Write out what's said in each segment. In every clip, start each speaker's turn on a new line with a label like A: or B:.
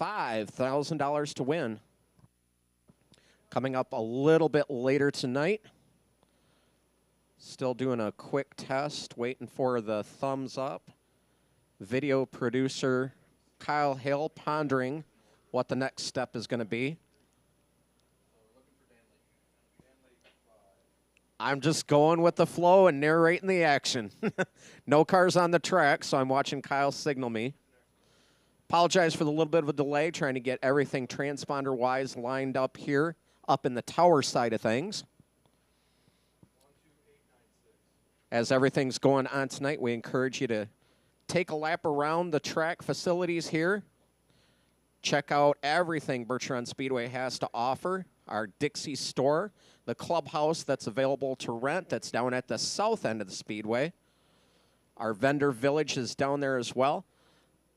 A: $5,000 to win. Coming up a little bit later tonight. Still doing a quick test, waiting for the thumbs up. Video producer Kyle Hill pondering what the next step is going to be. I'm just going with the flow and narrating the action. No cars on the track, so I'm watching Kyle signal me. Apologize for the little bit of a delay, trying to get everything transponder-wise lined up here, up in the tower side of things. As everything's going on tonight, we encourage you to take a lap around the track facilities here. Check out everything Birch Speedway has to offer. Our Dixie store, the clubhouse that's available to rent, that's down at the south end of the Speedway. Our vendor village is down there as well.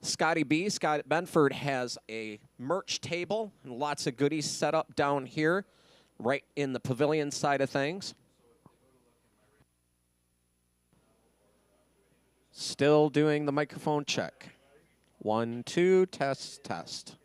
A: Scott Benford has a merch table and lots of goodies set up down here, right in the pavilion side of things. Still doing the microphone check. 1, 2, test, test.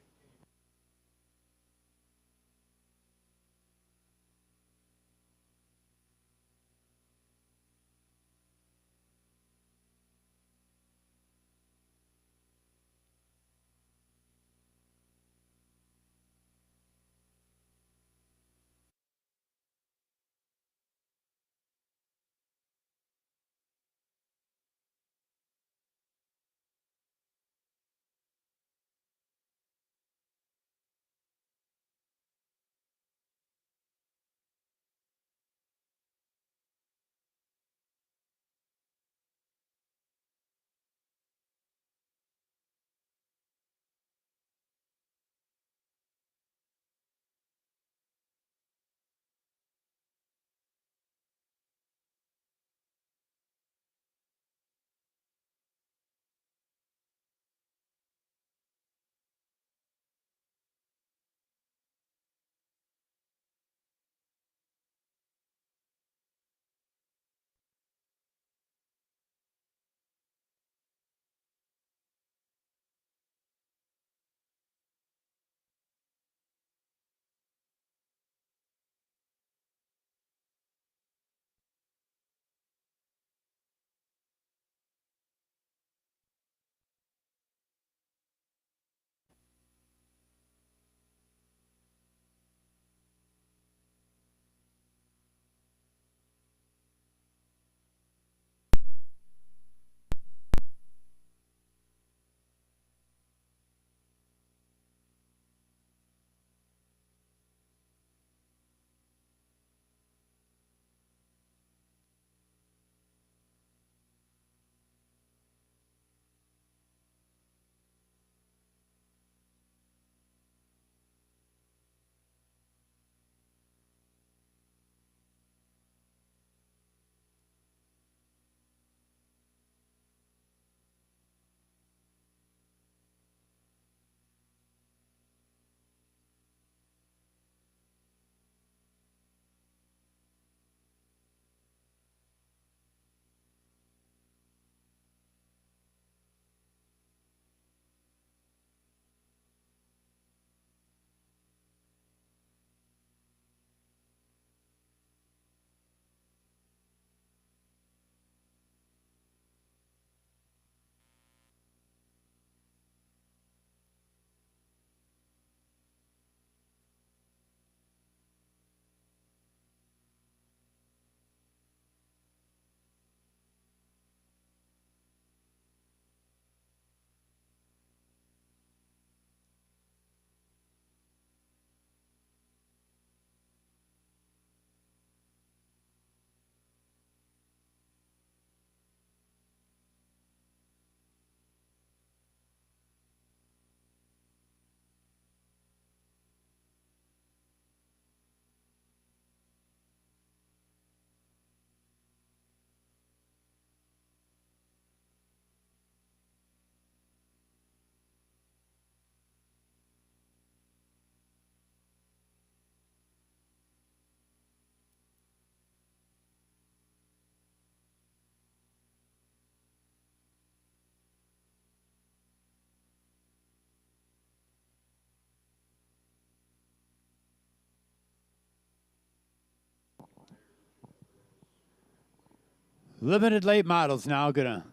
B: Limited late models now going to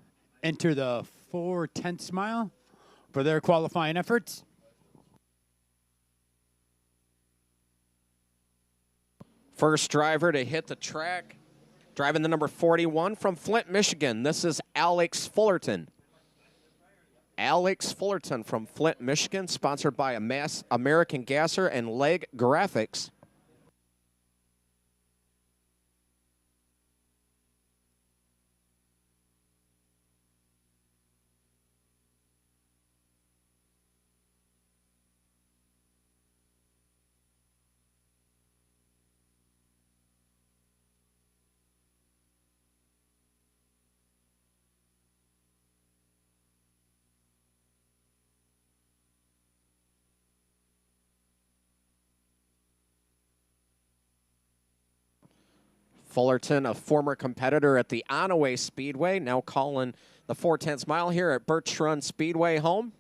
B: enter the 4/10 mile for their qualifying efforts.
A: First driver to hit the track, driving the number 41 from Flint, Michigan. This is Alex Fullerton. Alex Fullerton from Flint, Michigan, sponsored by American Gasser and Leg Graphics. Fullerton, a former competitor at the Onaway Speedway, now calling the 4/10 mile here at Birch Speedway home.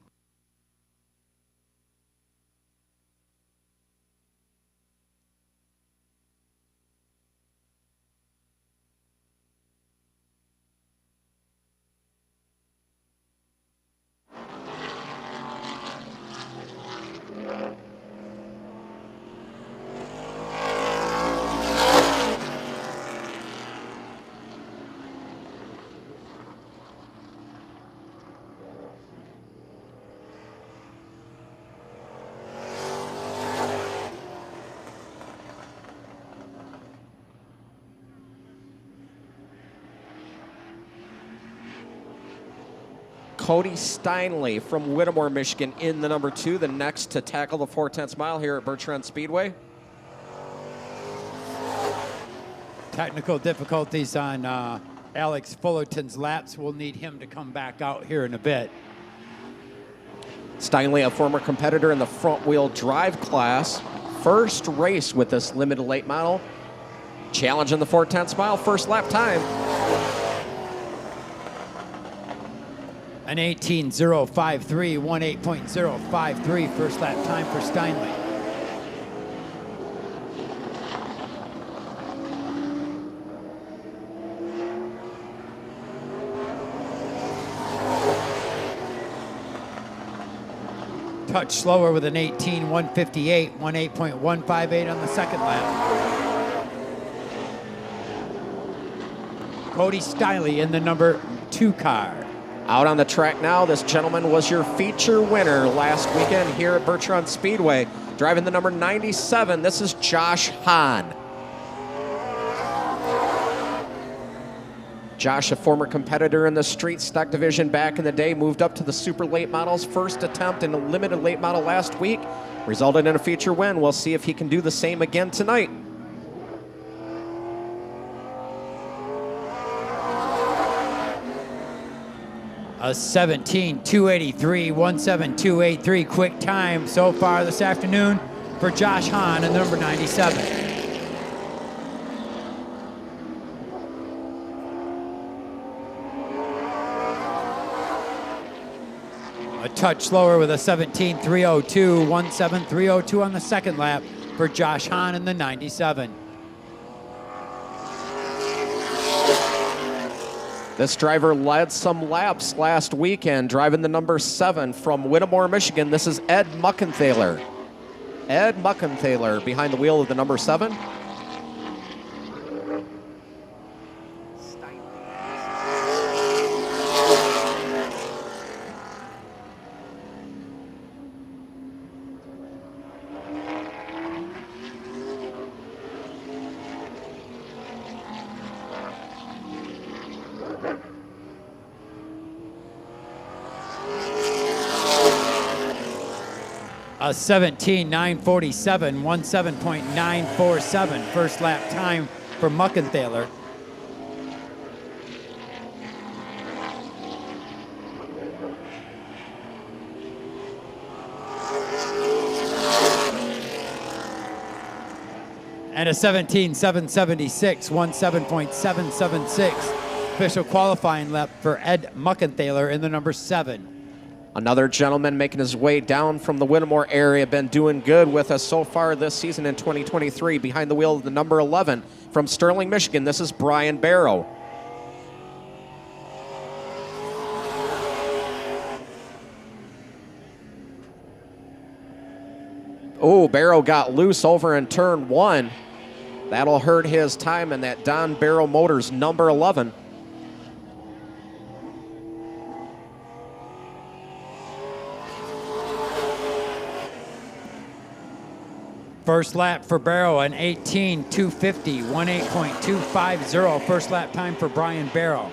A: Cody Steinley from Whittemore, Michigan in the number 2, the next to tackle the 4/10 mile here at Birch Speedway.
B: Technical difficulties on Alex Fullerton's laps. We'll need him to come back out here in a bit.
A: Steinley, a former competitor in the front-wheel drive class. First race with this limited late model. Challenging the 4/10 mile, first lap time.
B: An 18.053, 18.053 first lap time for Steinley. Touch slower with an 18.158, 18.158 on the second lap. Cody Steinley in the number 2 car.
A: Out on the track now, this gentleman was your feature winner last weekend here at Birch Speedway. Driving the number 97, this is Josh Hahn. Josh, a former competitor in the street stock division back in the day, moved up to the super late models. First attempt in a limited late model last week, resulted in a feature win. We'll see if he can do the same again tonight.
B: A 17.283, 17.283 quick time so far this afternoon for Josh Hahn in number 97. A touch slower with a 17.302, 17.302 on the second lap for Josh Hahn in the 97.
A: This driver led some laps last weekend, driving the number 7 from Whittemore, Michigan. This is Ed Muckenthaler. Ed Muckenthaler behind the wheel of the number 7.
B: A 17.947, 17.947 first lap time for Muckenthaler. And a 17.776, 17.776 official qualifying lap for Ed Muckenthaler in the number 7.
A: Another gentleman making his way down from the Whittemore area, been doing good with us so far this season in 2023. Behind the wheel of the number 11 from Sterling, Michigan, this is Brian Barrow. Oh, Barrow got loose over in turn 1. That'll hurt his time in that Don Barrow Motors number 11.
B: First lap for Barrow, an 18.250, 18.250 first lap time for Brian Barrow.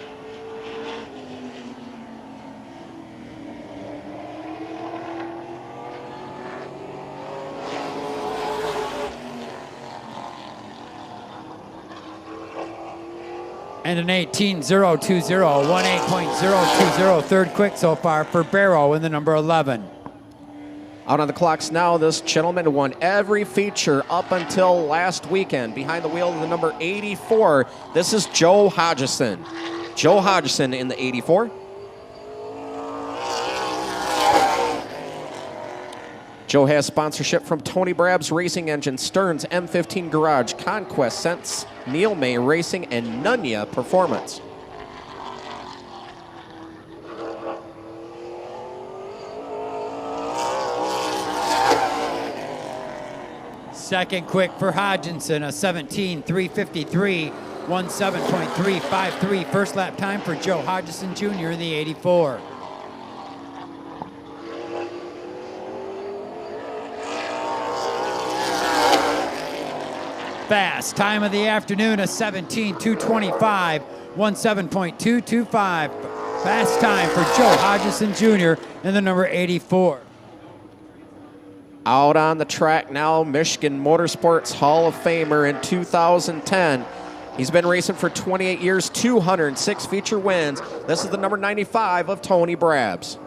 B: And an 18.020, 18.020 third quick so far for Barrow in the number 11.
A: Out on the clocks now, this gentleman won every feature up until last weekend. Behind the wheel of the number 84, this is Joe Hodgson. Joe Hodgson in the 84. Joe has sponsorship from Tony Brab's Racing Engine, Stearns M15 Garage, Conquest Sense, Neil May Racing, and Nunya Performance.
B: Second quick for Hodgson, a 17.353, 17.353 first lap time for Joe Hodgson Jr. in the 84. Fast time of the afternoon, a 17.225, 17.225 fast time for Joe Hodgson Jr. in the number 84.
A: Out on the track now, Michigan Motorsports Hall of Famer in 2010. He's been racing for 28 years, 206 feature wins. This is the number 95 of Tony Brabs.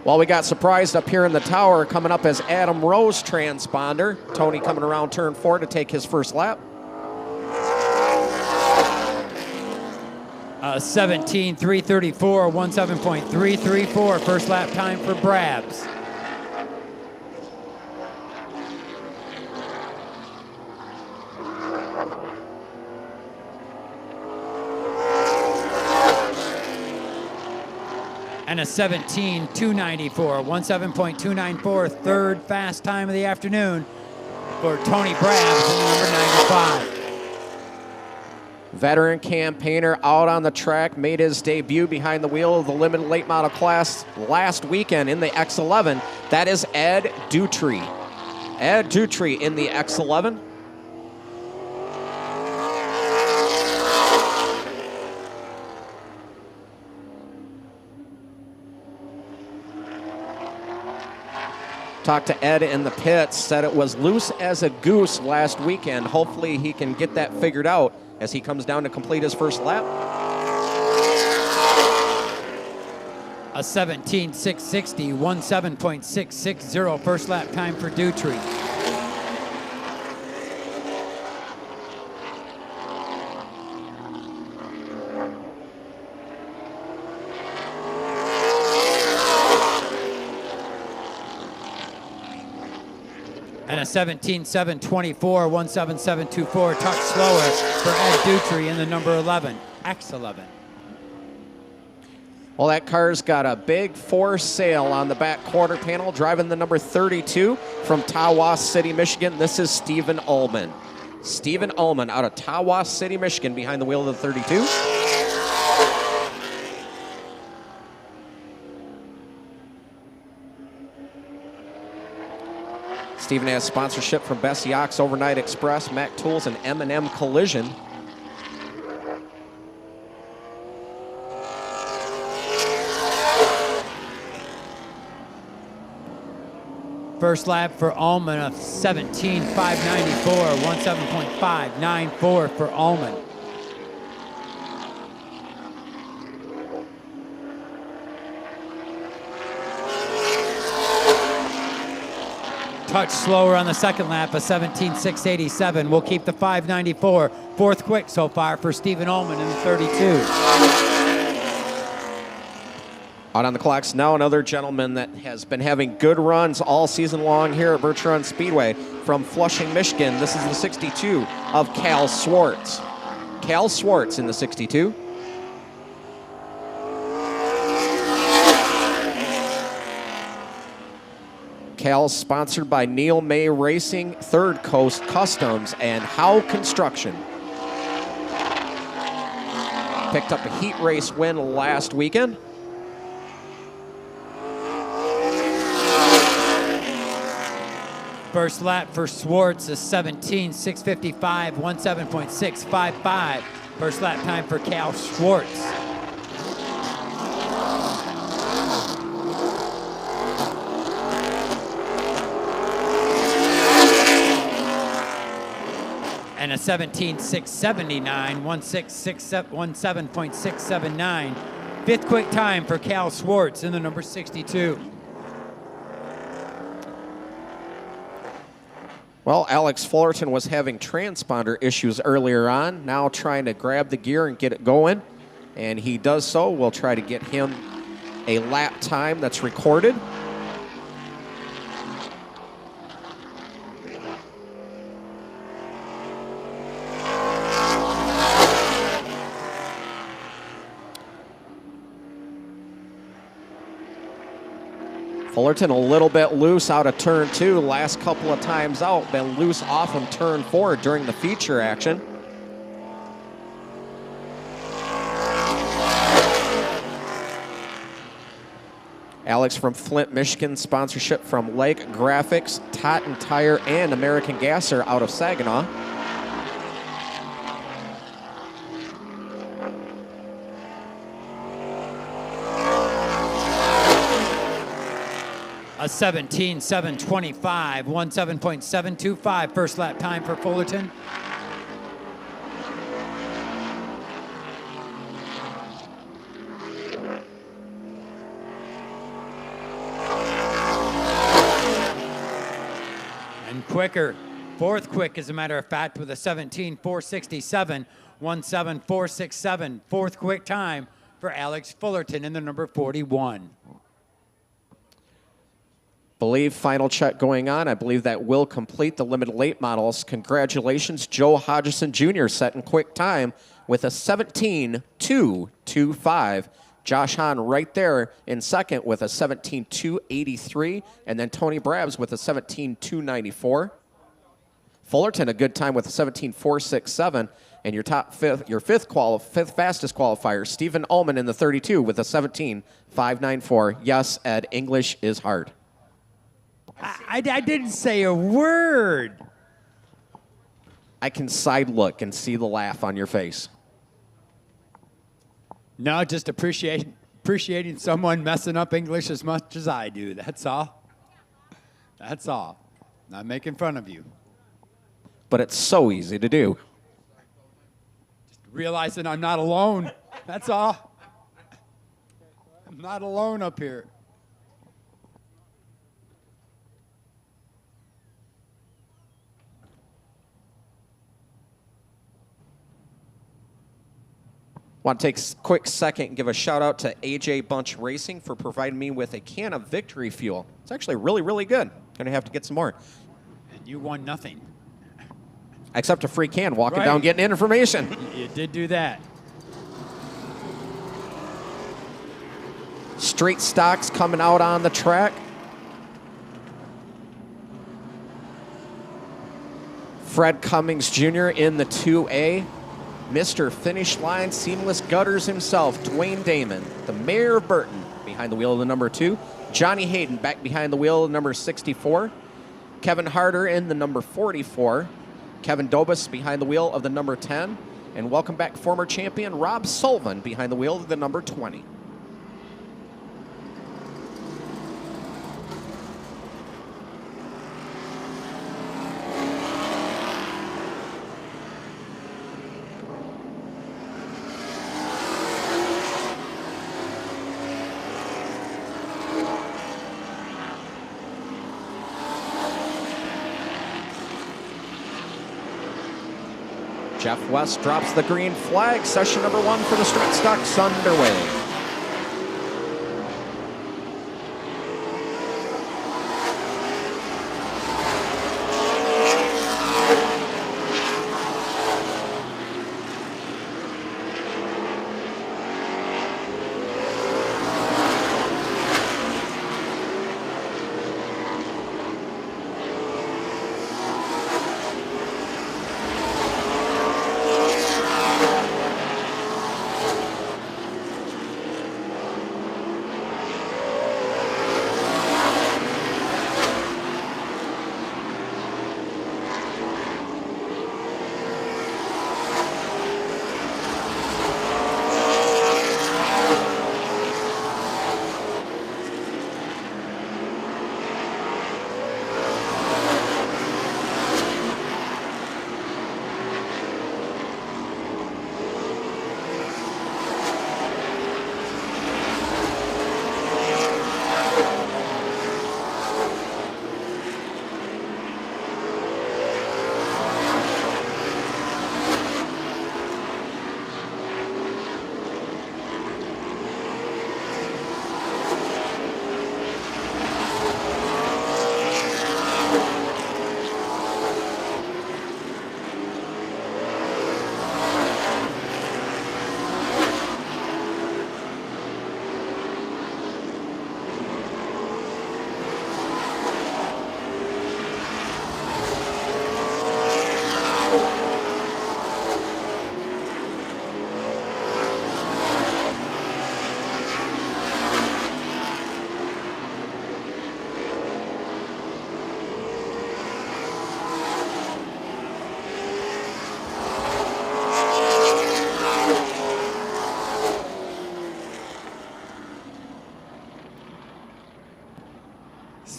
A: Well, we got surprised up here in the tower. Coming up as Adam Rose transponder. Tony coming around turn 4 to take his first lap.
B: 17.334, 17.334 first lap time for Brabs. And a 17.294, 17.294 third fast time of the afternoon for Tony Brabs in the number 95.
A: Veteran campaigner out on the track, made his debut behind the wheel of the limited late model class last weekend in the X11. That is Ed Dutry. Ed Dutry in the X11. Talked to Ed in the pits, said it was loose as a goose last weekend. Hopefully he can get that figured out as he comes down to complete his first lap.
B: A 17.660, 17.660 first lap time for Dutry. And a 17.724, 17724, touch slower for Ed Dutry in the number 11, X11.
A: Well, that car's got a big for sale on the back quarter panel, driving the number 32 from Tawas City, Michigan. This is Stephen Ullman. Stephen Ullman out of Tawas City, Michigan, behind the wheel of the 32. Stephen has sponsorship from Best Yachts, Overnight Express, Mac Tools, and M&M Collision.
B: First lap for Ullman of 17.594, 17.594 for Ullman. Touch slower on the second lap, a 17.687. We'll keep the 594. Fourth quick so far for Stephen Ullman in the 32.
A: Out on the clocks now, another gentleman that has been having good runs all season long here at Birch Speedway from Flushing, Michigan. This is the 62 of Cal Swartz. Cal Swartz in the 62. Cal's sponsored by Neil May Racing, Third Coast Customs, and Howe Construction. Picked up a heat race win last weekend.
B: First lap for Swartz is 17:6:55, 17.655. First lap time for Cal Swartz. And a 17.679, 17.679. Fifth quick time for Cal Swartz in the number 62.
A: Well, Alex Fullerton was having transponder issues earlier on, now trying to grab the gear and get it going. And he does so. We'll try to get him a lap time that's recorded. Fullerton a little bit loose out of turn 2. Last couple of times out, been loose off of turn 4 during the feature action. Alex from Flint, Michigan, sponsorship from Lake Graphics, Totten Tire, and American Gasser out of Saginaw.
B: A 17.725, 17.725 first lap time for Fullerton. And quicker, fourth quick as a matter of fact with a 17.467, 17.467, fourth quick time for Alex Fullerton in the number 41.
A: Believe final check going on. I believe that will complete the limited late models. Congratulations, Joe Hodgson Jr. setting quick time with a 17.225. Josh Hahn right there in second with a 17.283, and then Tony Brabs with a 17.294. Fullerton a good time with a 17.467, and your fifth fastest qualifier, Stephen Ullman in the 32 with a 17.594. Yes, Ed, English is hard.
B: I didn't say a word.
A: I can side look and see the laugh on your face.
B: No, just appreciating someone messing up English as much as I do. That's all. That's all. Not making fun of you.
A: But it's so easy to do.
B: Just realizing I'm not alone. That's all. I'm not alone up here.
A: Want to take a quick second and give a shout out to AJ Bunch Racing for providing me with a can of Victory Fuel. It's actually really, really good. Going to have to get some more.
B: And you won nothing.
A: Except a free can, walking
B: Right.
A: down getting information.
B: You did do that.
A: Straight stocks coming out on the track. Fred Cummings Jr. in the 2A. Mr. Finish Line, Seamless Gutters himself, Dwayne Damon, the mayor of Burton, behind the wheel of the number 2. Johnny Hayden back behind the wheel of the number 64. Kevin Harder in the number 44. Kevin Dobus behind the wheel of the number 10. And welcome back former champion Rob Sullivan behind the wheel of the number 20. Jeff West drops the green flag. Session number 1 for the straight stocks underway.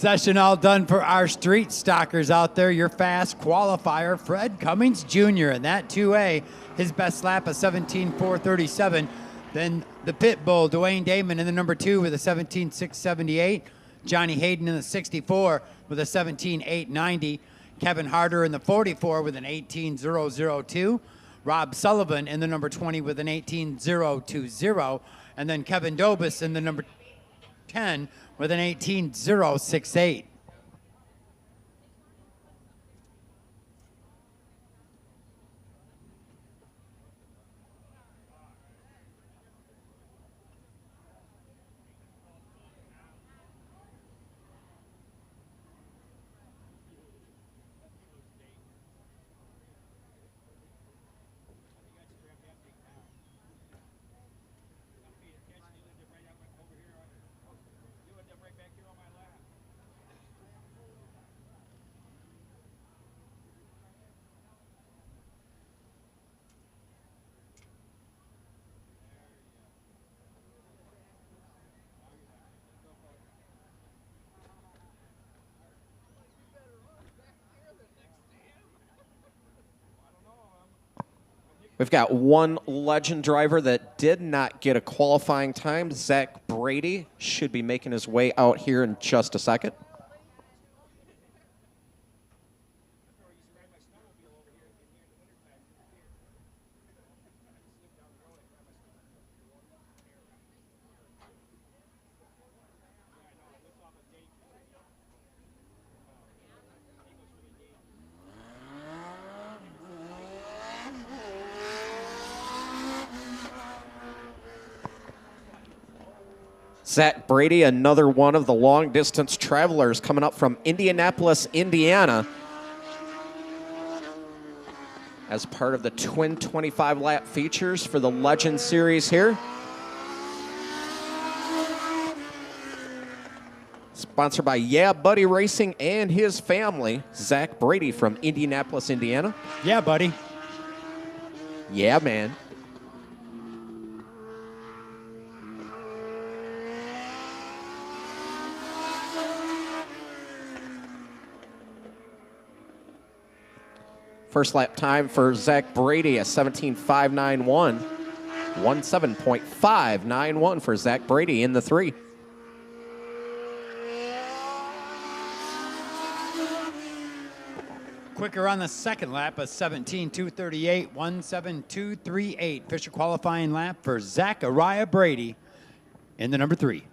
B: Session all done for our street stockers out there. Your fast qualifier, Fred Cummings Jr. in that 2A. His best lap of 17.437. Then the pit bull, Dwayne Damon in the number 2 with a 17.678. Johnny Hayden in the 64 with a 17.890. Kevin Harder in the 44 with an 18.002. Rob Sullivan in the number 20 with an 18.020. And then Kevin Dobis in the number 10 with an 18.068.
A: We've got one legend driver that did not get a qualifying time. Zach Brady should be making his way out here in just a second. Zach Brady, another one of the long-distance travelers coming up from Indianapolis, Indiana, as part of the twin 25-lap features for the Legend Series here. Sponsored by Yeah Buddy Racing and his family, Zach Brady from Indianapolis, Indiana.
B: Yeah, buddy.
A: Yeah, man. First lap time for Zach Brady, a 17.591. 17.591 for Zach Brady in the 3.
B: Quicker on the second lap, a 17.238, 1.7238. Fisher qualifying lap for Zachariah Brady in the number 3.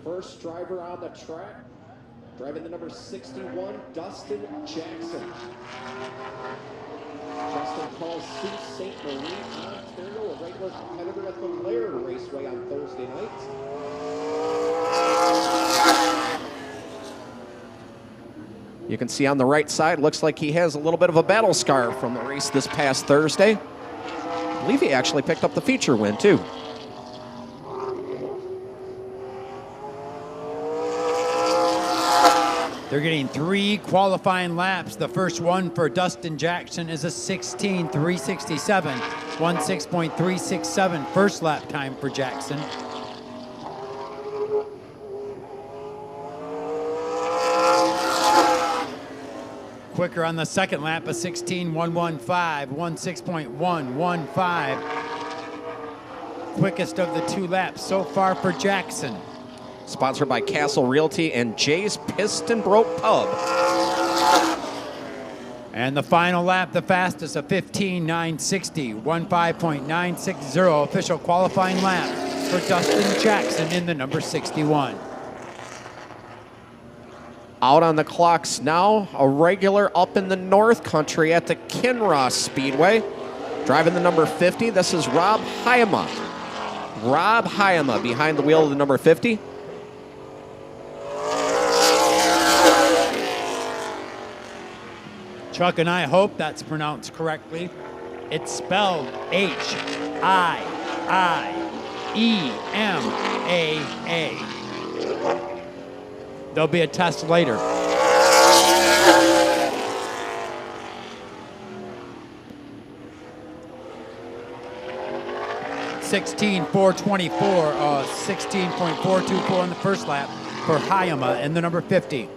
A: first driver on the track, driving the number 61, Dustin Jackson. Justin calls Sault Ste. Marie, Ontario, a regular competitor at the Laird Raceway on Thursday night. You can see on the right side, looks like he has a little bit of a battle scar from the race this past Thursday. I believe he actually picked up the feature win, too.
B: They're getting 3 qualifying laps. The first one for Dustin Jackson is a 16.367, 16.367 first lap time for Jackson. Quicker on the second lap, a 16.115, 16.115. Quickest of the 2 laps so far for Jackson.
A: Sponsored by Castle Realty and Jay's Piston Broke Pub.
B: And the final lap, the fastest, a 15.960, 15.960 official qualifying lap for Dustin Jackson in the number 61.
A: Out on the clocks now, a regular up in the North Country at the Kinross Speedway. Driving the number 50, this is Rob Hyama. Rob Hyama behind the wheel of the number 50.
B: Chuck and I hope that's pronounced correctly. It's spelled H-I-I-E-M-A-A. There'll be a test later. (16.424), 16.424 on the first lap for Hyama in the number 50.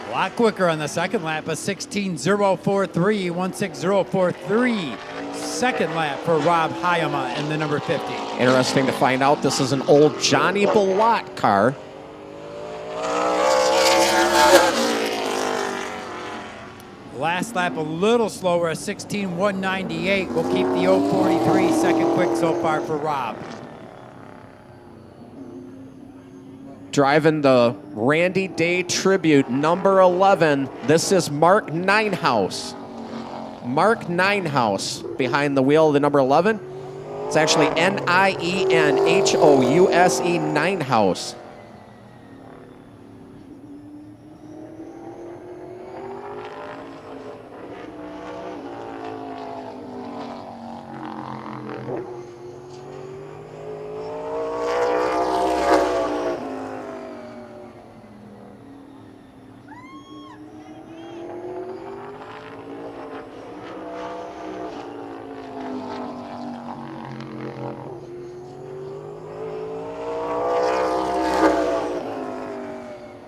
B: A lot quicker on the second lap, a 16.043, 16.043. Second lap for Rob Hyama in the number 50.
A: Interesting to find out this is an old Johnny Ballot car.
B: Last lap a little slower, a 16.198. We'll keep the 0.43 second quick so far for Rob.
A: Driving the Randy Day Tribute, number 11. This is Mark Ninehouse. Mark Ninehouse behind the wheel of the number 11. It's actually Nienhouse, Ninehouse.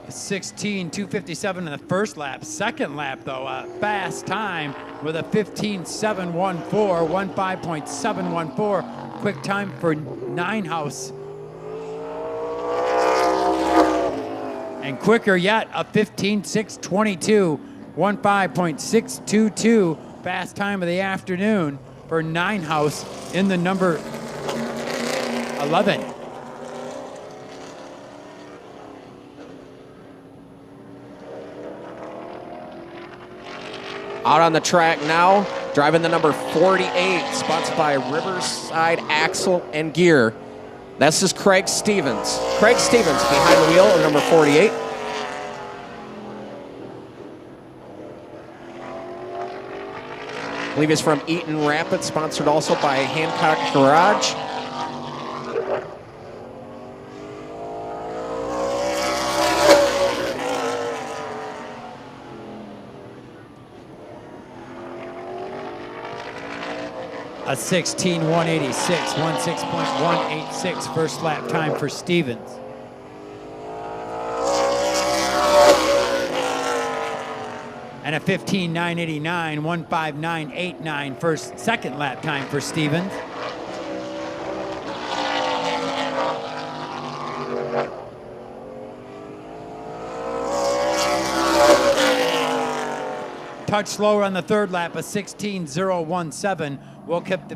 B: A 16.257 in the first lap. Second lap, though, a fast time with a 15.714, 15.714. Quick time for Ninehouse. And quicker yet, a 15.622, 15.622. Fast time of the afternoon for Ninehouse in the number 11.
A: Out on the track now, driving the number 48, sponsored by Riverside Axle and Gear. This is Craig Stevens. Craig Stevens behind the wheel of number 48. I believe he's from Eaton Rapids, sponsored also by Hancock Garage.
B: A 16.186, 16.186 first lap time for Stevens. And a 15.989, 15.989 second lap time for Stevens. Touch slower on the third lap, a 16.017. We'll keep the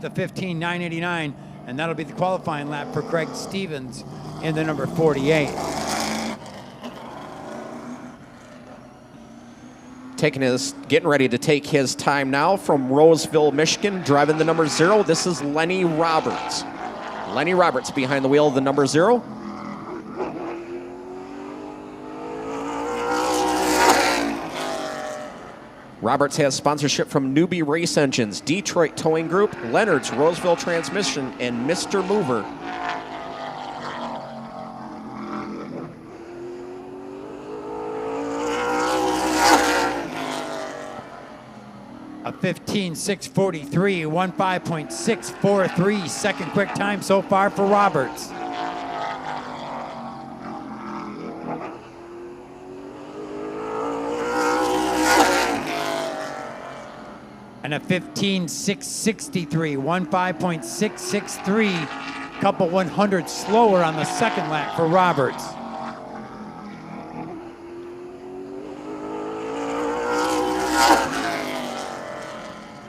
B: 15.989 and that'll be the qualifying lap for Craig Stevens in the number 48.
A: Getting ready to take his time now from Roseville, Michigan, driving the number 0. This is Lenny Roberts. Lenny Roberts behind the wheel of the number 0. Roberts has sponsorship from Newbie Race Engines, Detroit Towing Group, Leonard's Roseville Transmission, and Mr. Mover.
B: A 15.643, 15.643 second quick time so far for Roberts. And a 15.663, 15.663, couple 100 slower on the second lap for Roberts.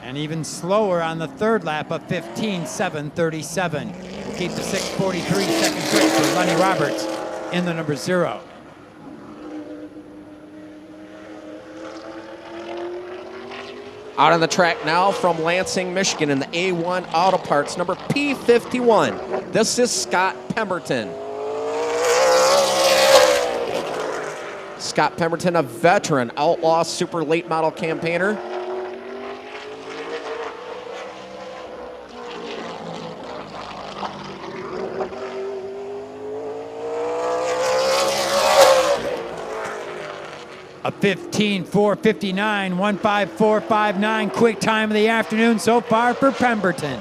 B: And even slower on the third lap of 15.737. We'll keep the 6:43 second quick for Lenny Roberts in the number 0.
A: Out on the track now from Lansing, Michigan in the A1 Auto Parts, number P51. This is Scott Pemberton. Scott Pemberton, a veteran Outlaw super late model campaigner.
B: A 15.459, 15.459 quick time of the afternoon so far for Pemberton.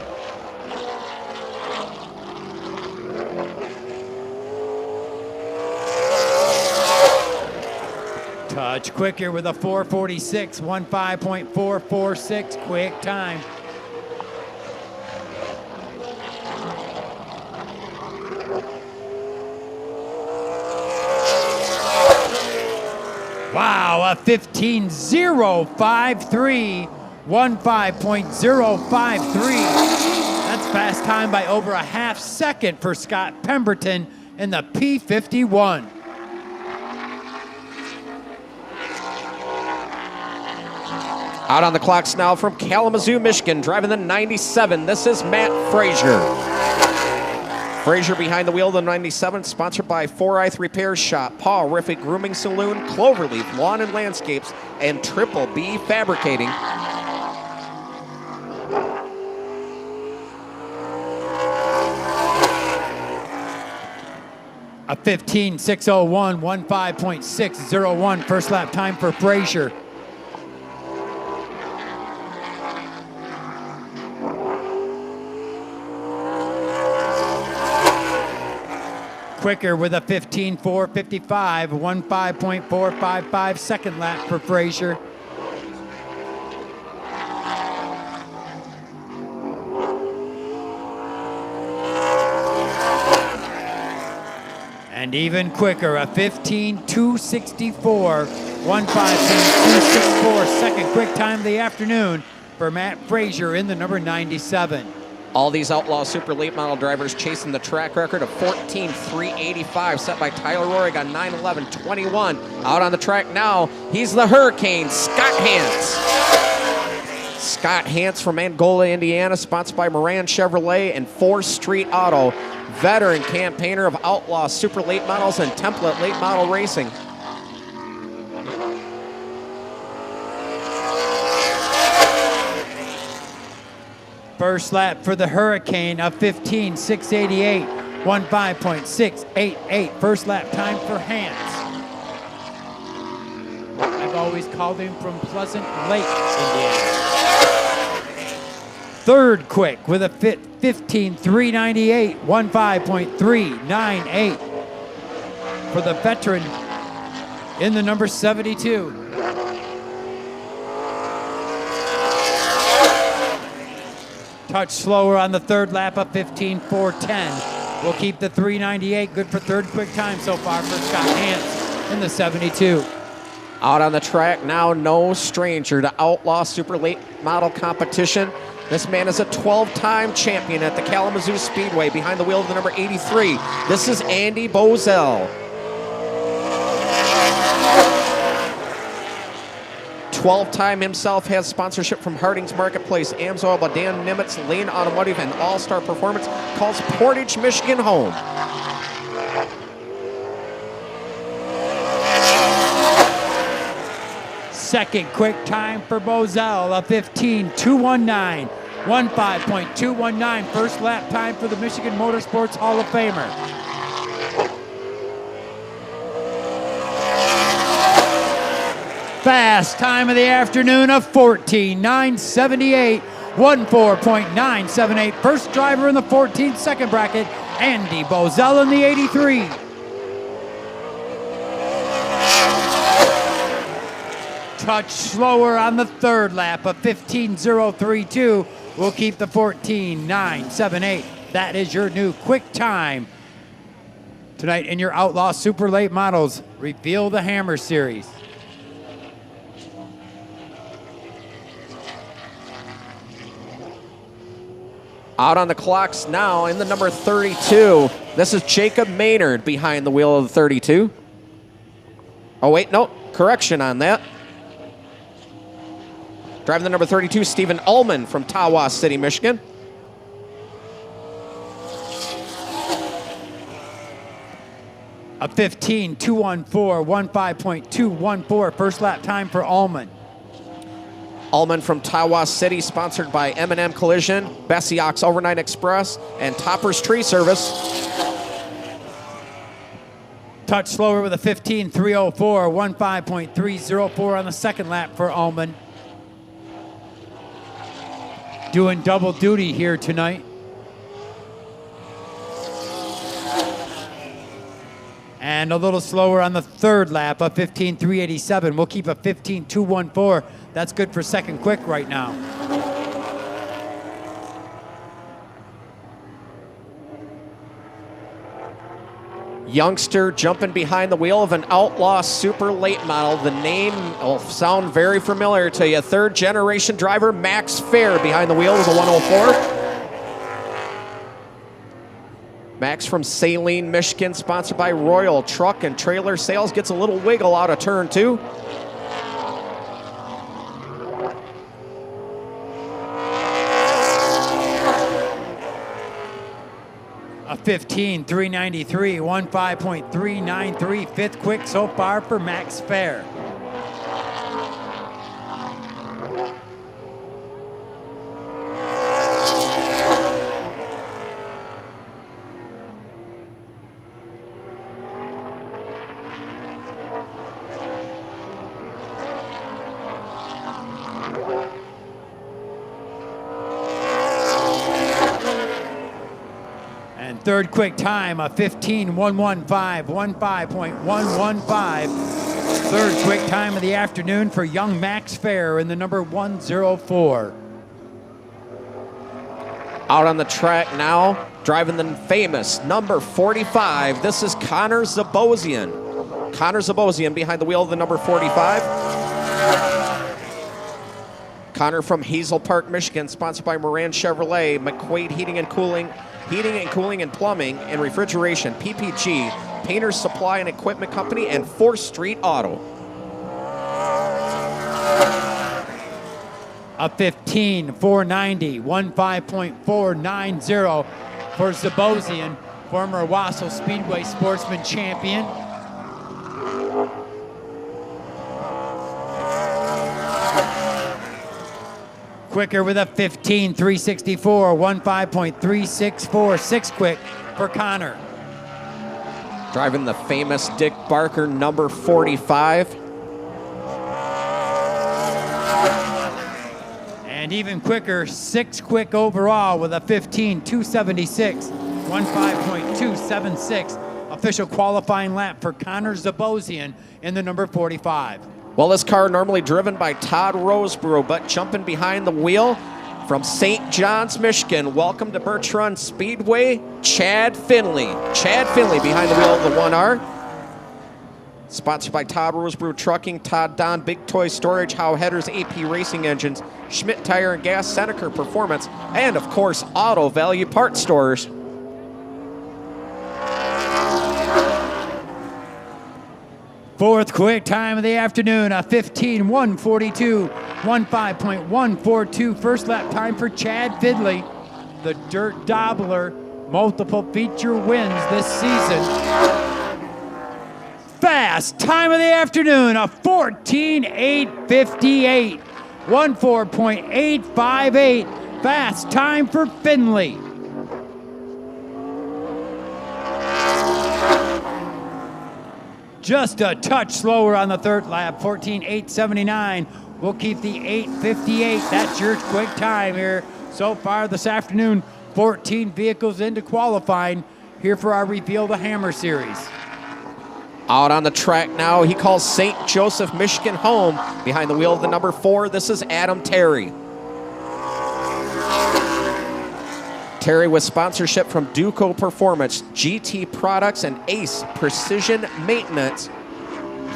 B: Touch quicker with a 4.46, 15.446 quick time. Wow, a 15.053, 15.053. That's fast time by over a half second for Scott Pemberton in the P51.
A: Out on the clocks now from Kalamazoo, Michigan, driving the 97. This is Matt Frazier. Frazier behind the wheel of the 97, sponsored by 4i Repair Shop, Paul Riffick Grooming Saloon, Cloverleaf Lawn and Landscapes, and Triple B Fabricating.
B: A 15.601, 15.601 first lap time for Frazier. Quicker with a 15.455, 15.455 second lap for Frazier. And even quicker, a 15.264, 15.264 second quick time of the afternoon for Matt Frazier in the number 97.
A: All these Outlaw super late model drivers chasing the track record of 14.385 set by Tyler Rohrig on 9/11/21. Out on the track now, he's the Hurricane, Scott Hance. Scott Hance from Angola, Indiana, sponsored by Moran Chevrolet and 4th Street Auto. Veteran campaigner of Outlaw super late models and template late model racing.
B: First lap for the Hurricane of 15.688, 15.688 first lap time for Hance. I've always called him from Pleasant Lake, Indiana. Third quick with a 15.398, 15.398 for the veteran in the number 72. Touch slower on the third lap of 15.410. We'll keep the 398 good for third quick time so far for Scott Hance in the 72.
A: Out on the track now, no stranger to Outlaw super late model competition. This man is a 12-time champion at the Kalamazoo Speedway behind the wheel of the number 83. This is Andy Bozell. 12-time himself, has sponsorship from Harding's Marketplace, Amsoil, Dan Nimitz, Lane Automotive, and All-Star Performance. Calls Portage, Michigan home.
B: Second quick time for Bozell, a 15.219, 15.219. First lap time for the Michigan Motorsports Hall of Famer. Fast time of the afternoon of 14.978, 14.978. First driver in the 14th second bracket, Andy Bozell in the 83. Touch slower on the third lap of 15.032. We'll keep the 14.978. That is your new quick time tonight in your Outlaw Super Late Models Reveal the Hammer Series.
A: Out on the clocks now in the number 32. This is Jacob Maynard behind the wheel of the 32. Oh, wait, no, correction on that. Driving the number 32, Stephen Ullman from Tawas City, Michigan.
B: A 15.214, 15.214 first lap time for Ullman.
A: Ullman from Tawas City, sponsored by M&M Collision, Bessie Ox Overnight Express, and Topper's Tree Service.
B: Touch slower with a 15.304, 15.304 on the second lap for Ullman. Doing double duty here tonight. And a little slower on the third lap, a 15.387. We'll keep a 15.214. That's good for second quick right now.
A: Youngster jumping behind the wheel of an Outlaw Super Late Model. The name will sound very familiar to you. Third generation driver Max Fair behind the wheel of the 104. Max from Saline, Michigan, sponsored by Royal Truck and Trailer Sales, gets a little wiggle out of turn two.
B: A 15.393, 15.393, fifth quick so far for Max Fair. Third quick time, a 15.115, 15.115. Third quick time of the afternoon for young Max Fair in the number 104.
A: Out on the track now, driving the famous number 45. This is Connor Zabosian. Connor Zabosian behind the wheel of the number 45. Connor from Hazel Park, Michigan, sponsored by Moran Chevrolet, McQuaid Heating and Cooling and Plumbing and Refrigeration, PPG, Painters Supply and Equipment Company, and 4th Street Auto.
B: A 15.490, 15.490 for Zabosian, former Wausau Speedway Sportsman Champion. Quicker with a 15.364, 15.364, six quick for Connor.
A: Driving the famous Dick Barker number 45.
B: And even quicker, six quick overall with a 15.276, 15.276. Official qualifying lap for Connor Zabosian in the number 45.
A: Well, this car normally driven by Todd Roseborough, but jumping behind the wheel from St. John's, Michigan. Welcome to Birch Speedway, Chad Finley. Chad Finley behind the wheel of the 1R. Sponsored by Todd Rosebrew Trucking, Todd Don Big Toy Storage, Howe Headers, AP Racing Engines, Schmidt Tire and Gas, Seneca Performance, and of course, Auto Value Parts Stores.
B: Fourth quick time of the afternoon, a 15:142, 15.142 first lap time for Chad Fidley, the Dirt Dobbler, multiple feature wins this season. Fast time of the afternoon, a 14:858, 14.858 fast time for Findlay. Just a touch slower on the third lap, 14:879. We'll keep the 8:58. That's your quick time here so far this afternoon. 14 vehicles into qualifying here for our Reveal the Hammer series.
A: Out on the track now, he calls St. Joseph, Michigan home. Behind the wheel of the number 4, this is Adam Terry. Terry with sponsorship from Duco Performance, GT Products, and Ace Precision Maintenance.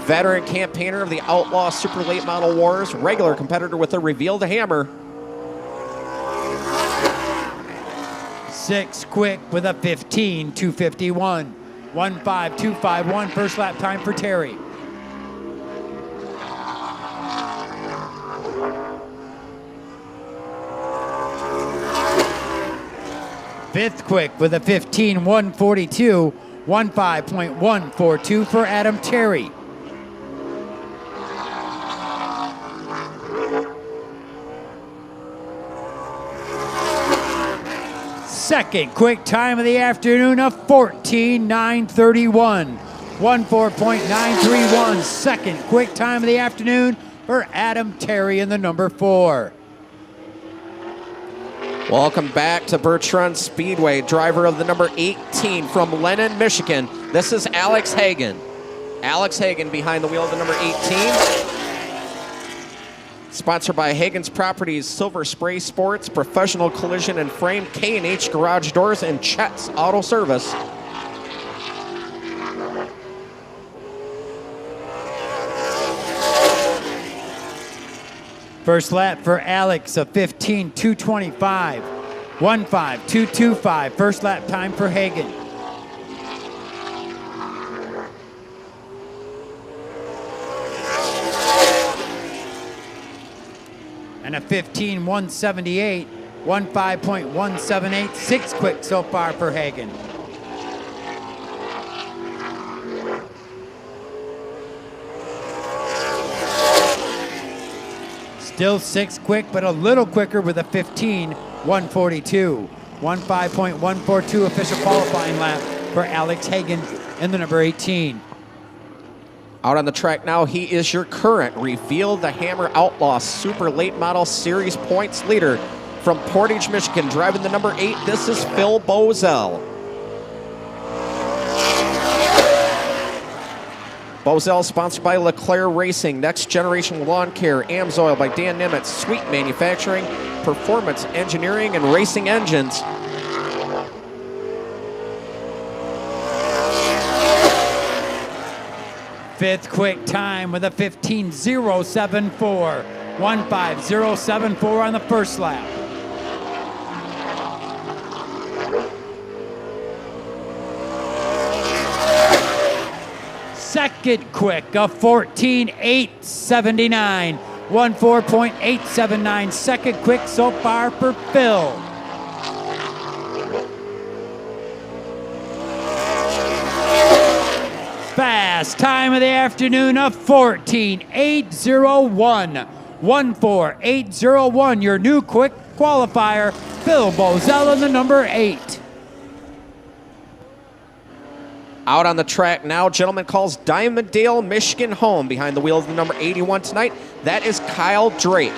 A: Veteran campaigner of the Outlaw Super Late Model Wars, regular competitor with the Reveal the Hammer.
B: 6 quick with a 15:251. 15.251 first lap time for Terry. Fifth quick with a 15:142. 15.142 for Adam Terry. Second quick time of the afternoon, a 14:931. 14.931. Second quick time of the afternoon for Adam Terry in the number 4.
A: Welcome back to Birch Speedway. Driver of the number 18 from Lennon, Michigan. This is Alex Hagan. Alex Hagan behind the wheel of the number 18. Sponsored by Hagen's Properties, Silver Spray Sports, Professional Collision and Frame, K&H Garage Doors, and Chet's Auto Service.
B: First lap for Alex, a 15:225. 15.225. First lap time for Hagen. And a 15:178. 15.178. 6 quick so far for Hagen. Still 6 quick, but a little quicker with a 15:142. 15.142 official qualifying lap for Alex Hagan in the number 18.
A: Out on the track now, he is your current Reveal the Hammer Outlaw Super Late Model Series points leader from Portage, Michigan. Driving the number 8, this is Phil Bozell. Bozell sponsored by LeClaire Racing, Next Generation Lawn Care, Amsoil by Dan Nimitz, Sweet Manufacturing, Performance Engineering, and Racing Engines.
B: Fifth quick time with a 15:074. 15:074 on the first lap. Second quick, a 14:879. 14.879. Second quick so far for Phil. Fast time of the afternoon, a 14:801. 14:801. Your new quick qualifier, Phil Bozell in the number 8.
A: Out on the track now, gentleman calls Diamonddale, Michigan home. Behind the wheel of the number 81 tonight, that is Kyle Drake.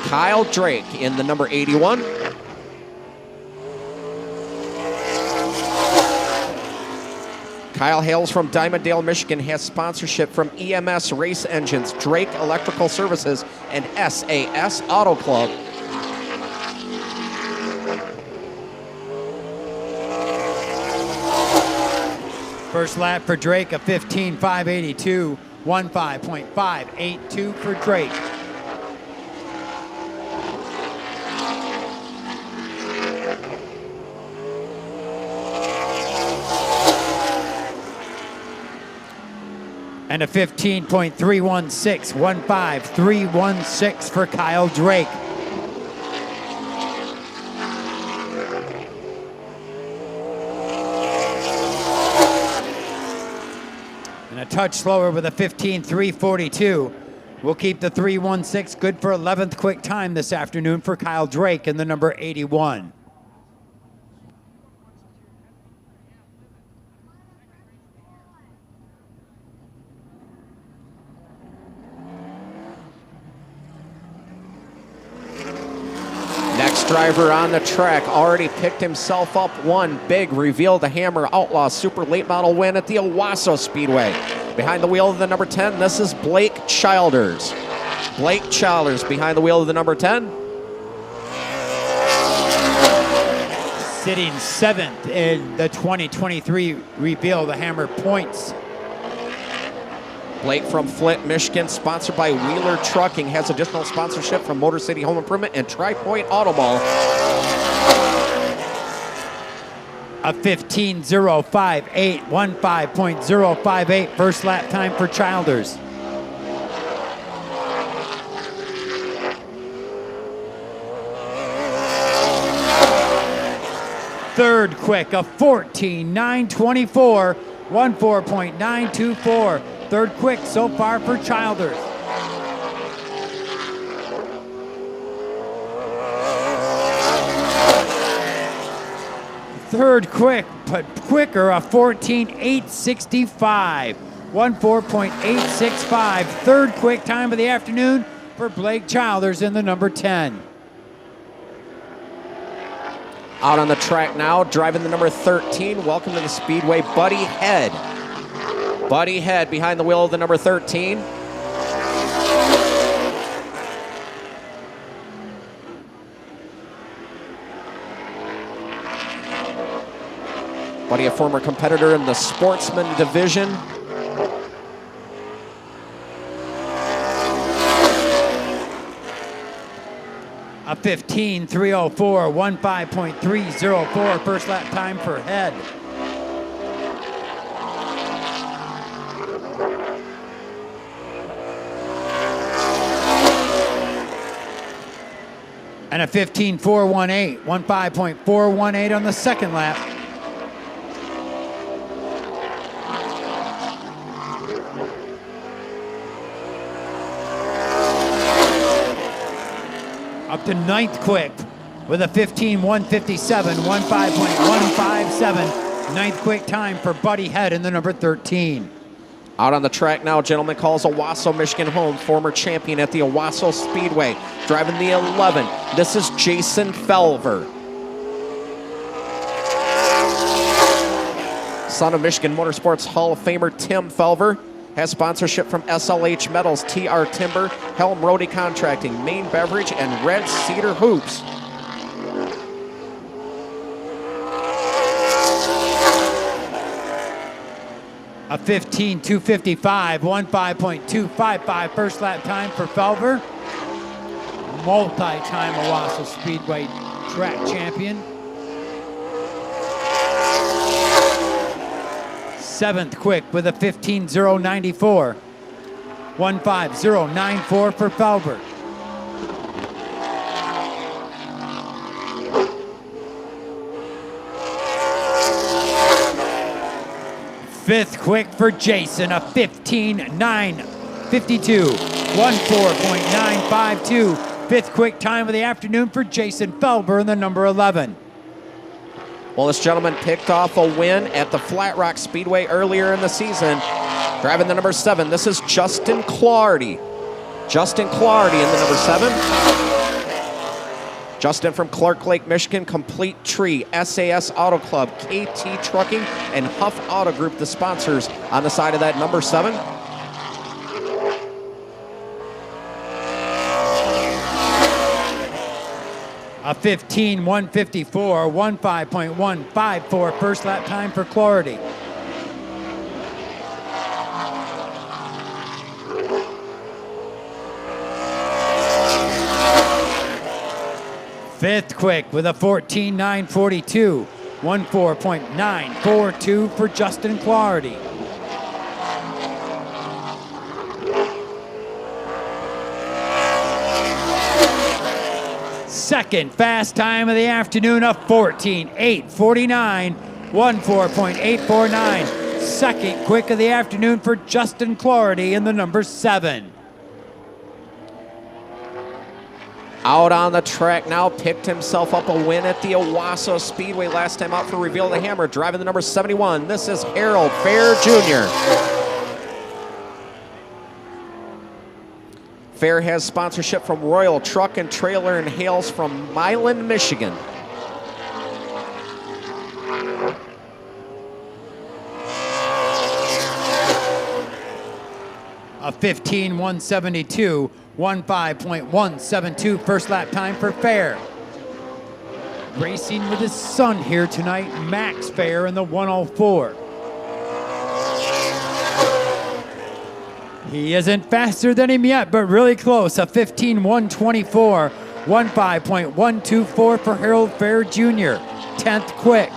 A: Kyle Drake in the number 81. Kyle hails from Diamonddale, Michigan, has sponsorship from EMS Race Engines, Drake Electrical Services, and SAS Auto Club.
B: First lap for Drake, a 15.582, 15.582 for Drake. And a 15.316, 15.316 for Kyle Drake. And a touch slower with a 15.342. We'll keep the 3.16 good for 11th quick time this afternoon for Kyle Drake in the number 81.
A: Next driver on the track already picked himself up one big reveal the hammer Outlaw super late model win at the Owasso Speedway. Behind the wheel of the number 10, this is Blake Childers. Blake Childers behind the wheel of the number 10.
B: Sitting 7th in the 2023 reveal the hammer points.
A: Blake from Flint, Michigan, sponsored by Wheeler Trucking, has additional sponsorship from Motor City Home Improvement and Tri-Point Auto Mall.
B: A 15.058, 15.058 first lap time for Childers. Third quick, a 14.924, 14.924. Third quick so far for Childers. Third quick, but quicker, a 14.865, 14.865. Third quick time of the afternoon for Blake Childers in the number 10.
A: Out on the track now, driving the number 13. Welcome to the Speedway, Buddy Head. Buddy Head behind the wheel of the number 13. Buddy, a former competitor in the sportsman division.
B: A 15.304, 15.304 first lap time for Head. And a 15.418, 15.418 on the second lap. Up to ninth quick with a 15.157, 15.157. Ninth quick time for Buddy Head in the number 13.
A: Out on the track now, gentleman calls Owasso, Michigan home, former champion at the Owasso Speedway, driving the 11. This is Jason Felver. Son of Michigan Motorsports Hall of Famer Tim Felver. Has sponsorship from SLH Metals, TR Timber, Helm Roadie Contracting, Maine Beverage, and Red Cedar Hoops.
B: A 15.255, 15.255 first lap time for Felver. Multi-time Owasso Speedway track champion. Seventh quick with a 15.094. 15.094 for Felver. Fifth quick for Jason, a 15.952. 14.952. Fifth quick time of the afternoon for Jason Felver in the number 11.
A: Well, this gentleman picked off a win at the Flat Rock Speedway earlier in the season. Driving the number 7, this is Justin Clardy. Justin Clardy in the number 7. Justin from Clark Lake, Michigan, Complete Tree, SAS Auto Club, KT Trucking, and Huff Auto Group, the sponsors on the side of that number 7.
B: A 15.154, 15.154 first lap time for Clardy. Fifth quick with a 14.942. 14.942 for Justin Clardy. Second fast time of the afternoon, a 14.849. 14.849. Second quick of the afternoon for Justin Clardy in the number 7.
A: Out on the track now, picked himself up a win at the Owasso Speedway last time out for Reveal the Hammer, driving the number 71. This is Harold Fair Jr. Fair has sponsorship from Royal Truck and Trailer and hails from Milan, Michigan.
B: A 15.172, 15.172 first lap time for Fair. Racing with his son here tonight, Max Fair in the 104. He isn't faster than him yet, but really close. A 15.124, 15.124 for Harold Fair Jr. 10th quick.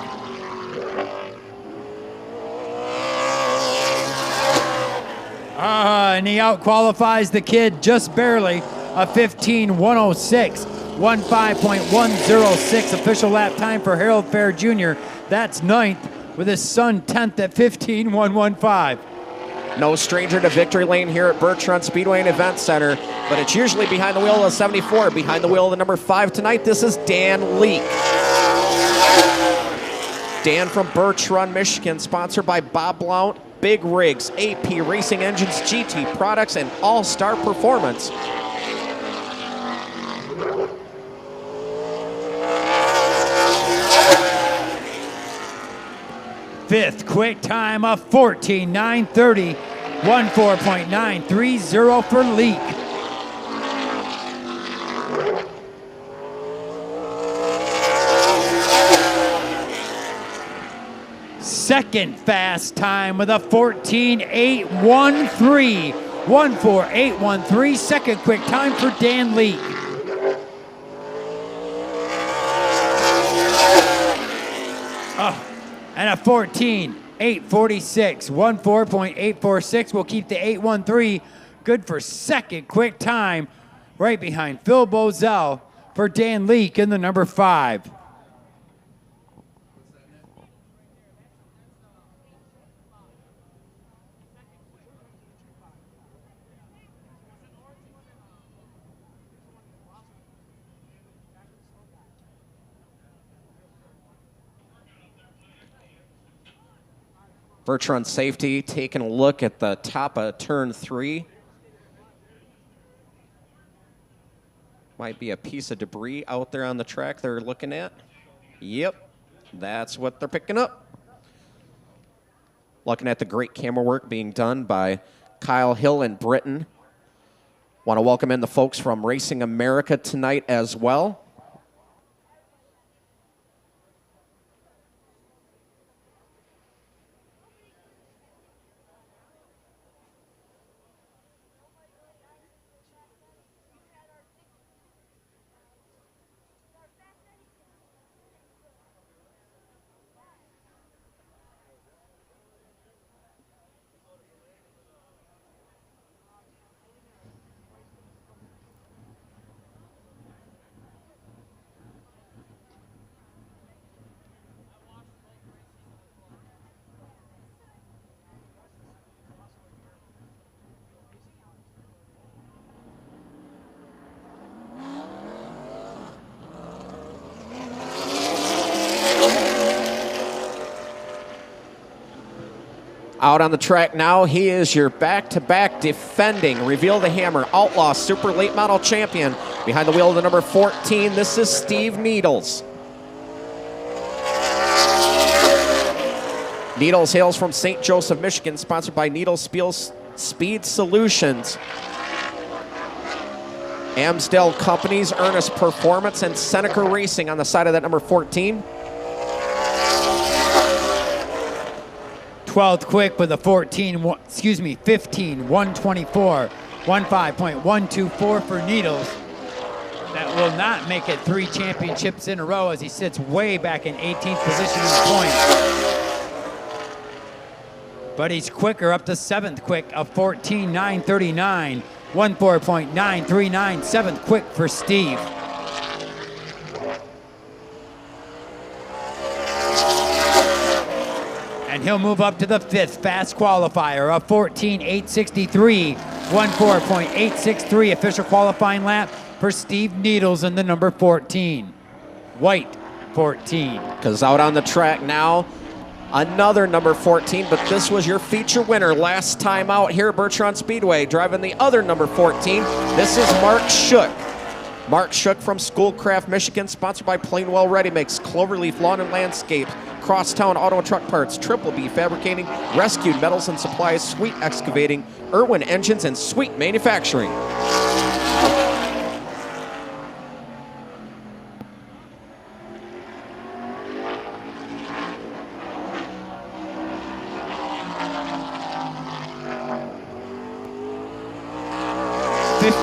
B: And he out-qualifies the kid just barely. A 15.106, 15.106 official lap time for Harold Fair Jr. That's 9th, with his son 10th at 15.115.
A: No stranger to victory lane here at Birch Speedway and Event Center, but it's usually behind the wheel of the 74. Behind the wheel of the number 5 tonight, this is Dan Leake. Dan from Birch Run, Michigan, sponsored by Bob Blount, Big Rigs, AP Racing Engines, GT Products, and All-Star Performance.
B: Fifth quick time of 14.930, 14.930 for Leake. Second fast time with a 14.813, 14.813. Second quick time for Dan Leake. And a 14.846, 14.846 will keep the 813. Good for second quick time, right behind Phil Bozell for Dan Leake in the number 5.
A: Birch Run safety taking a look at the top of turn 3. Might be a piece of debris out there on the track they're looking at. Yep, that's what they're picking up. Looking at the great camera work being done by Kyle Hill and Britton. Want to welcome in the folks from Racing America tonight as well. Out on the track now, he is your back-to-back defending Reveal the Hammer Outlaw Super Late Model Champion. Behind the wheel of the number 14, this is Steve Needles. Needles hails from St. Joseph, Michigan, sponsored by Needles Speed Solutions. Amsdale Companies, Ernest Performance, and Seneca Racing on the side of that number 14.
B: 12th quick with a 15.124, 15.124 for Needles. That will not make it 3 championships in a row as he sits way back in 18th position in the points. But he's quicker, up to 7th quick of 14.939. 14.939, 7th quick for Steve. And he'll move up to the 5th fast qualifier of 14.863. 14.863 official qualifying lap for Steve Needles in the number 14. White 14.
A: Because out on the track now, another number 14, but this was your feature winner last time out here at Birch Speedway, driving the other number 14. This is Mark Shook. Mark Shook from Schoolcraft, Michigan, sponsored by Plainwell Ready Mix, Cloverleaf Lawn and Landscape, Crosstown Auto and Truck Parts, Triple B Fabricating, Rescued Metals and Supplies, Sweet Excavating, Irwin Engines, and Sweet Manufacturing.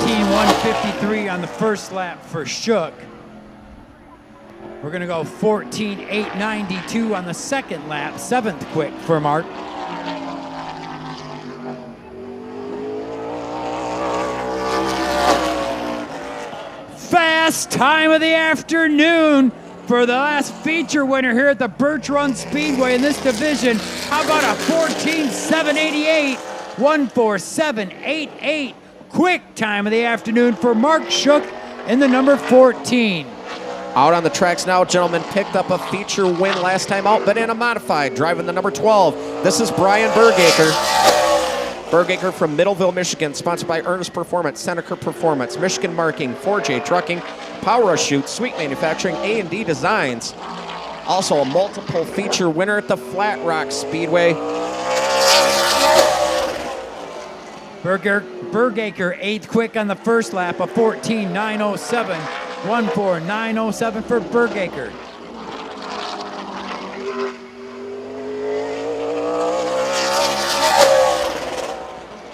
B: .153 on the first lap for Shook. We're going to go 14.892 on the second lap, 7th quick for Mark. Fast time of the afternoon for the last feature winner here at the Birch Run Speedway in this division. How about a 14.788, 147.88. Quick time of the afternoon for Mark Shook in the number 14.
A: Out on the tracks now, gentlemen, picked up a feature win last time out, but in a modified, driving the number 12. This is Brian Bergaker. Bergaker from Middleville, Michigan, sponsored by Ernest Performance, Seneca Performance, Michigan Marking, 4J Trucking, Power Shoot, Sweet Manufacturing, A&D Designs. Also a multiple feature winner at the Flat Rock Speedway.
B: Bergaker 8th quick on the first lap of 14.907. 14907 for Bergaker.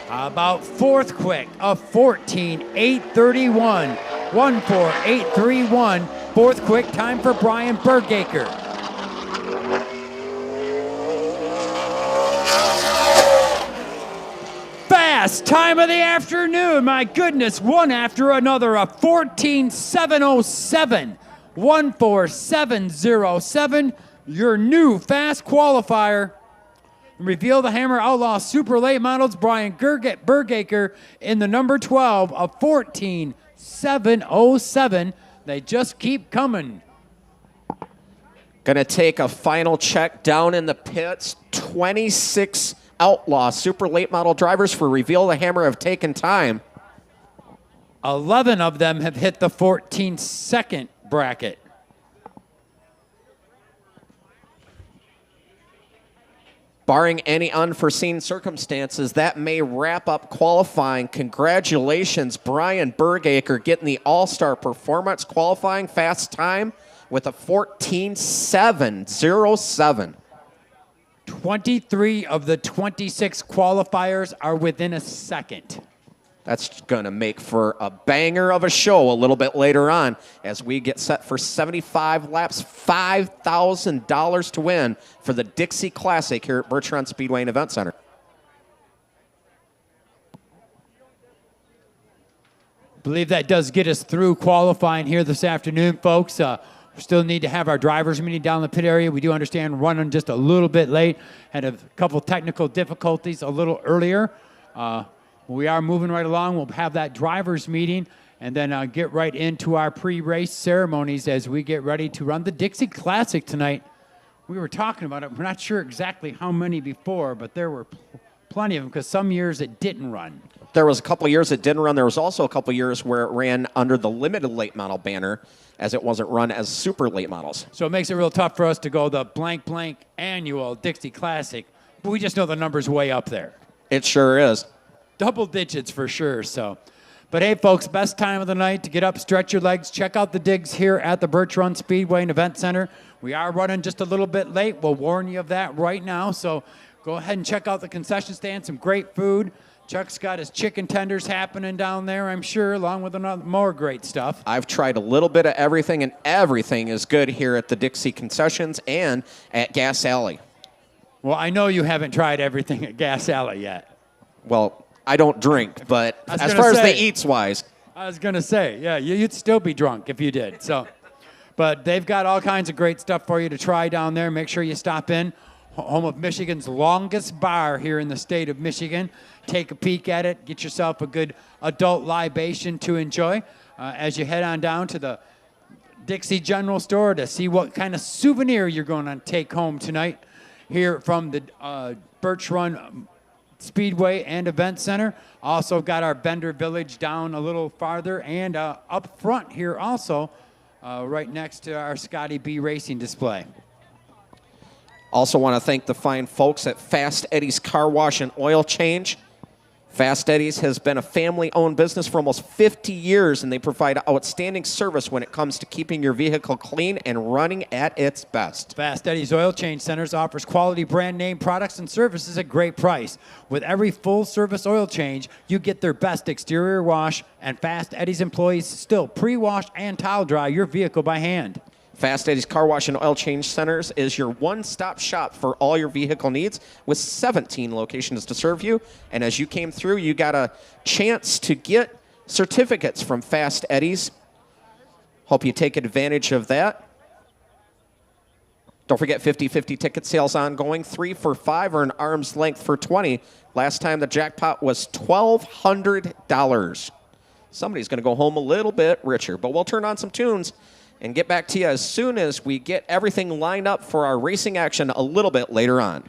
B: How about 4th quick of 14.831. 14831. 4th quick time for Brian Bergaker. Fast time of the afternoon, my goodness, one after another, a 14.707, 14707, your new fast qualifier. Reveal the Hammer Outlaw Super Late Models, Brian Bergaker in the number 12 of 14.707. They just keep coming.
A: Gonna take a final check down in the pits. 26 Outlaw Super Late Model drivers for Reveal the Hammer have taken time.
B: 11 of them have hit the 14-second bracket.
A: Barring any unforeseen circumstances, that may wrap up qualifying. Congratulations, Brian Bergaker, getting the All-Star Performance qualifying fast time with a 14.707.
B: 23 of the 26 qualifiers are within a second.
A: That's going to make for a banger of a show a little bit later on as we get set for 75 laps, $5,000 to win for the Dixie Classic here at Birch Speedway and Event Center.
B: I believe that does get us through qualifying here this afternoon, folks. We still need to have our drivers meeting down in the pit area. We do understand running just a little bit late. Had a couple technical difficulties a little earlier. We are moving right along. We'll have that drivers meeting and then get right into our pre-race ceremonies as we get ready to run the Dixie Classic tonight. We were talking about it. We're not sure exactly how many before, but there were plenty of them because some years it didn't run.
A: There was a couple of years it didn't run. There was also a couple of years where it ran under the limited late model banner as it wasn't run as super late models.
B: So it makes it real tough for us to go the blank annual Dixie Classic, but we just know the number's way up there.
A: It sure is.
B: Double digits for sure. So, but hey, folks, best time of the night to get up, stretch your legs, check out the digs here at the Birch Run Speedway and Event Center. We are running just a little bit late. We'll warn you of that right now. So go ahead and check out the concession stand, some great food. Chuck's got his chicken tenders happening down there, I'm sure, along with more great stuff.
A: I've tried a little bit of everything, and everything is good here at the Dixie Concessions and at Gas Alley.
B: Well, I know you haven't tried everything at Gas Alley yet.
A: Well, I don't drink, but
B: I was
A: as
B: gonna
A: far as
B: say-
A: the eats-wise,
B: I was going to say, yeah, you'd still be drunk if you did. So, but they've got all kinds of great stuff for you to try down there. Make sure you stop in. Home of Michigan's longest bar here in the state of Michigan. Take a peek at it. Get yourself a good adult libation to enjoy as you head on down to the Dixie General Store to see what kind of souvenir you're going to take home tonight here from the Birch Run Speedway and Event Center. Also got our Bender Village down a little farther and up front here also, right next to our Scotty B Racing display.
A: also want to thank the fine folks at Fast Eddie's Car Wash and Oil Change. Fast Eddie's has been a family-owned business for almost 50 years, and they provide outstanding service when it comes to keeping your vehicle clean and running at its best.
B: Fast Eddie's Oil Change Centers offers quality brand name products and services at great price. With every full-service oil change, you get their best exterior wash, and Fast Eddie's employees still pre-wash and towel dry your vehicle by hand.
A: Fast Eddie's Car Wash and Oil Change Centers is your one-stop shop for all your vehicle needs with 17 locations to serve you. And as you came through, you got a chance to get certificates from Fast Eddie's. Hope you take advantage of that. Don't forget 50/50 ticket sales ongoing, 3 for $5 or an arm's length for $20. Last time the jackpot was $1,200. Somebody's going to go home a little bit richer, but we'll turn on some tunes and get back to you as soon as we get everything lined up for our racing action a little bit later on.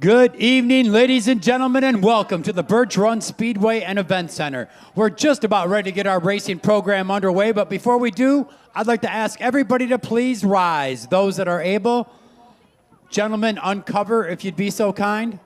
B: Good evening, ladies and gentlemen, and welcome to the Birch Run Speedway and Event Center. We're just about ready to get our racing program underway, but before we do, I'd like to ask everybody to please rise. Those that are able, gentlemen, uncover if you'd be so kind.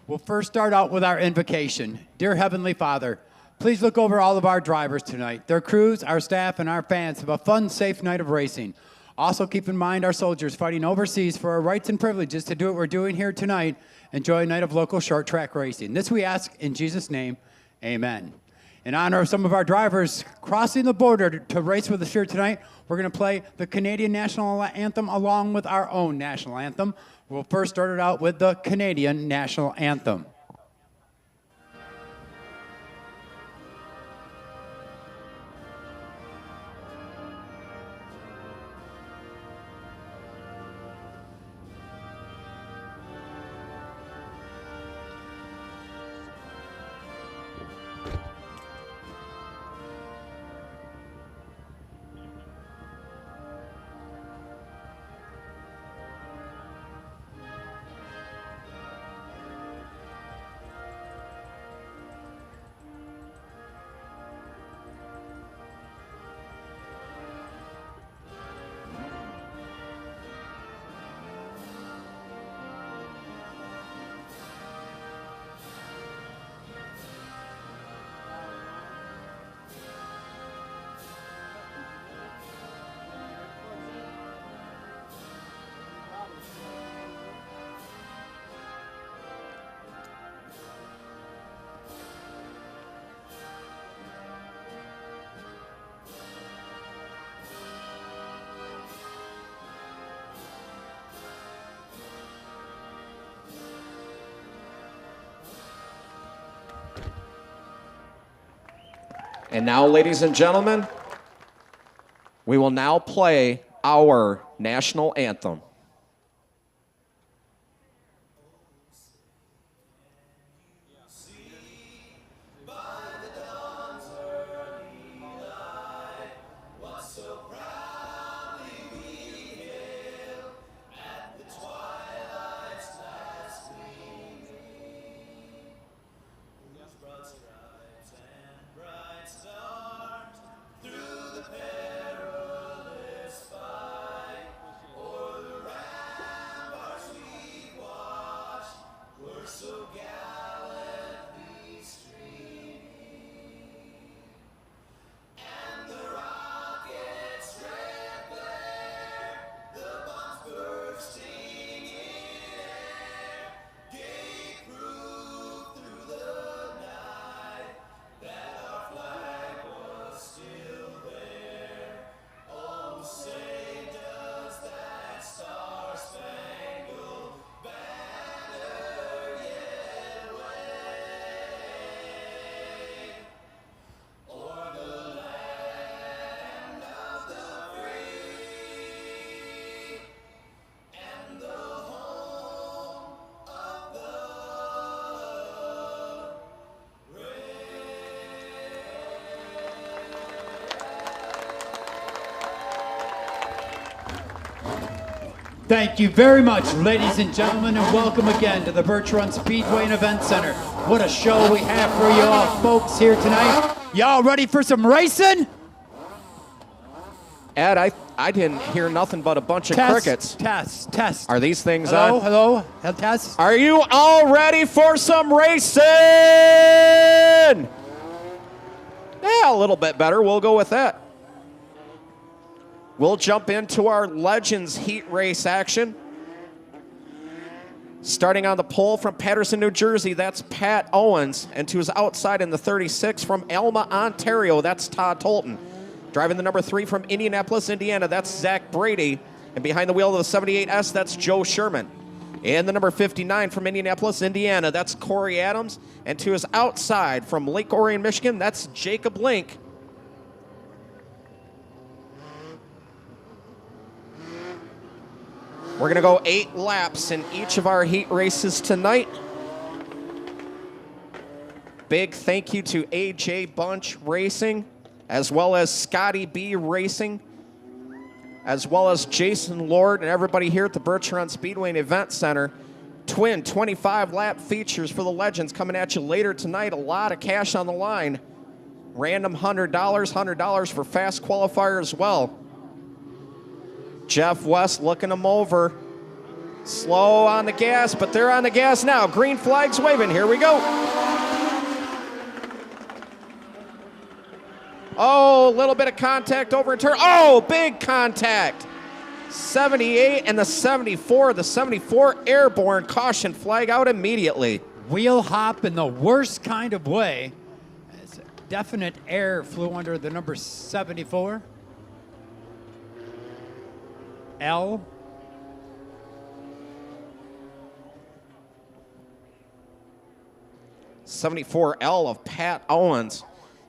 B: We'll first start out with our invocation. Dear Heavenly Father, please look over all of our drivers tonight, their crews, our staff, and our fans. Have a fun, safe night of racing. Also, keep in mind our soldiers fighting overseas for our rights and privileges to do what we're doing here tonight. Enjoy a night of local short track racing. This we ask in Jesus' name, amen. In honor of some of our drivers crossing the border to race with us here tonight, we're going to play the Canadian National Anthem along with our own national anthem. We'll first start it out with the Canadian National Anthem.
A: And now, ladies and gentlemen, we will now play our national anthem.
B: Thank you very much, ladies and gentlemen, and welcome again to the Birch Run Speedway and Event Center. What a show we have for you all folks here tonight. Y'all ready for some racing?
A: Ed, I didn't hear nothing but a bunch of crickets.
B: Test.
A: Are these things
B: Hello,
A: on?
B: hello, test.
A: Are you all ready for some racing? Yeah, a little bit better. We'll go with that. We'll jump into our Legends Heat Race action. Starting on the pole from Patterson, New Jersey, that's Pat Owens. And to his outside in the 36 from Alma, Ontario, that's Todd Tolton. Driving the number 3 from Indianapolis, Indiana, that's Zach Brady. And behind the wheel of the 78S, that's Joe Sherman. And the number 59 from Indianapolis, Indiana, that's Corey Adams. And to his outside from Lake Orion, Michigan, that's Jacob Link. We're going to go 8 laps in each of our heat races tonight. Big thank you to AJ Bunch Racing, as well as Scotty B Racing, as well as Jason Lord and everybody here at the Birch Speedway and Event Center. Twin 25-lap features for the Legends coming at you later tonight. A lot of cash on the line. Random $100 for fast qualifier as well. Jeff West looking them over. Slow on the gas, but they're on the gas now. Green flag's waving. Here we go. Oh, a little bit of contact over in turn. Oh, big contact. 78 and the 74. The 74 airborne, caution flag out immediately.
B: Wheel hop in the worst kind of way. As definite air flew under the number 74. L.
A: '74L of Pat Owens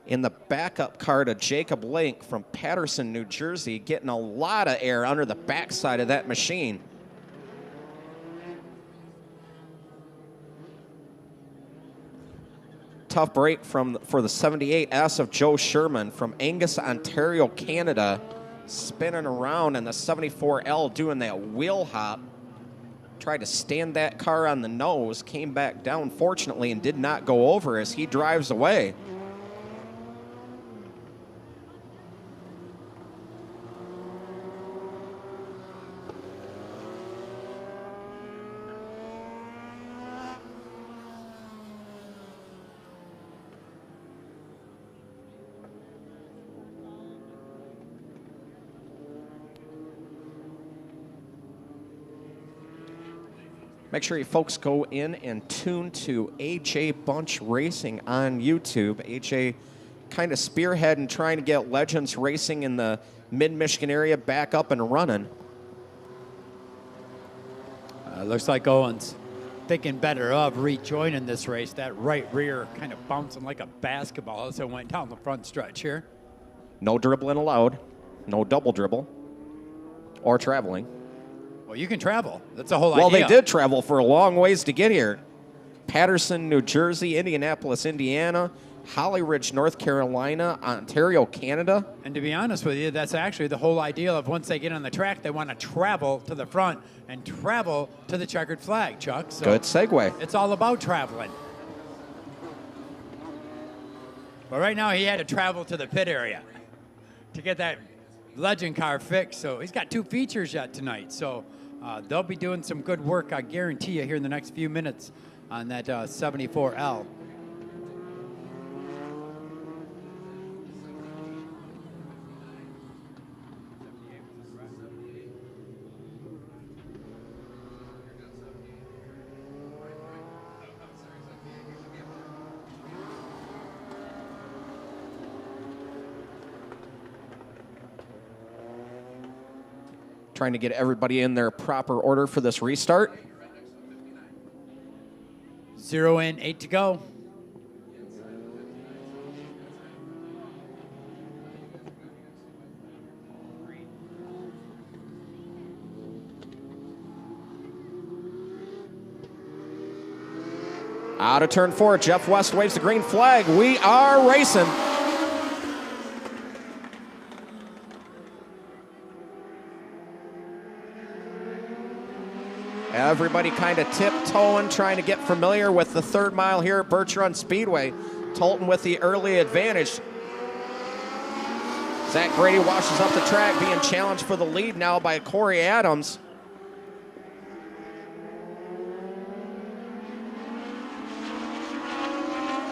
A: in the backup car to Jacob Link from Patterson, New Jersey, getting a lot of air under the backside of that machine. Tough break for the 78S of Joe Sherman from Angus, Ontario, Canada, spinning around, and the 74L doing that wheel hop. Tried to stand that car on the nose, came back down fortunately and did not go over as he drives away. Make sure you folks go in and tune to AJ Bunch Racing on YouTube. AJ kind of spearheading trying to get Legends Racing in the mid-Michigan area back up and running.
B: Looks like Owens thinking better of rejoining this race. That right rear kind of bouncing like a basketball as it went down the front stretch here.
A: No dribbling allowed. No double dribble or traveling.
B: Well, you can travel. That's the whole idea.
A: Well, they did travel for a long ways to get here. Patterson, New Jersey, Indianapolis, Indiana, Holly Ridge, North Carolina, Ontario, Canada.
B: And to be honest with you, that's actually the whole idea of once they get on the track, they want to travel to the front and travel to the checkered flag, Chuck. So
A: good segue.
B: It's all about traveling. But right now, he had to travel to the pit area to get that Legend car fixed. So he's got 2 features yet tonight. So they'll be doing some good work, I guarantee you, here in the next few minutes on that 74L.
A: Trying to get everybody in their proper order for this restart.
B: 0 in, 8 to go.
A: Out of turn 4, Jeff West waves the green flag. We are racing. Everybody kind of tiptoeing, trying to get familiar with the 3rd mile here at Birch Speedway. Tolton with the early advantage. Zach Brady washes up the track, being challenged for the lead now by Corey Adams.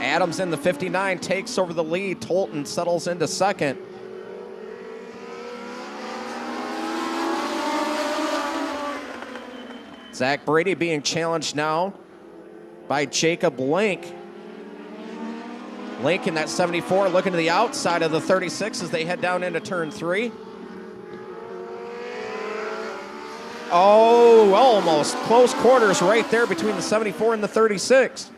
A: Adams in the 59 takes over the lead. Tolton settles into 2nd. Zach Brady being challenged now by Jacob Link. Link in that 74 looking to the outside of the 36 as they head down into turn 3. Oh, almost close quarters right there between the 74 and the 36.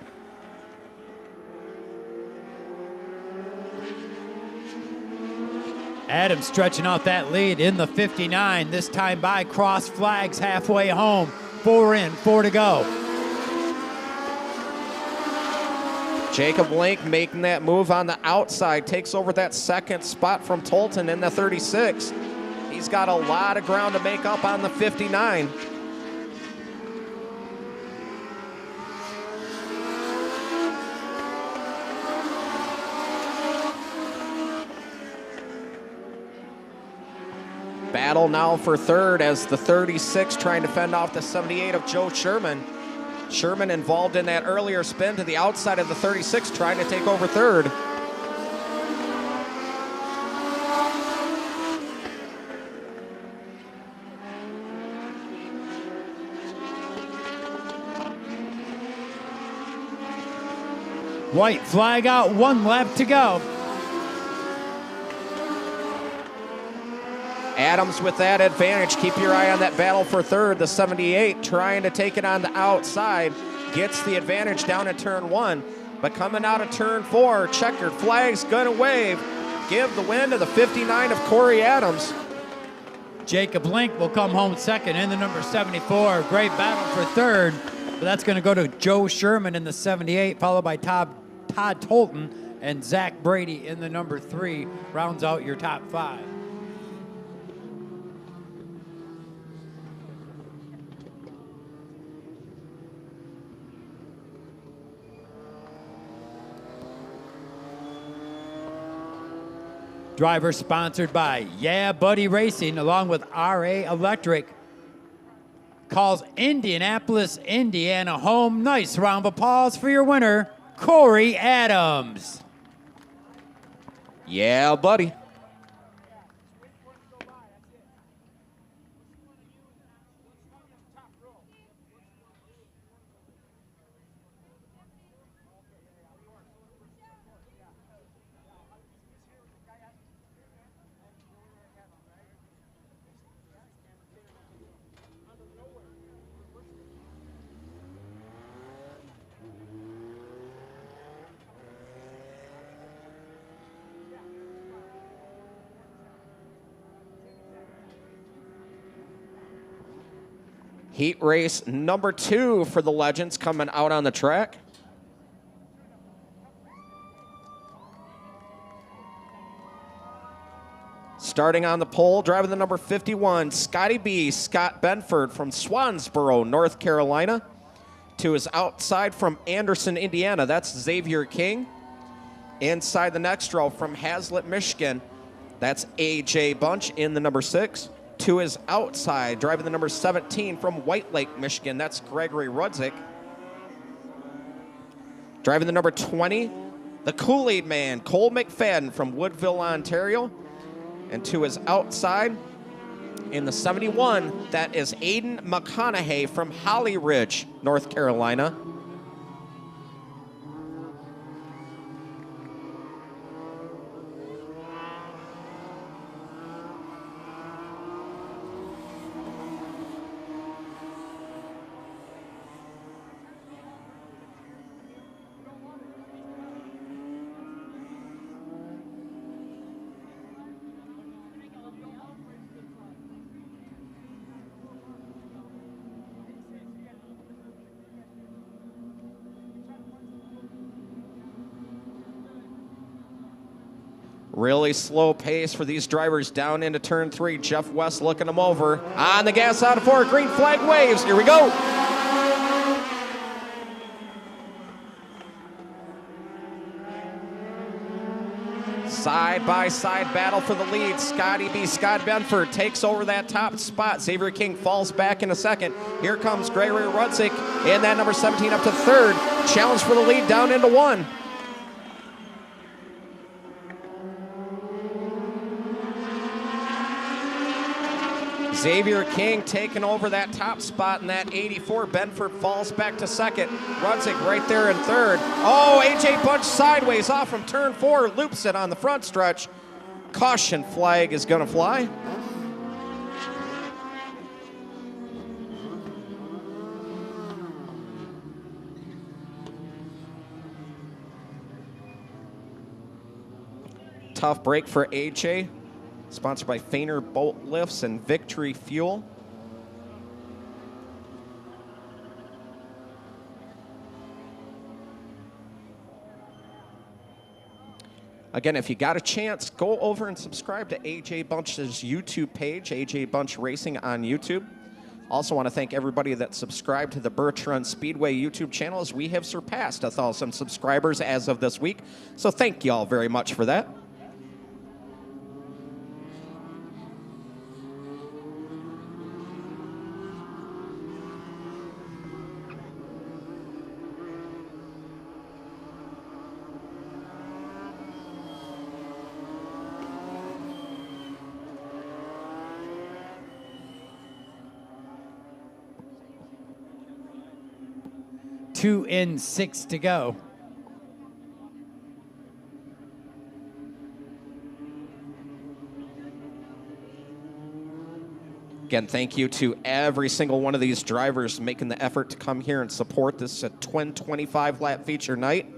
B: Adams stretching out that lead in the 59, this time by cross flags halfway home. 4 in, 4 to go.
A: Jacob Link making that move on the outside, takes over that 2nd spot from Tolton in the 36. He's got a lot of ground to make up on the 59. Battle now for third as the 36 trying to fend off the 78 of Joe Sherman. Sherman involved in that earlier spin to the outside of the 36 trying to take over third.
B: White flag out, 1 lap to go.
A: Adams with that advantage. Keep your eye on that battle for third. The 78 trying to take it on the outside. Gets the advantage down at turn 1. But coming out of turn 4, checkered flag's gonna wave. Give the win to the 59 of Corey Adams.
B: Jacob Link will come home second in the number 74. Great battle for third. But that's going to go to Joe Sherman in the 78, followed by Todd Tolton and Zach Brady in the number 3. Rounds out your top 5. Driver sponsored by Yeah Buddy Racing along with RA Electric. Calls Indianapolis, Indiana home. Nice round of applause for your winner, Corey Adams.
A: Yeah, buddy. Heat race number 2 for the Legends coming out on the track. Starting on the pole, driving the number 51, Scotty B. Scott Benford from Swansboro, North Carolina. To his outside from Anderson, Indiana, that's Xavier King. Inside the next row from Hazlet, Michigan, that's AJ Bunch in the number 6. To his outside, driving the number 17 from White Lake, Michigan, that's Gregory Rudzik. Driving the number 20, the Kool-Aid Man, Cole McFadden from Woodville, Ontario. And to his outside, in the 71, that is Aiden McConaughey from Holly Ridge, North Carolina. Really slow pace for these drivers down into turn 3. Jeff West looking them over. On the gas out of 4. Green flag waves. Here we go. Side-by-side battle for the lead. Scotty B. Scott Benford takes over that top spot. Xavier King falls back in a second. Here comes Gregory Rudzik in that number 17 up to third. Challenge for the lead down into 1. Xavier King taking over that top spot in that 84. Benford falls back to second. Rudzik right there in third. Oh, AJ Bunch sideways off from turn 4. Loops it on the front stretch. Caution flag is going to fly. Tough break for AJ. Sponsored by Feiner Bolt Lifts and Victory Fuel. Again, if you got a chance, go over and subscribe to AJ Bunch's YouTube page, AJ Bunch Racing on YouTube. Also want to thank everybody that subscribed to the Birch Speedway YouTube channel, as we have surpassed 1,000 subscribers as of this week. So thank you all very much for that.
B: Two in, 6 to go.
A: Again, thank you to every single one of these drivers making the effort to come here and support this twin 25-lap feature night.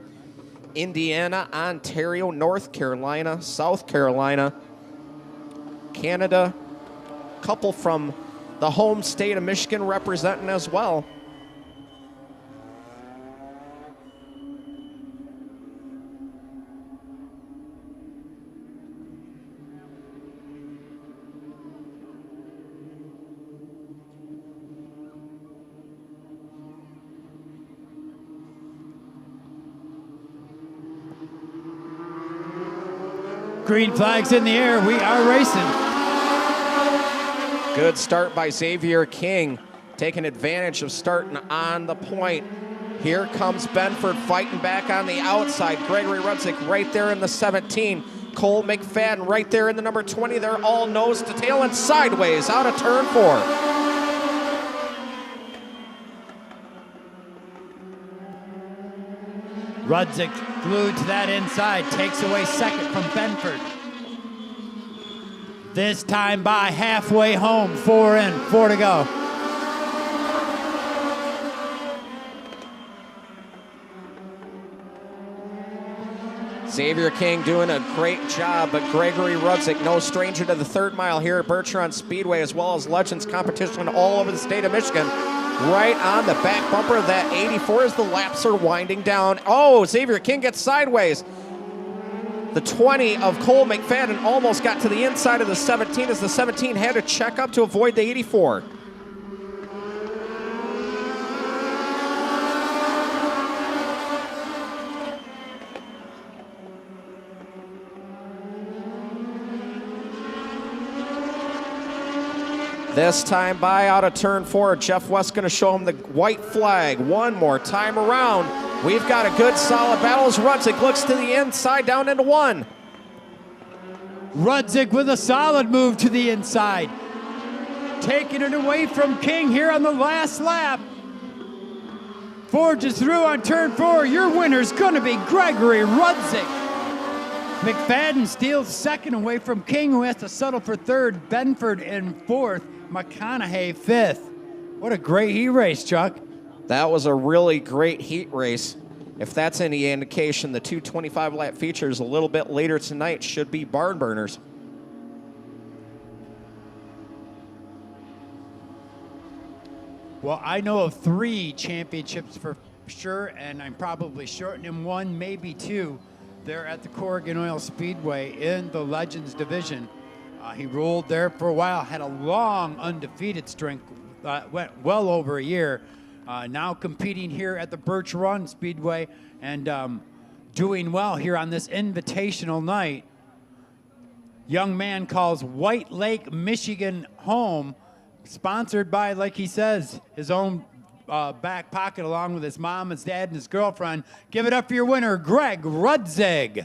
A: Indiana, Ontario, North Carolina, South Carolina, Canada, couple from the home state of Michigan representing as well.
B: Green flags in the air. We are racing.
A: Good start by Xavier King, taking advantage of starting on the point. Here comes Benford fighting back on the outside. Gregory Rudzik right there in the 17. Cole McFadden right there in the number 20. They're all nose to tail and sideways out of turn 4.
B: Rudzik glued to that inside, takes away second from Benford. This time by halfway home, 4 in, 4 to go.
A: Xavier King doing a great job, but Gregory Rudzik, no stranger to the third mile here at Birch Speedway, as well as Legends competition all over the state of Michigan. Right on the back bumper of that 84 as the laps are winding down. Oh, Xavier King gets sideways. The 20 of Cole McFadden almost got to the inside of the 17 as the 17 had to check up to avoid the 84. This time by out of turn 4, Jeff West going to show him the white flag one more time around. We've got a good solid battle as Rudzik looks to the inside down into 1.
B: Rudzik with a solid move to the inside. Taking it away from King here on the last lap. Forges through on turn 4. Your winner's going to be Gregory Rudzik. McFadden steals second away from King, who has to settle for third. Benford in fourth. McConaughey fifth. What a great heat race, Chuck.
A: That was a really great heat race. If that's any indication, the 225-lap features a little bit later tonight should be barn burners.
B: Well, I know of 3 championships for sure, and I'm probably shortening 1, maybe 2. They're at the Corrigan Oil Speedway in the Legends division. He ruled there for a while, had a long undefeated streak, went well over a year. Now competing here at the Birch Run Speedway and doing well here on this invitational night. Young man calls White Lake, Michigan home, sponsored by, like he says, his own back pocket along with his mom, his dad, and his girlfriend. Give it up for your winner, Greg Rudzik.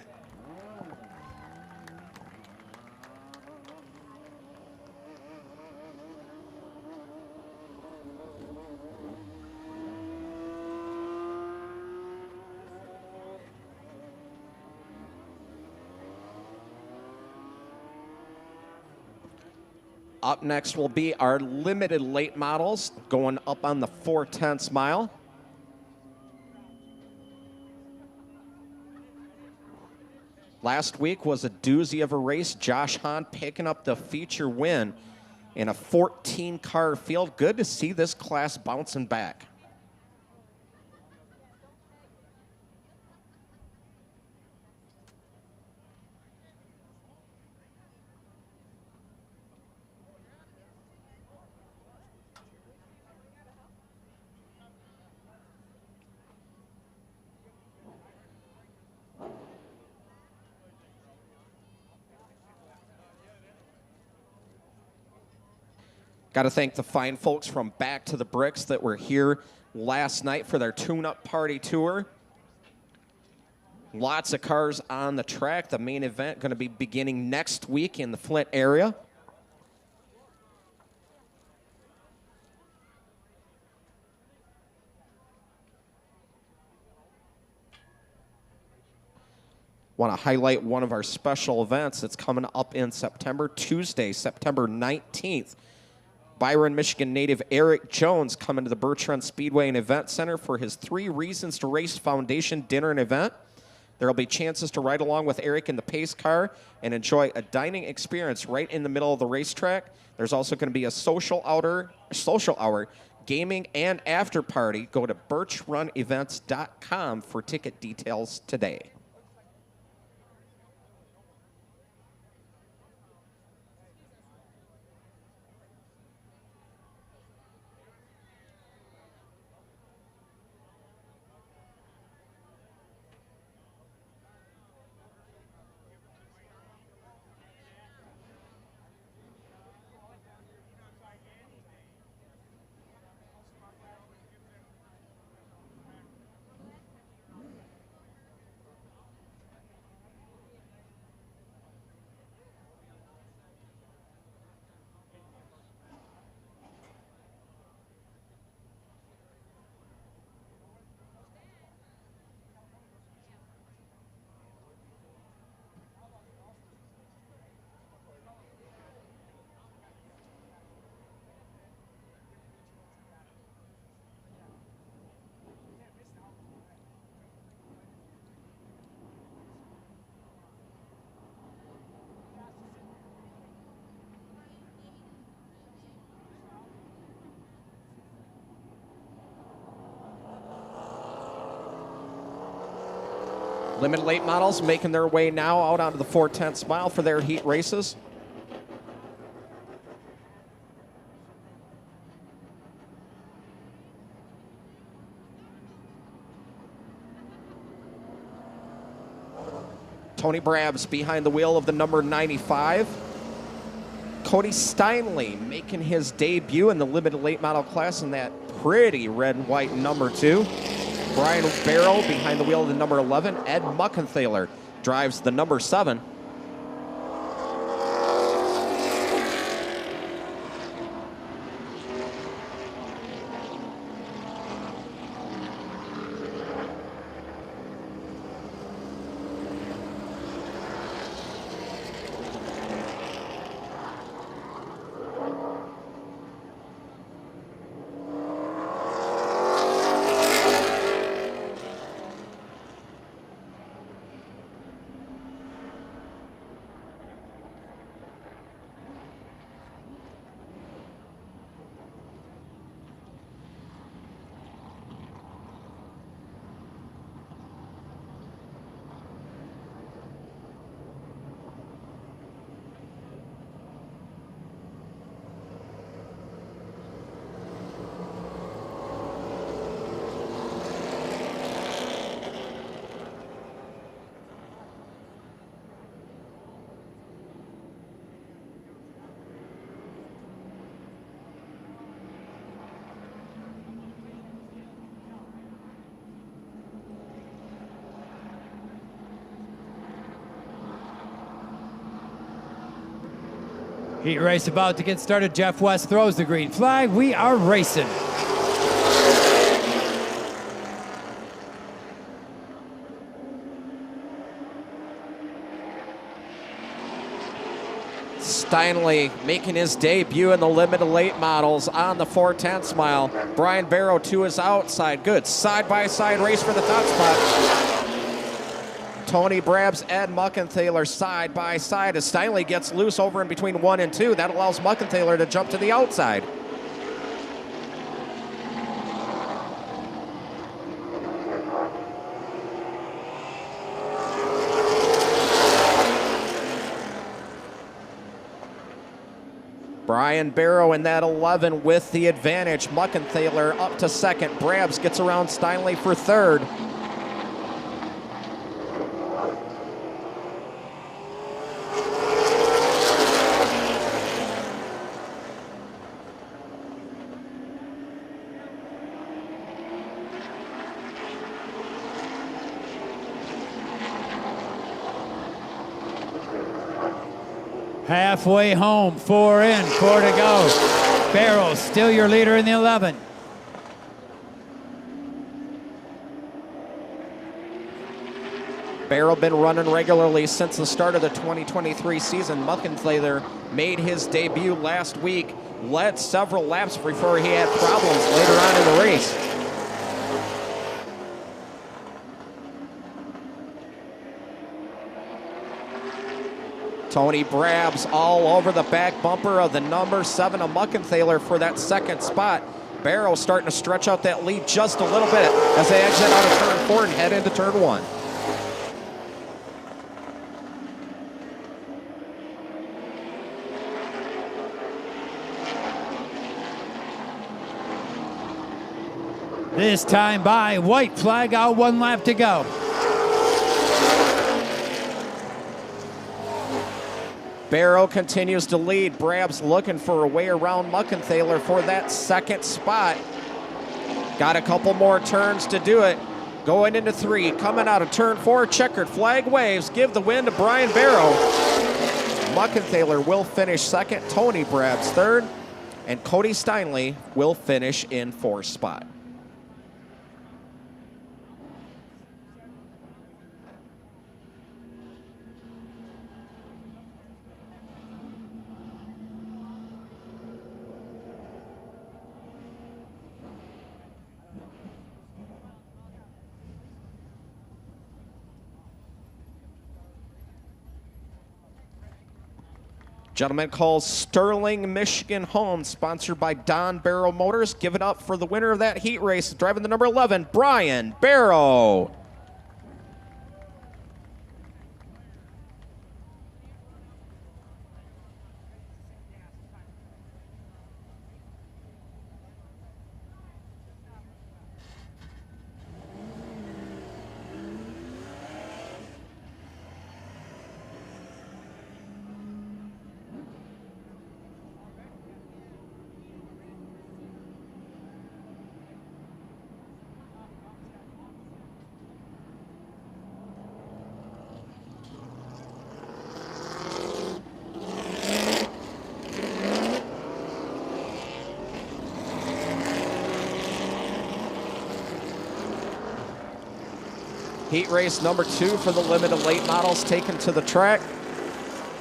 A: Up next will be our limited late models going up on the 4/10 mile. Last week was a doozy of a race. Josh Hahn picking up the feature win in a 14-car field. Good to see this class bouncing back. Got to thank the fine folks from Back to the Bricks that were here last night for their tune-up party tour. Lots of cars on the track. The main event going to be beginning next week in the Flint area. Want to highlight one of our special events that's coming up in September, Tuesday, September 19th. Byron, Michigan native Eric Jones coming to the Birch Speedway and Event Center for his 3 Reasons to Race Foundation dinner and event. There will be chances to ride along with Eric in the pace car and enjoy a dining experience right in the middle of the racetrack. There's also going to be a social hour, gaming, and after party. Go to birchrunevents.com for ticket details today. Limited late models making their way now out onto the 4/10 mile for their heat races. Tony Brabs behind the wheel of the number 95. Cody Steinley making his debut in the limited late model class in that pretty red and white number 2. Brian Barrow behind the wheel of the number 11. Ed Muckenthaler drives the number 7.
B: Heat race about to get started. Jeff West throws the green flag. We are racing.
A: Steinley making his debut in the limited late models on the 4/10 mile. Brian Barrow to his outside. Good side-by-side race for the top spot. Tony Brabs, Ed Muckenthaler side by side as Steinley gets loose over in between 1 and 2. That allows Muckenthaler to jump to the outside. Brian Barrow in that 11 with the advantage. Muckenthaler up to second. Brabs gets around Steinley for third.
B: Halfway home, 4 in, 4 to go. Barrow still your leader in the 11.
A: Barrow been running regularly since the start of the 2023 season. Muckenthaler made his debut last week, led several laps before he had problems later on in the race. Tony Brabs all over the back bumper of the number 7 of Muckenthaler for that second spot. Barrow starting to stretch out that lead just a little bit as they exit out of turn 4 and head into turn 1.
B: This time by, white flag out, 1 lap to go.
A: Barrow continues to lead. Brabs looking for a way around Muckenthaler for that second spot. Got a couple more turns to do it. Going into 3, coming out of turn 4, checkered flag waves. Give the win to Brian Barrow. Muckenthaler will finish second, Tony Brabs third, and Cody Steinley will finish in 4th spot. Gentlemen, calls Sterling, Michigan home, sponsored by Don Barrow Motors. Give it up for the winner of that heat race, driving the number 11, Brian Barrow. Heat race number 2 for the limited late models taken to the track.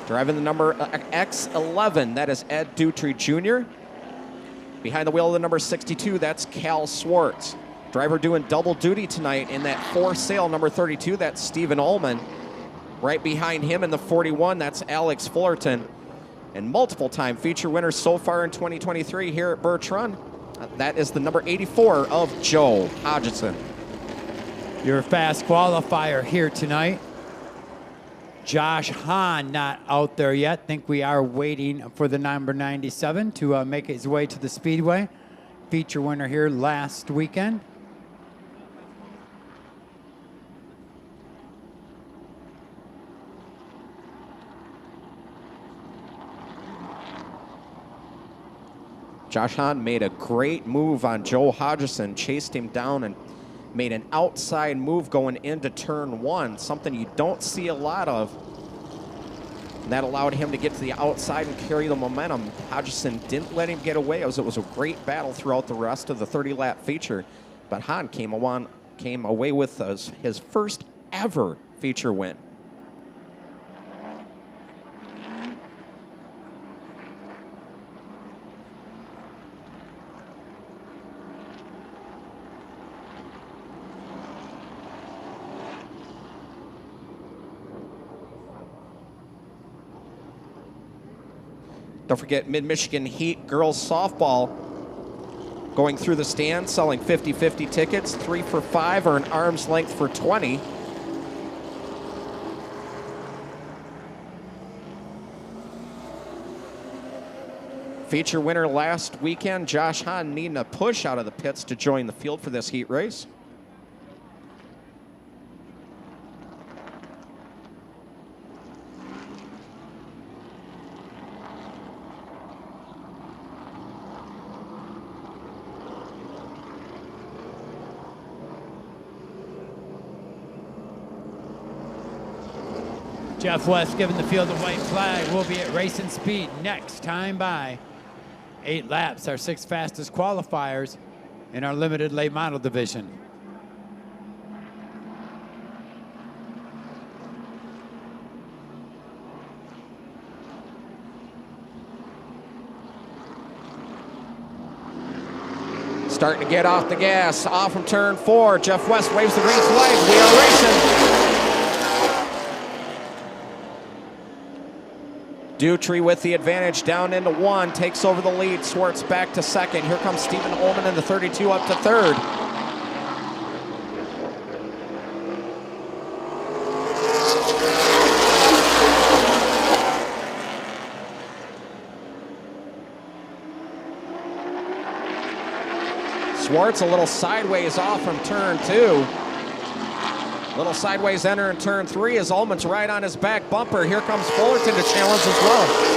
A: Driving the number X11, that is Ed Dutry Jr. Behind the wheel of the number 62, that's Cal Swartz. Driver doing double duty tonight in that for sale number 32, that's Stephen Ullman. Right behind him in the 41, that's Alex Fullerton. And multiple time feature winners so far in 2023 here at Birch Run. That is the number 84 of Joe Hodgson.
B: Your fast qualifier here tonight. Josh Hahn not out there yet. Think we are waiting for the number 97 to make his way to the Speedway. Feature winner here last weekend.
A: Josh Hahn made a great move on Joe Hodgson, chased him down and made an outside move going into turn 1, something you don't see a lot of. And that allowed him to get to the outside and carry the momentum. Hodgson didn't let him get away. It was a great battle throughout the rest of the 30-lap feature. But Hahn came away with his first ever feature win. Don't forget Mid-Michigan Heat girls softball going through the stands, selling 50-50 tickets, 3 for $5 or an arm's length for $20. Feature winner last weekend, Josh Hahn, needing a push out of the pits to join the field for this heat race.
B: Jeff West giving the field a white flag. We'll be at racing speed next time by. 8 laps, our 6 fastest qualifiers in our limited late model division.
A: Starting to get off the gas, off from turn 4. Jeff West waves the green flag. We are racing. Dutry with the advantage down into 1, takes over the lead. Swartz back to 2nd. Here comes Stephen Ullman in the 32 up to 3rd. Swartz a little sideways off from turn 2. Little sideways enter in turn 3 as Ullman's right on his back bumper. Here comes Fullerton to challenge as well.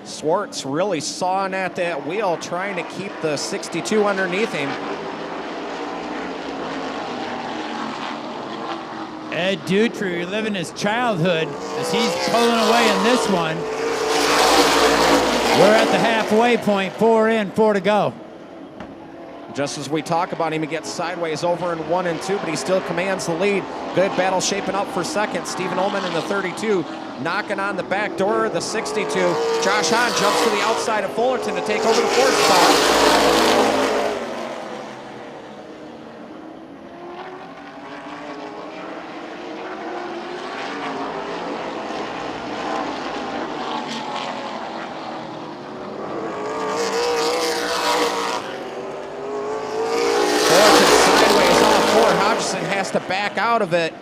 A: Swartz really sawing at that wheel, trying to keep the 62 underneath him.
B: Ed Dutry reliving his childhood as he's pulling away in this one. We're at the halfway point, 4 in, 4 to go.
A: Just as we talk about him, he gets sideways over in 1 and 2, but he still commands the lead. Good battle shaping up for 2nd. Stephen Ullman in the 32, knocking on the back door of the 62. Josh Hahn jumps to the outside of Fullerton to take over the 4th spot. To back out of it.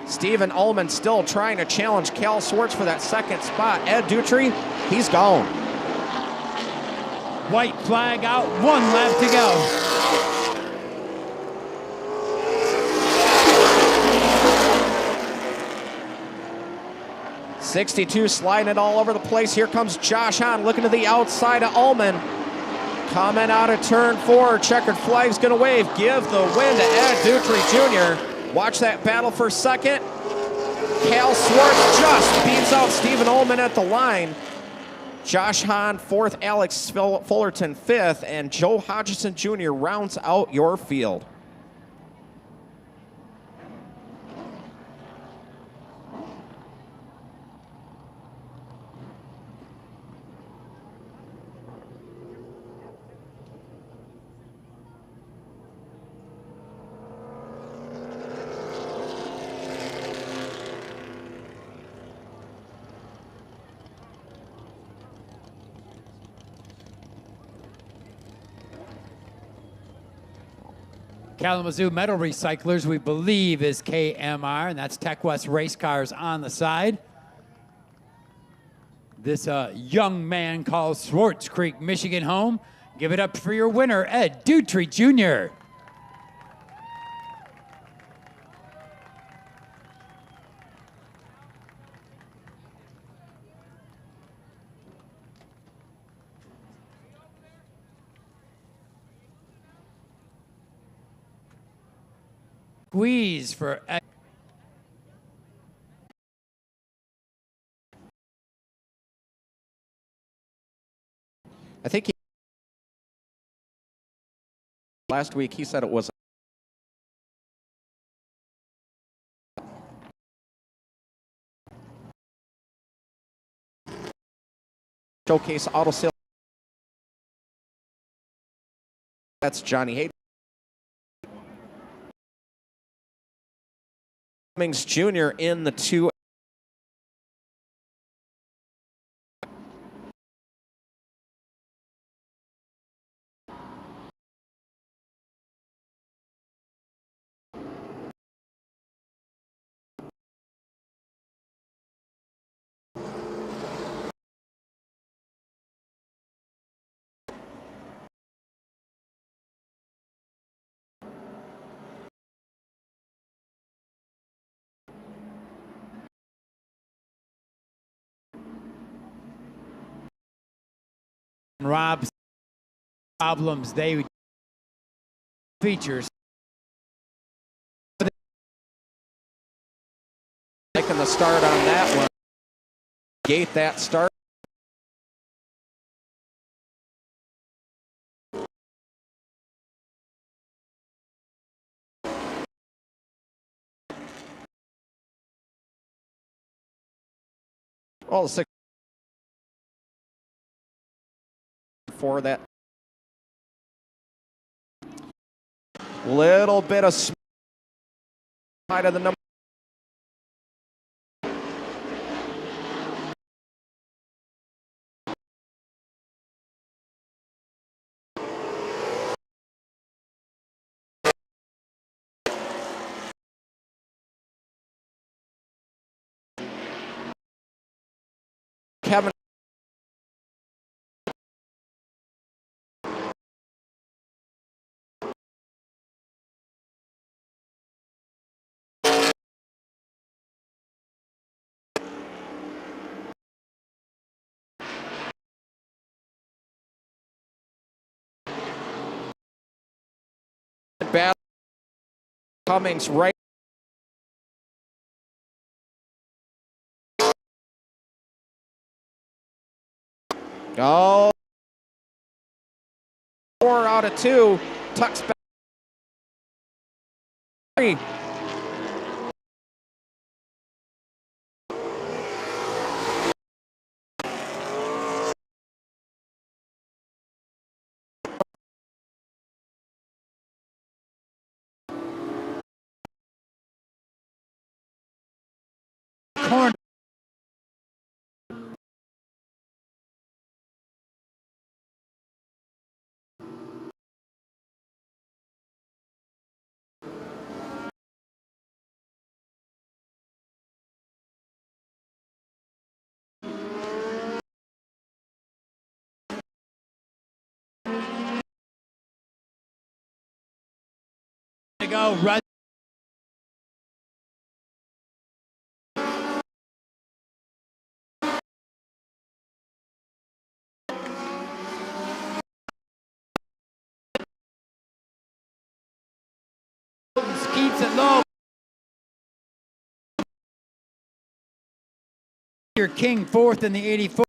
A: Stephen Ullman still trying to challenge Cal Swartz for that 2nd spot. Ed Dutry, he's gone.
B: White flag out, 1 lap to go.
A: '62 sliding it all over the place. Here comes Josh Hahn looking to the outside of Ullman. Coming out of turn 4, checkered flag's gonna wave. Give the win to Ed Dutry Jr. Watch that battle for 2nd. Cal Swartz just beats out Stephen Ullman at the line. Josh Hahn 4th, Alex Fullerton 5th, and Joe Hodgson Jr. rounds out your field.
B: Kalamazoo Metal Recyclers, we believe, is KMR, and that's Tech West Race Cars on the side. This young man calls Swartz Creek, Michigan home. Give it up for your winner, Ed Dutry Jr. Squeeze for Ed.
A: I think last week he said it was Showcase Auto Sales. That's Johnny Hayden. Cummings Jr. in the 2.
B: Rob's problems they features.
A: Making the start on that one. Gate that start. Well, 6 for that. Little bit of side of the number. Kevin. Battle. Cummings right. Oh. 4 out of 2. Tucks back. 3.
B: Corner. To go right. Keeps it low. Your King 4th in the 84.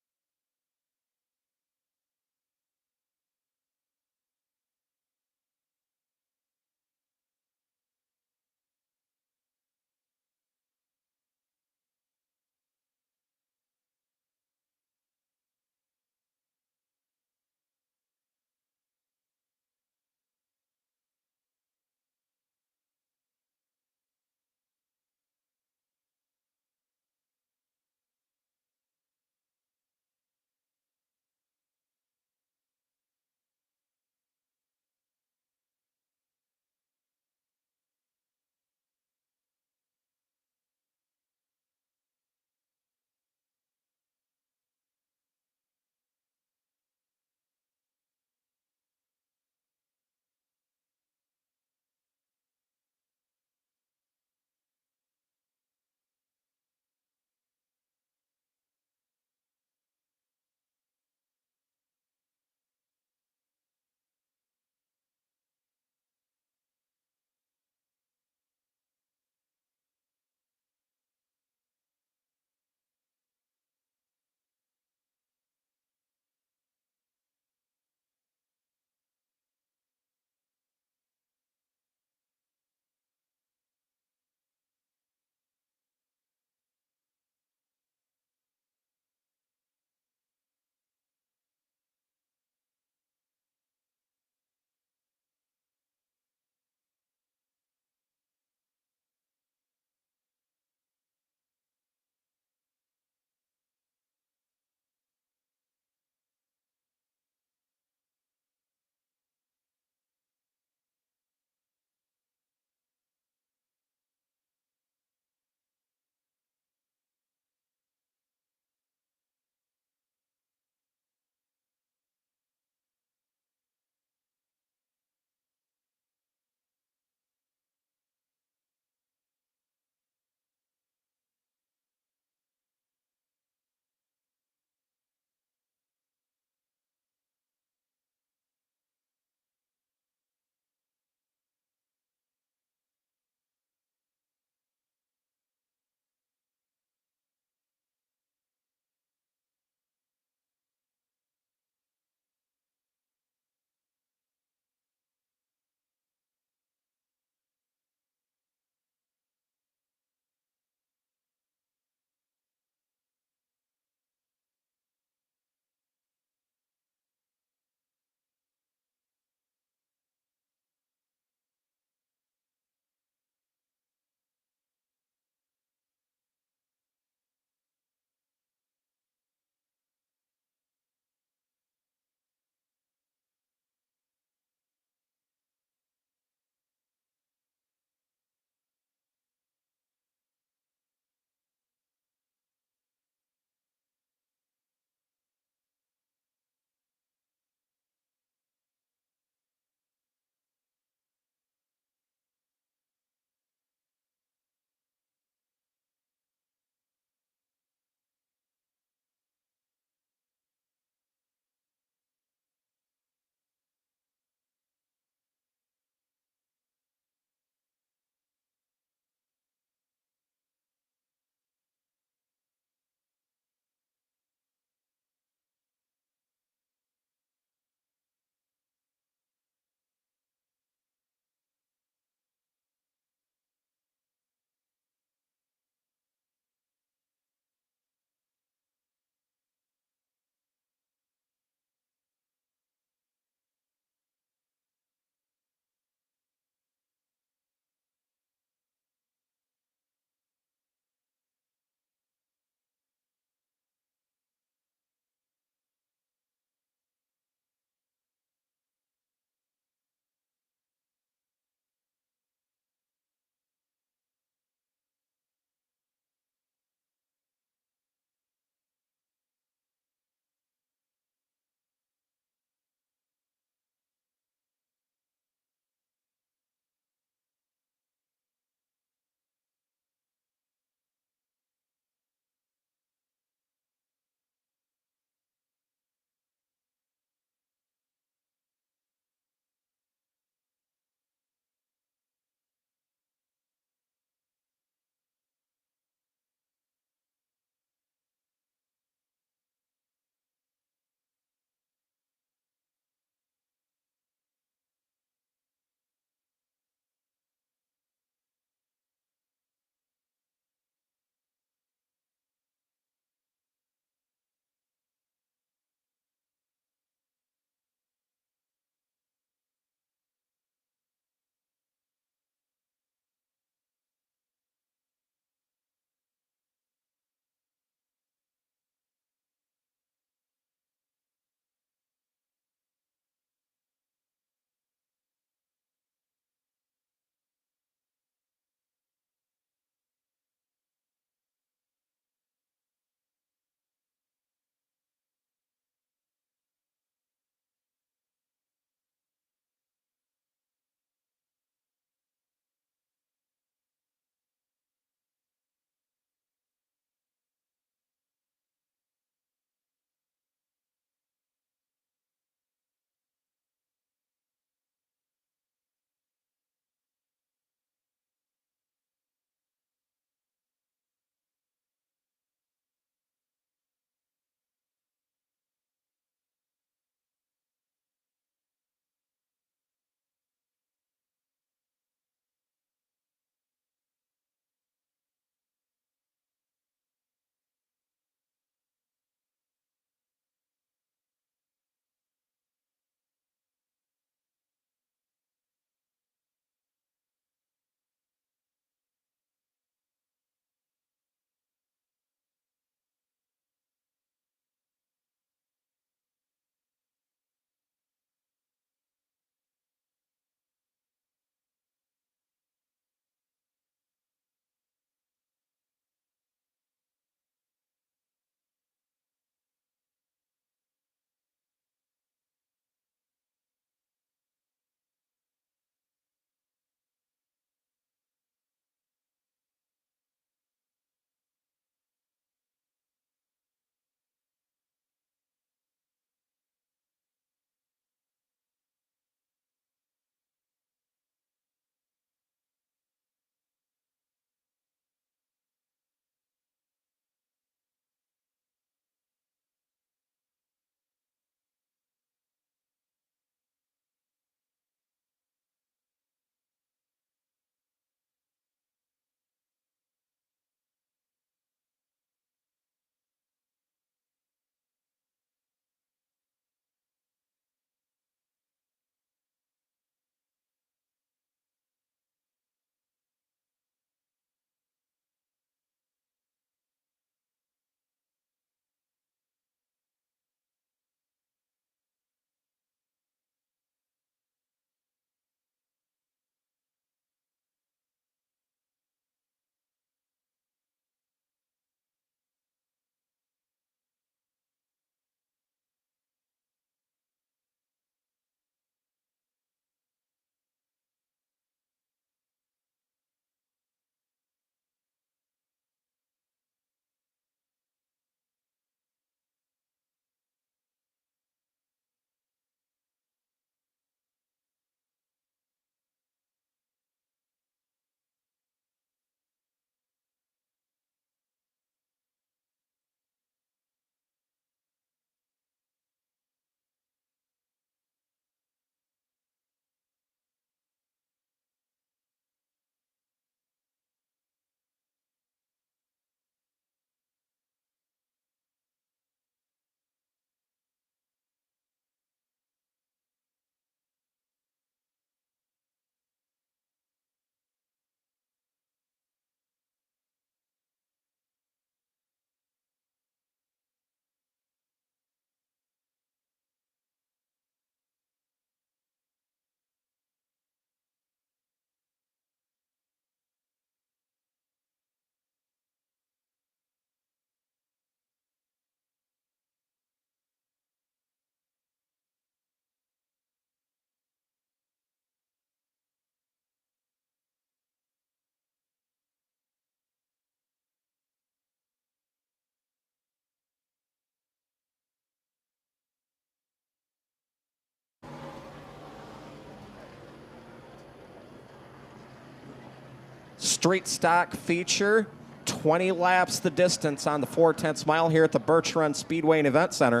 A: street stock feature. 20 laps the distance on the 4/10 mile here at the Birch Run Speedway and Event Center.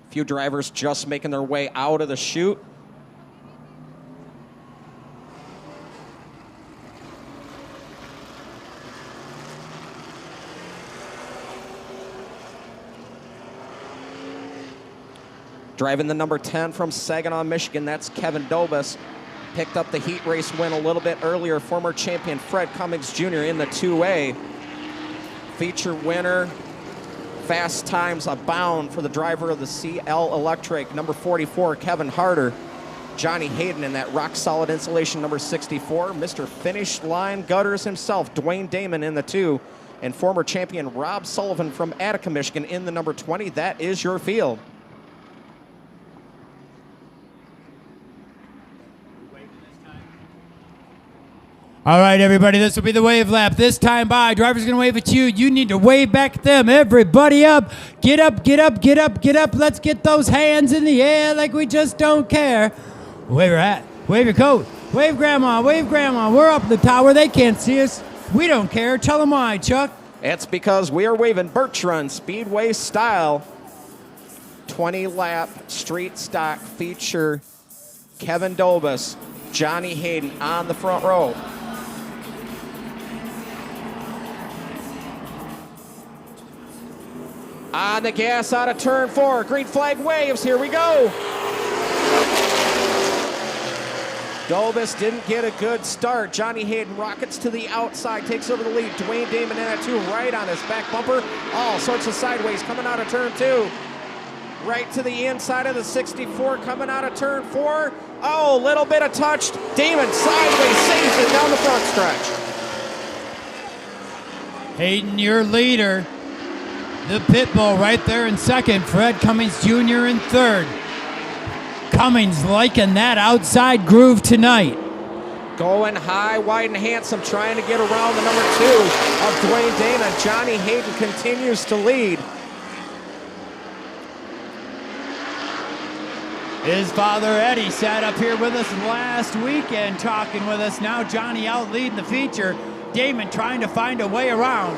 A: A few drivers just making their way out of the chute. Driving the number 10 from Saginaw, Michigan, that's Kevin Dobus. Picked up the heat race win a little bit earlier. Former champion Fred Cummings Jr. in the 2A. Feature winner. Fast times abound for the driver of the CL Electric, number 44, Kevin Harder. Johnny Hayden in that rock-solid insulation, number 64. Mr. Finish Line Gutters himself, Dwayne Damon in the 2. And former champion Rob Sullivan from Attica, Michigan in the number 20. That is your field.
B: All right, everybody, this will be the wave lap. This time by, driver's going to wave at you. You need to wave back at them. Everybody up. Get up, get up, get up, get up. Let's get those hands in the air like we just don't care. Wave your hat. Wave your coat. Wave grandma. Wave grandma. We're up the tower. They can't see us. We don't care. Tell them why, Chuck.
A: It's because we are waving Birch Run Speedway style. 20-lap street stock feature. Kevin Dobus, Johnny Hayden on the front row. On the gas out of turn 4. Green flag waves. Here we go. Dobus didn't get a good start. Johnny Hayden rockets to the outside, takes over the lead. Dwayne Damon in at 2, right on his back bumper. All sorts of sideways coming out of turn 2. Right to the inside of the 64 coming out of turn 4. Oh, little bit of touch. Damon sideways saves it down the front stretch.
B: Hayden, your leader. The pit bull right there in second. Fred Cummings Jr. in third. Cummings liking that outside groove tonight.
A: Going high, wide, and handsome, trying to get around the number 2 of Dwayne Damon. Johnny Hayden continues to lead.
B: His father Eddie sat up here with us last weekend talking with us. Now Johnny out leading the feature. Damon trying to find a way around.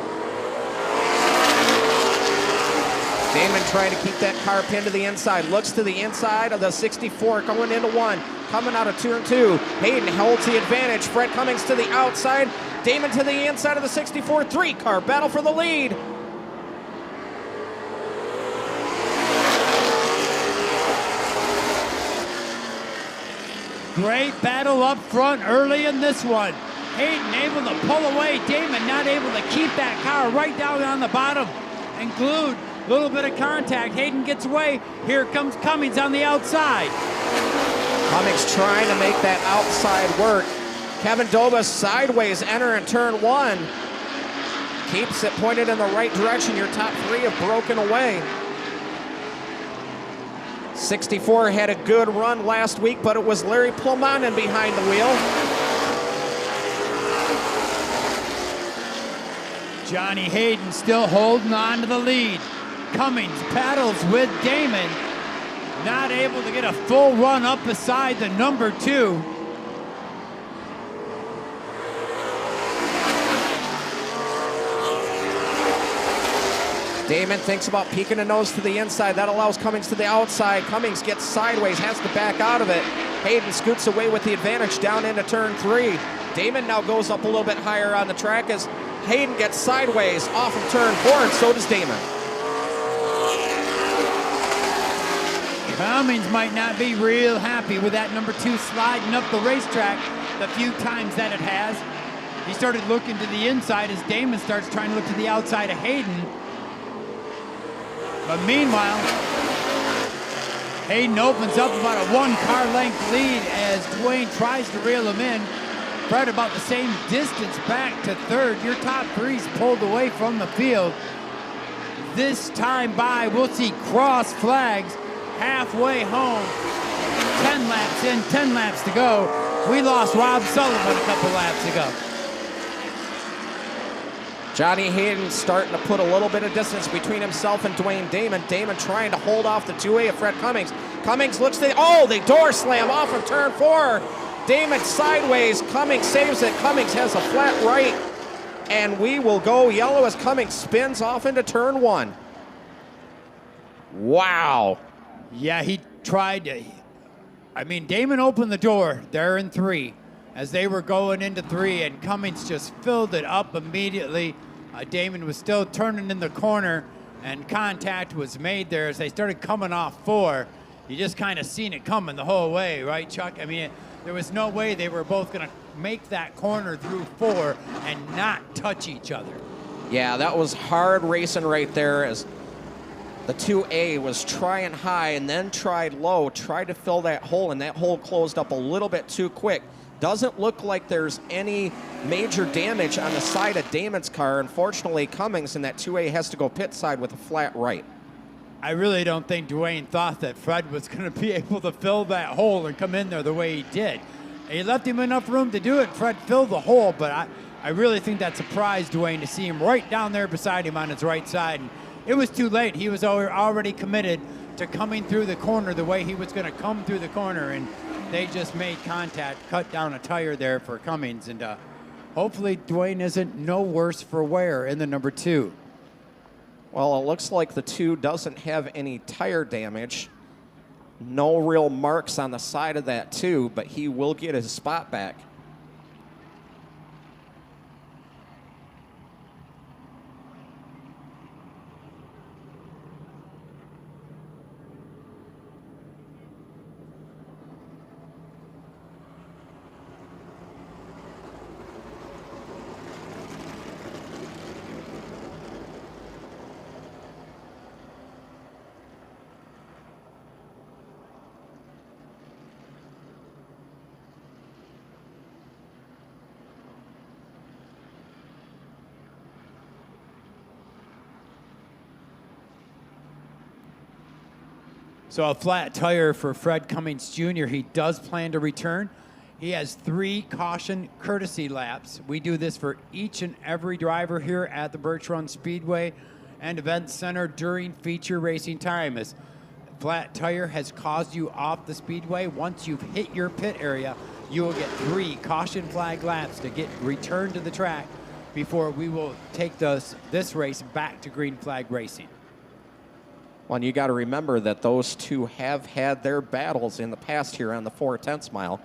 A: Damon trying to keep that car pinned to the inside. Looks to the inside of the 64, going into 1. Coming out of turn 2. Hayden holds the advantage. Fred Cummings to the outside. Damon to the inside of the 64. 3-car battle for the lead.
B: Great battle up front early in this one. Hayden able to pull away. Damon not able to keep that car right down on the bottom and glued. Little bit of contact. Hayden gets away. Here comes Cummings on the outside.
A: Cummings trying to make that outside work. Kevin Dobus sideways entering turn 1. Keeps it pointed in the right direction. Your top 3 have broken away. 64 had a good run last week, but it was Larry Plomanen behind the wheel.
B: Johnny Hayden still holding on to the lead. Cummings paddles with Damon. Not able to get a full run up beside the number 2.
A: Damon thinks about peeking a nose to the inside. That allows Cummings to the outside. Cummings gets sideways, has to back out of it. Hayden scoots away with the advantage down into turn 3. Damon now goes up a little bit higher on the track as Hayden gets sideways off of turn 4, and so does Damon.
B: Cummings might not be real happy with that number 2 sliding up the racetrack the few times that it has. He started looking to the inside as Damon starts trying to look to the outside of Hayden. But meanwhile, Hayden opens up about a 1-car length lead as Dwayne tries to reel him in. Fred about the same distance back to third. Your top 3's pulled away from the field. This time by, we'll see cross flags halfway home. 10 laps in, 10 laps to go. We lost Rob Sullivan a couple laps ago.
A: Johnny Hayden starting to put a little bit of distance between himself and Dwayne Damon. Damon trying to hold off the 2A of Fred Cummings. Cummings looks to the door slam off of turn 4. Damon sideways. Cummings saves it. Cummings has a flat right. And we will go yellow as Cummings spins off into turn 1. Wow.
B: Yeah, he tried to. I mean, Damon opened the door there in 3 as they were going into 3, and Cummings just filled it up immediately. Damon was still turning in the corner, and contact was made there as they started coming off 4. You just kind of seen it coming the whole way, right, Chuck? I mean, there was no way they were both going to make that corner through 4 and not touch each other.
A: Yeah, that was hard racing right there as the 2A was trying high and then tried low, tried to fill that hole, and that hole closed up a little bit too quick. Doesn't look like there's any major damage on the side of Damon's car. Unfortunately, Cummings in that 2A has to go pit side with a flat right.
B: I really don't think Dwayne thought that Fred was going to be able to fill that hole and come in there the way he did. He left him enough room to do it. Fred filled the hole, but I really think that surprised Dwayne to see him right down there beside him on his right side. And it was too late. He was already committed to coming through the corner the way he was going to come through the corner, and they just made contact, cut down a tire there for Cummings, and hopefully Dwayne isn't no worse for wear in the number 2.
A: Well, it looks like the 2 doesn't have any tire damage. No real marks on the side of that 2, but he will get his spot back.
B: So a flat tire for Fred Cummings Jr. He does plan to return. He has 3 caution courtesy laps. We do this for each and every driver here at the Birch Run Speedway and Event Center during feature racing time. As flat tire has caused you off the speedway, once you've hit your pit area, you will get 3 caution flag laps to get returned to the track before we will take this race back to green flag racing.
A: Well, and you got to remember that those 2 have had their battles in the past here on the 4/10 mile.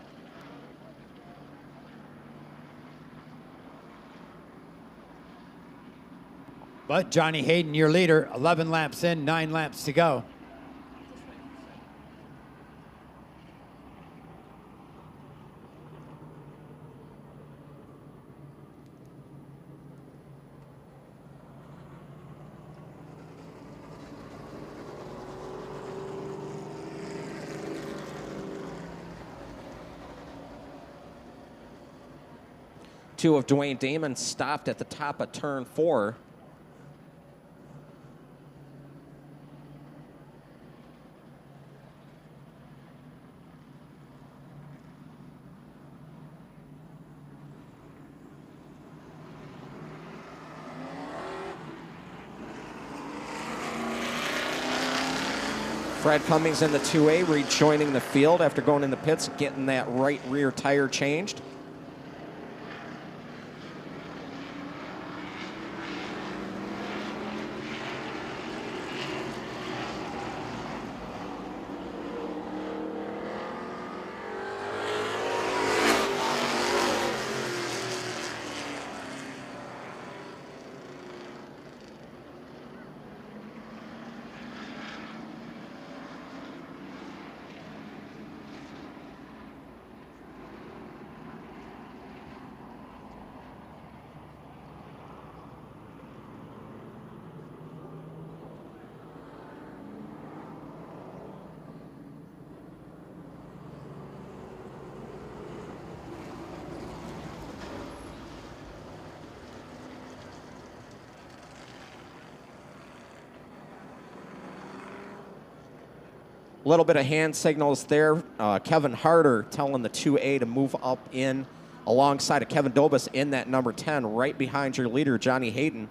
B: But Johnny Hayden, your leader, 11 laps in, 9 laps to go.
A: Two of Dwayne Damon stopped at the top of turn 4. Fred Cummings in the 2A rejoining the field after going in the pits, getting that right rear tire changed. A little bit of hand signals there. Kevin Harder telling the 2A to move up in alongside of Kevin Dobas in that number 10, right behind your leader, Johnny Hayden.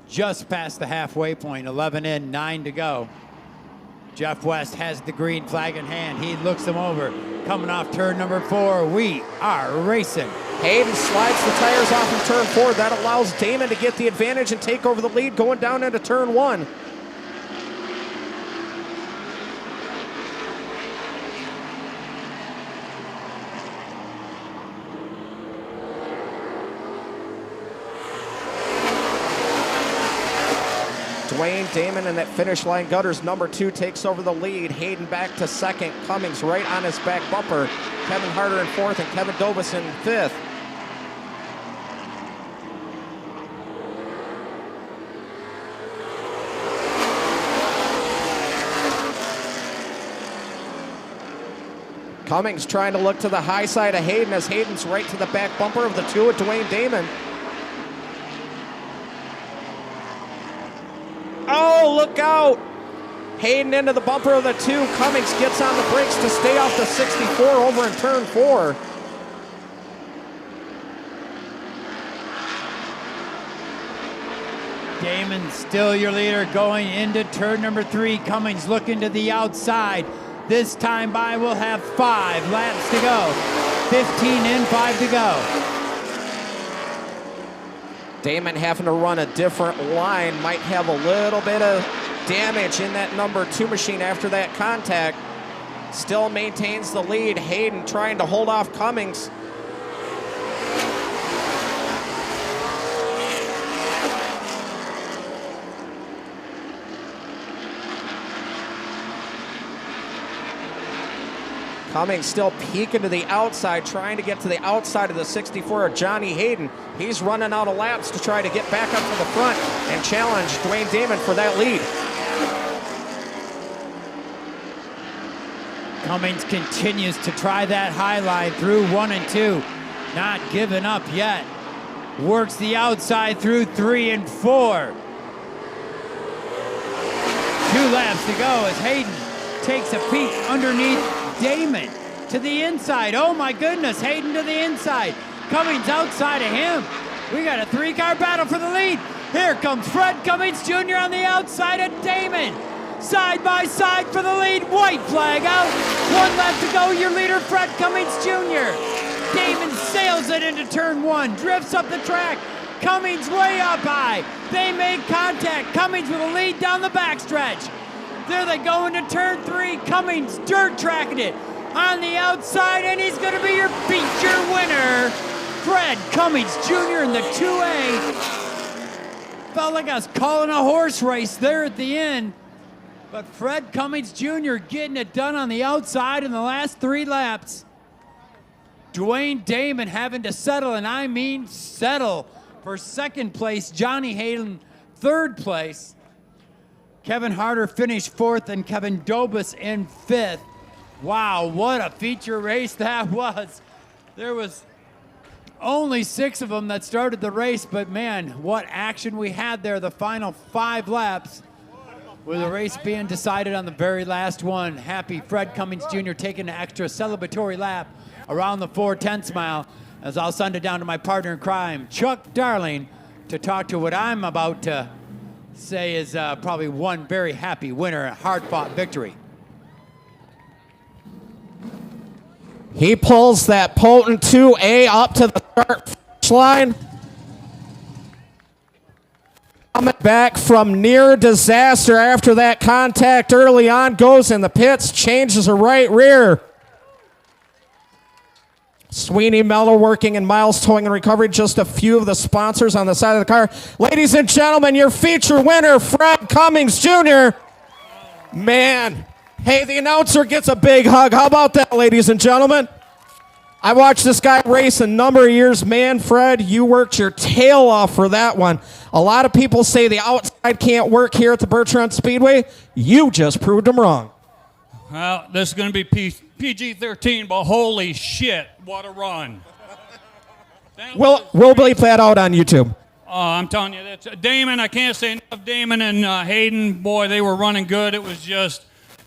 B: Just past the halfway point, 11 in, 9 to go. Jeff West has the green flag in hand. He looks him over. Coming off turn number 4, we are racing.
A: Hayden slides the tires off in turn 4. That allows Damon to get the advantage and take over the lead going down into turn 1. Dwayne Damon in that finish line gutters number 2 takes over the lead. Hayden back to second. Cummings right on his back bumper. Kevin Harder in 4th and Kevin Dobus in 5th. Cummings trying to look to the high side of Hayden as Hayden's right to the back bumper of the 2 with Dwayne Damon. Oh, look out! Hayden into the bumper of the 2. Cummings gets on the brakes to stay off the 64 over in turn 4.
B: Damon still your leader going into turn number 3. Cummings looking to the outside. This time by will have 5 laps to go. 15 in, 5 to go.
A: Damon having to run a different line, might have a little bit of damage in that number 2 machine after that contact. Still maintains the lead. Hayden trying to hold off Cummings. Cummings still peeking to the outside, trying to get to the outside of the 64 of Johnny Hayden. He's running out of laps to try to get back up to the front and challenge Dwayne Damon for that lead.
B: Cummings continues to try that high line through 1 and 2. Not giving up yet. Works the outside through 3 and 4. 2 laps to go as Hayden takes a peek underneath Damon to the inside. Oh my goodness, Hayden to the inside. Cummings outside of him. We got a 3-car battle for the lead. Here comes Fred Cummings Jr. on the outside of Damon. Side by side for the lead. White flag out. 1 lap to go. Your leader, Fred Cummings Jr. Damon sails it into turn 1. Drifts up the track. Cummings way up high. They make contact. Cummings with a lead down the backstretch. There they go into turn 3. Cummings dirt tracking it on the outside, and he's going to be your feature winner. Fred Cummings Jr. in the 2A. Felt like I was calling a horse race there at the end. But Fred Cummings Jr. getting it done on the outside in the last 3 laps. Dwayne Damon having to settle, and I mean settle, for 2nd place. Johnny Hayden 3rd place. Kevin Harder finished 4th and Kevin Dobus in 5th. Wow, what a feature race that was. There was only 6 of them that started the race, but man, what action we had there the final 5 laps, with the race being decided on the very last one. Happy Fred Cummings Jr. taking an extra celebratory lap around the 4/10 mile, as I'll send it down to my partner in crime, Chuck Darling, to talk to what I'm about to say is probably one very happy winner, a hard-fought victory.
A: He pulls that potent 2A up to the start finish line. Coming back from near disaster after that contact early on, goes in the pits, changes a right rear. Sweeney Mello working in Miles Towing and Recovery, just a few of the sponsors on the side of the car. Ladies and gentlemen, your feature winner, Fred Cummings Jr. Man, hey, the announcer gets a big hug. How about that, ladies and gentlemen? I watched this guy race a number of years. Man, Fred, you worked your tail off for that one. A lot of people say the outside can't work here at the Birch Speedway. You just proved them wrong.
C: Well, this is going to be PG-13, but holy shit, what a run.
A: We'll bleep that out on YouTube.
C: I'm telling you, that's Damon, I can't say enough. Damon and Hayden, boy, they were running good. It was just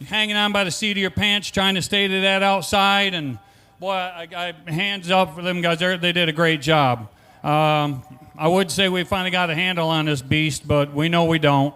C: hanging on by the seat of your pants, trying to stay to that outside. And, boy, I hands up for them guys. They did a great job. I would say we finally got a handle on this beast, but we know we don't.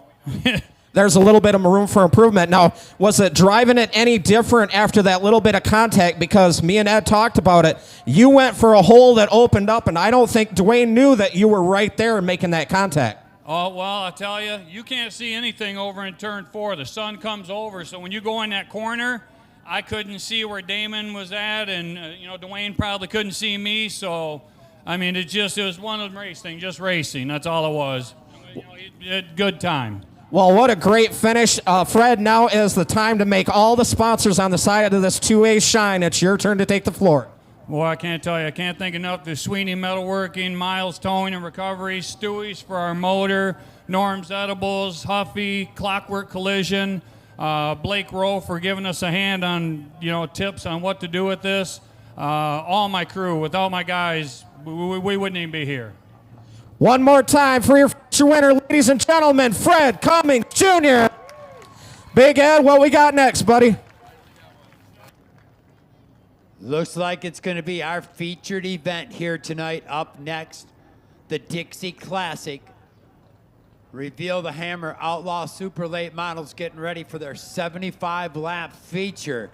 D: there's a little bit of room for improvement. Now, was it driving it any different after that little bit of contact? Because me and Ed talked about it. You went for a hole that opened up, and I don't think Dwayne knew that you were right there making that contact.
C: Oh, well, I tell you, you can't see anything over in turn 4. The sun comes over, so when you go in that corner, I couldn't see where Damon was at, and, Dwayne probably couldn't see me, so, I mean, it was one of them racing, just racing. That's all it was. Good time.
D: Well, what a great finish. Fred, now is the time to make all the sponsors on the side of this 2A shine. It's your turn to take the floor.
C: Boy, I can't tell you. I can't think enough. The Sweeney Metalworking, Miles Towing and Recovery, Stewie's for our motor, Norm's Edibles, Huffy, Clockwork Collision, Blake Rowe for giving us a hand on, tips on what to do with this. All my crew. Without my guys, we wouldn't even be here.
D: One more time for your future winner, ladies and gentlemen, Fred Cummings Jr. Big Ed, what we got next, buddy?
B: Looks like it's going to be our featured event here tonight. Up next, the Dixie Classic. Reveal the Hammer Outlaw Super Late models getting ready for their 75-lap feature.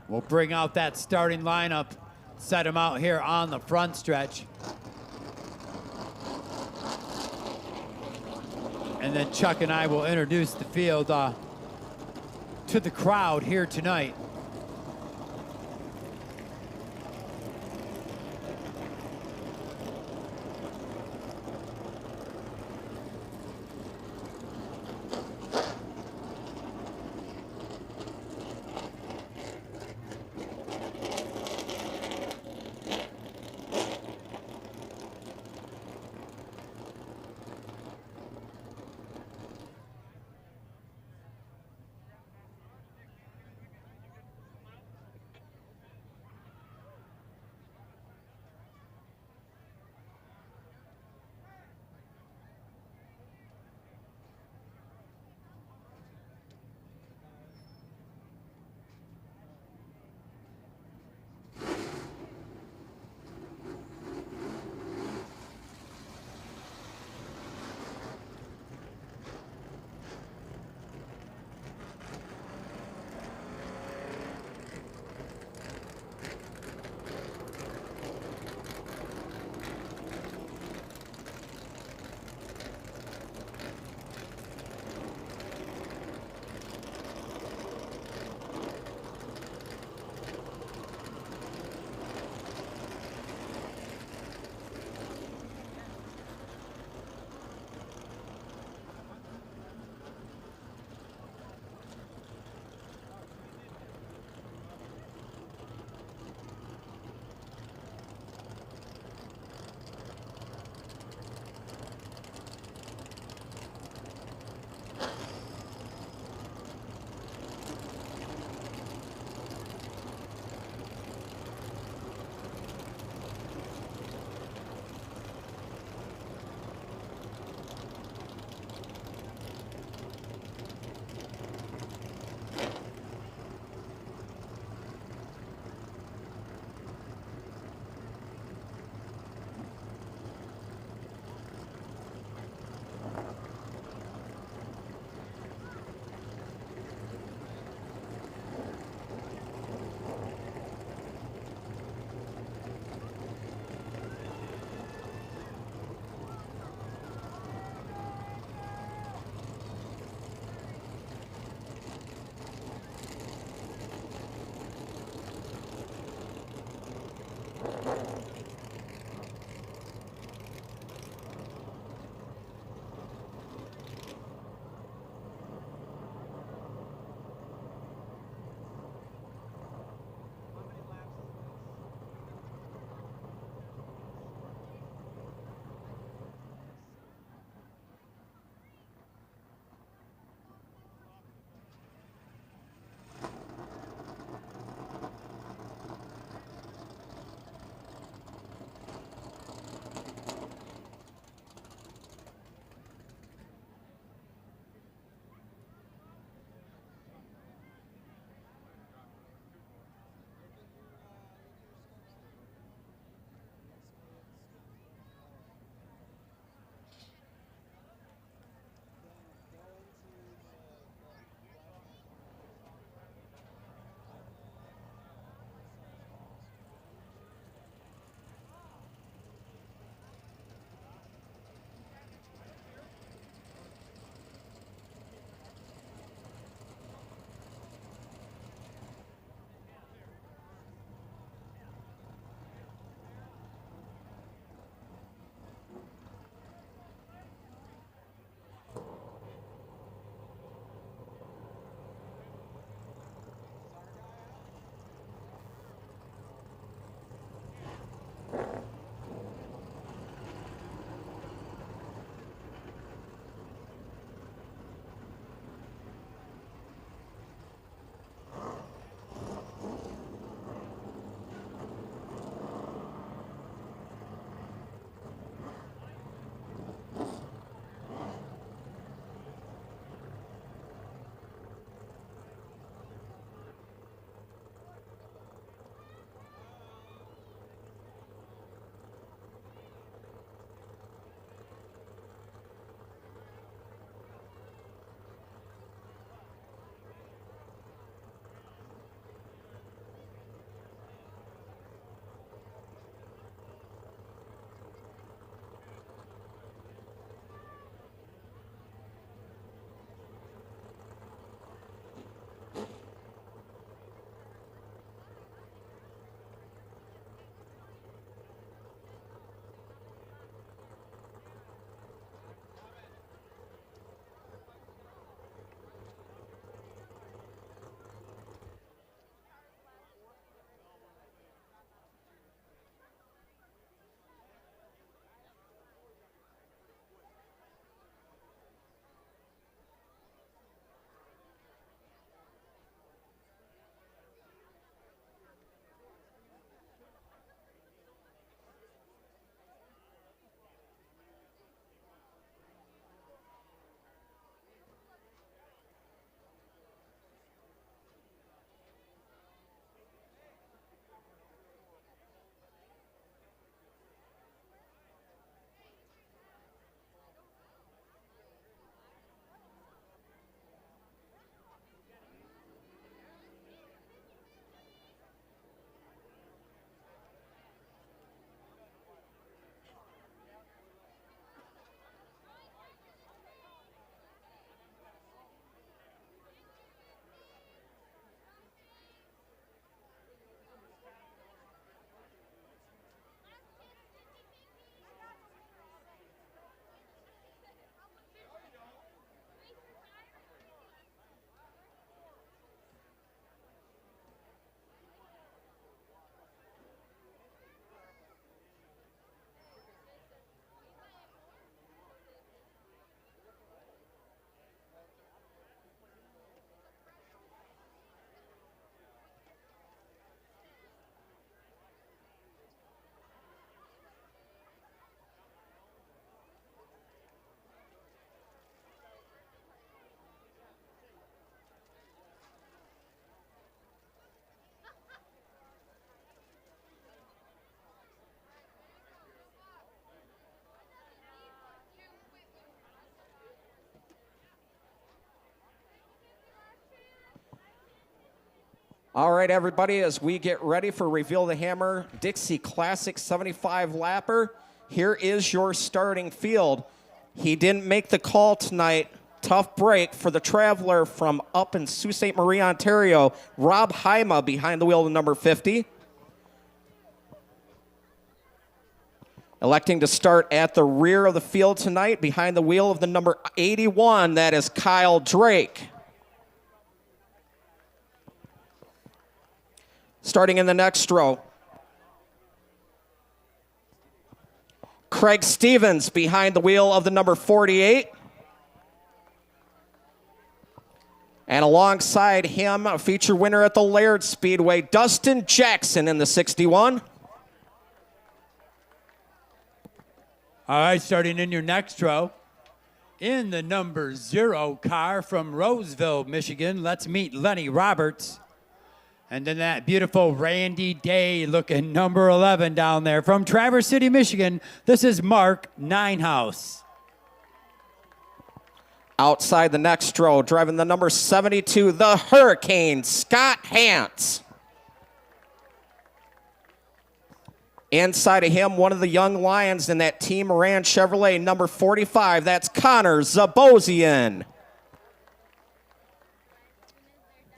B: We'll bring out that starting lineup, set them out here on the front stretch. And then Chuck and I will introduce the field to the crowd here tonight.
A: All right, everybody, as we get ready for Reveal the Hammer Dixie Classic 75 Lapper, here is your starting field. He didn't make the call tonight. Tough break for the traveler from up in Sault Ste. Marie, Ontario. Rob Haima behind the wheel of number 50. Electing to start at the rear of the field tonight behind the wheel of the number 81. That is Kyle Drake. Starting in the next row, Craig Stevens behind the wheel of the number 48. And alongside him, a feature winner at the Laird Speedway, Dustin Jackson in the 61.
B: All right, starting in your next row, in the number 0 car from Roseville, Michigan, let's meet Lenny Roberts. And then that beautiful Randy Day looking number 11 down there from Traverse City, Michigan. This is Mark Ninehouse.
A: Outside the next row, driving the number 72, the Hurricane, Scott Hantz. Inside of him, one of the young lions in that Team Moran Chevrolet, number 45, that's Connor Zabosian.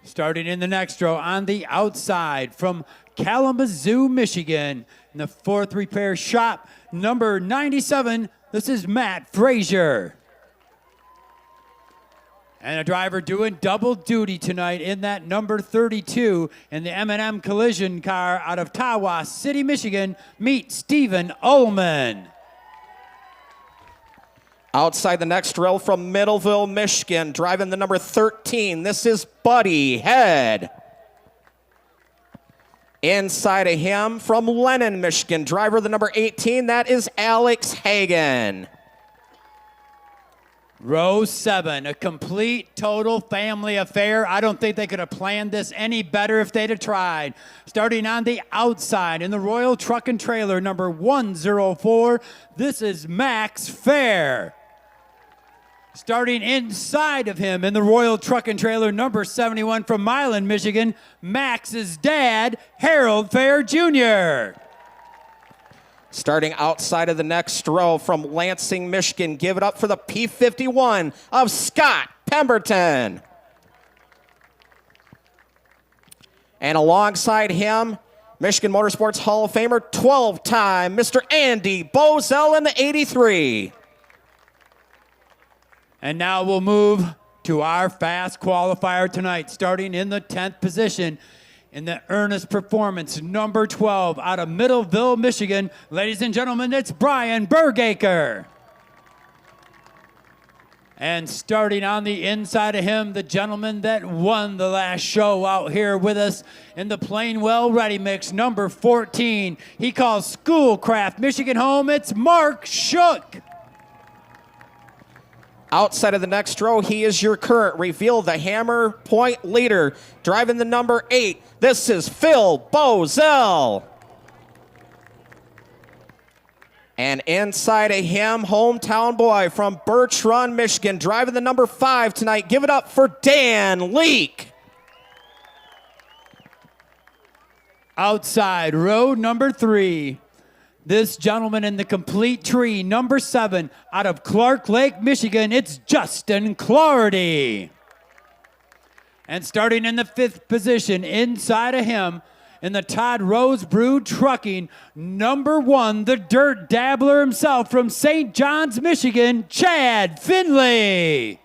B: Starting in the next row on the outside from Kalamazoo, Michigan, in the 4th repair shop, number 97, this is Matt Frazier. And a driver doing double duty tonight in that number 32 in the M&M collision car out of Tawas City, Michigan, meet Stephen Ullman.
A: Outside the next row from Middleville, Michigan, driving the number 13. This is Buddy Head. Inside of him from Lennon, Michigan, driver the number 18. That is Alex Hagan.
B: Row 7, a complete, total family affair. I don't think they could have planned this any better if they'd have tried. Starting on the outside in the Royal Truck and Trailer, number 104, this is Max Fair. Starting inside of him in the Royal Truck and Trailer, number 71 from Milan, Michigan, Max's dad, Harold Fair Jr.
A: Starting outside of the next row from Lansing, Michigan, give it up for the P51 of Scott Pemberton. And alongside him, Michigan Motorsports Hall of Famer, 12-time Mr. Andy Bozell in the 83.
B: And now we'll move to our fast qualifier tonight, starting in the 10th position in the Ernest Performance, number 12, out of Middleville, Michigan. Ladies and gentlemen, it's Brian Bergaker. And starting on the inside of him, the gentleman that won the last show out here with us in the Plainwell Ready Mix, number 14. He calls Schoolcraft Michigan home. It's Mark Shook.
A: Outside of the next row, he is your current Reveal the Hammer point leader. Driving the number 8, this is Phil Bozell. And inside of him, hometown boy from Birch Run, Michigan, driving the number 5 tonight. Give it up for Dan Leake.
B: Outside row number 3. This gentleman in the complete tree, number 7, out of Clark Lake, Michigan, it's Justin Clardy. And starting in the 5th position, inside of him, in the Todd Rose Brew Trucking, number 1, the dirt dabbler himself from St. John's, Michigan, Chad Finley.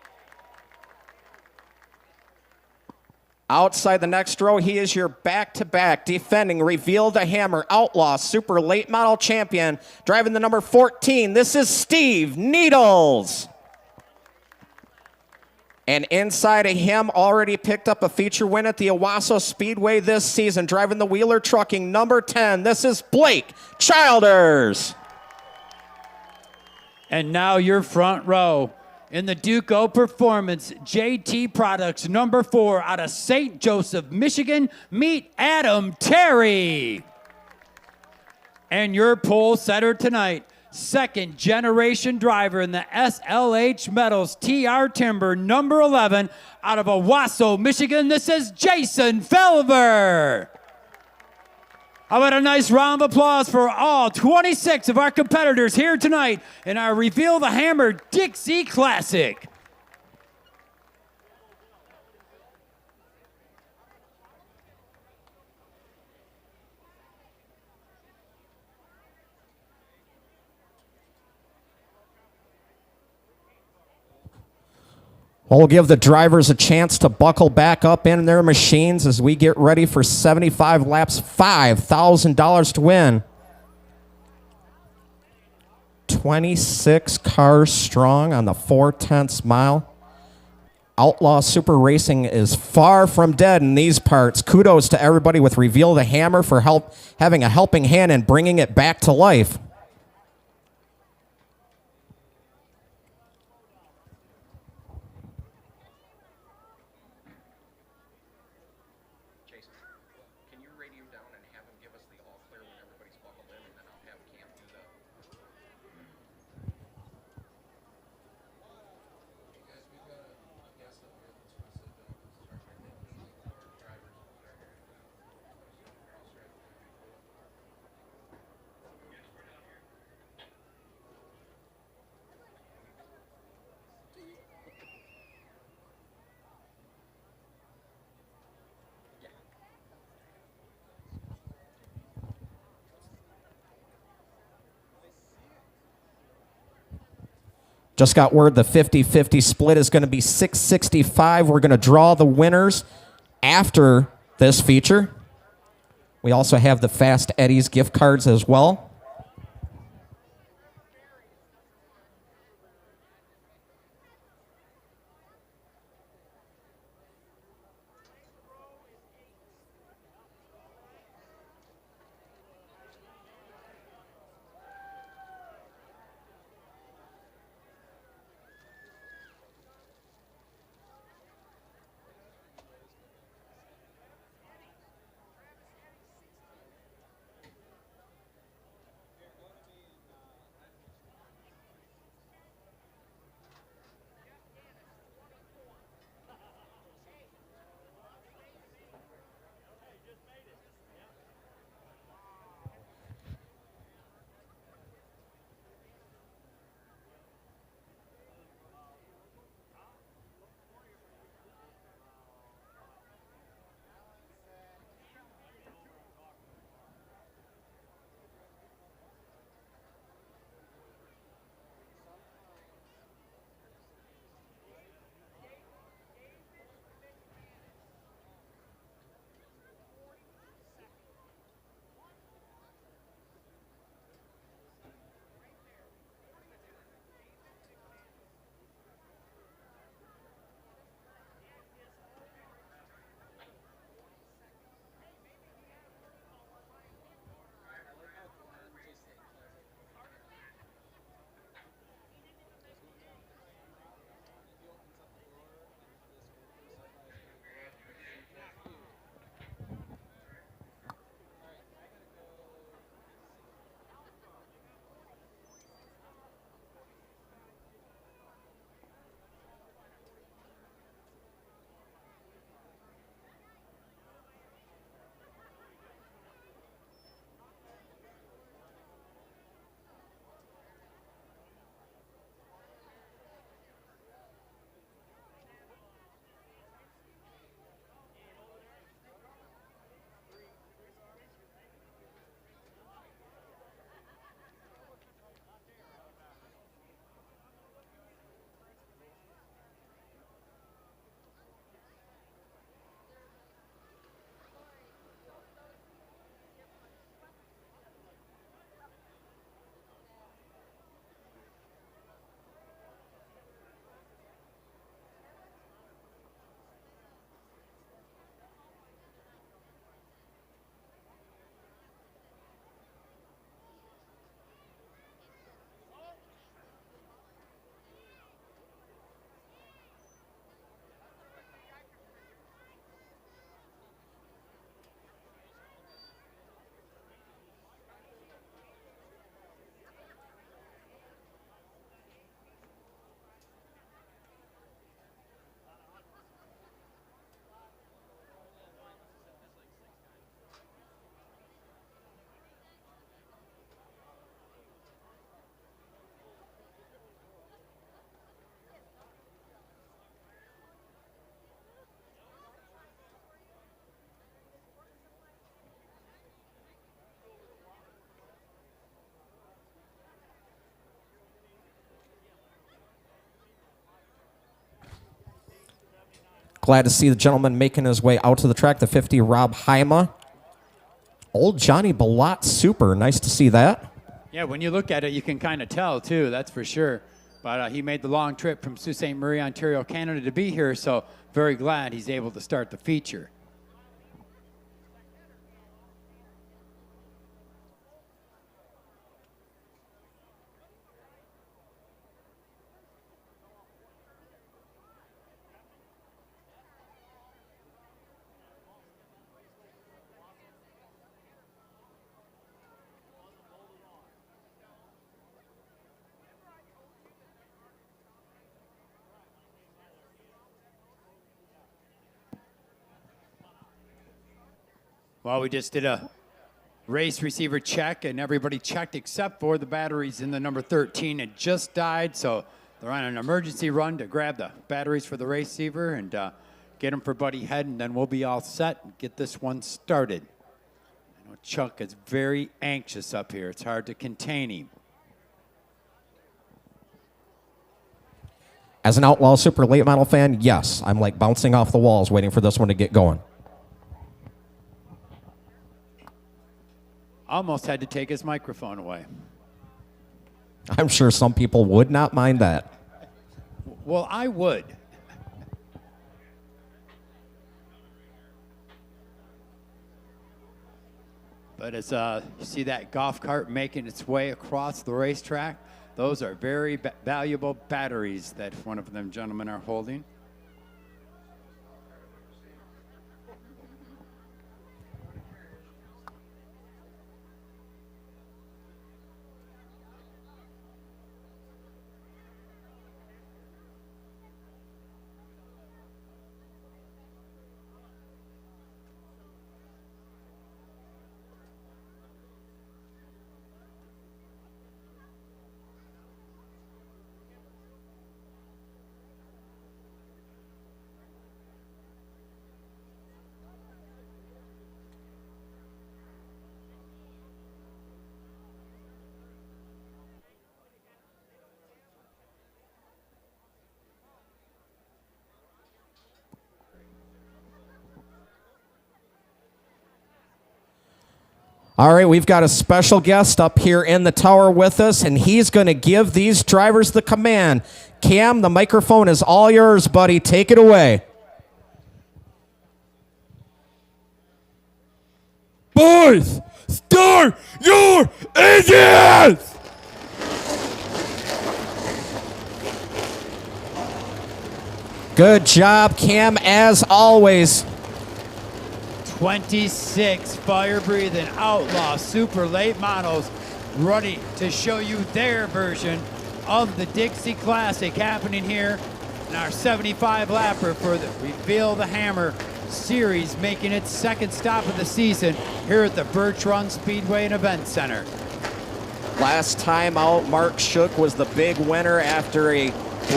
A: Outside the next row, he is your back-to-back defending Reveal the Hammer Outlaw Super Late Model Champion. Driving the number 14, this is Steve Needles. And inside of him, already picked up a feature win at the Owasso Speedway this season. Driving the Wheeler Trucking, number 10, this is Blake Childers.
B: And now your front row. In the Duco Performance JT Products, number 4, out of St. Joseph, Michigan, meet Adam Terry. And your pole setter tonight, second generation driver in the SLH Metals TR Timber number 11 out of Owasso, Michigan. This is Jason Felver. How about a nice round of applause for all 26 of our competitors here tonight in our Reveal the Hammer Dixie Classic.
D: We'll give the drivers a chance to buckle back up in their machines as we get ready for 75 laps, $5,000 to win. 26 cars strong on the 4/10 mile. Outlaw Super Racing is far from dead in these parts. Kudos to everybody with Reveal the Hammer for having a helping hand and bringing it back to life. Just got word the 50-50 split is going to be 665. We're going to draw the winners after this feature. We also have the Fast Eddie's gift cards as well. Glad to see the gentleman making his way out to the track, the 50, Rob Haima. Old Johnny Balot Super. Nice to see that.
B: Yeah, when you look at it, you can kind of tell, too. That's for sure. But he made the long trip from Sault Ste. Marie, Ontario, Canada to be here, so very glad he's able to start the feature. Well, we just did a race receiver check, and everybody checked except for the batteries in the number 13. It just died, so they're on an emergency run to grab the batteries for the receiver and get them for Buddy Head, and then we'll be all set and get this one started. I know Chuck is very anxious up here. It's hard to contain him.
D: As an Outlaw Super late model fan, yes, I'm like bouncing off the walls waiting for this one to get going.
B: Almost had to take his microphone away.
D: I'm sure some people would not mind that.
B: Well, I would. But as you see that golf cart making its way across the racetrack, those are very valuable batteries that one of them gentlemen are holding.
D: All right, we've got a special guest up here in the tower with us, and he's going to give these drivers the command. Cam, the microphone is all yours, buddy. Take it away.
E: Boys, start your engines!
D: Good job, Cam, as always.
B: 26 fire-breathing Outlaw Super late models ready to show you their version of the Dixie Classic happening here in our 75-lapper for the Reveal the Hammer series, making its second stop of the season here at the Birch Speedway and Event Center.
A: Last time out, Mark Shook was the big winner after a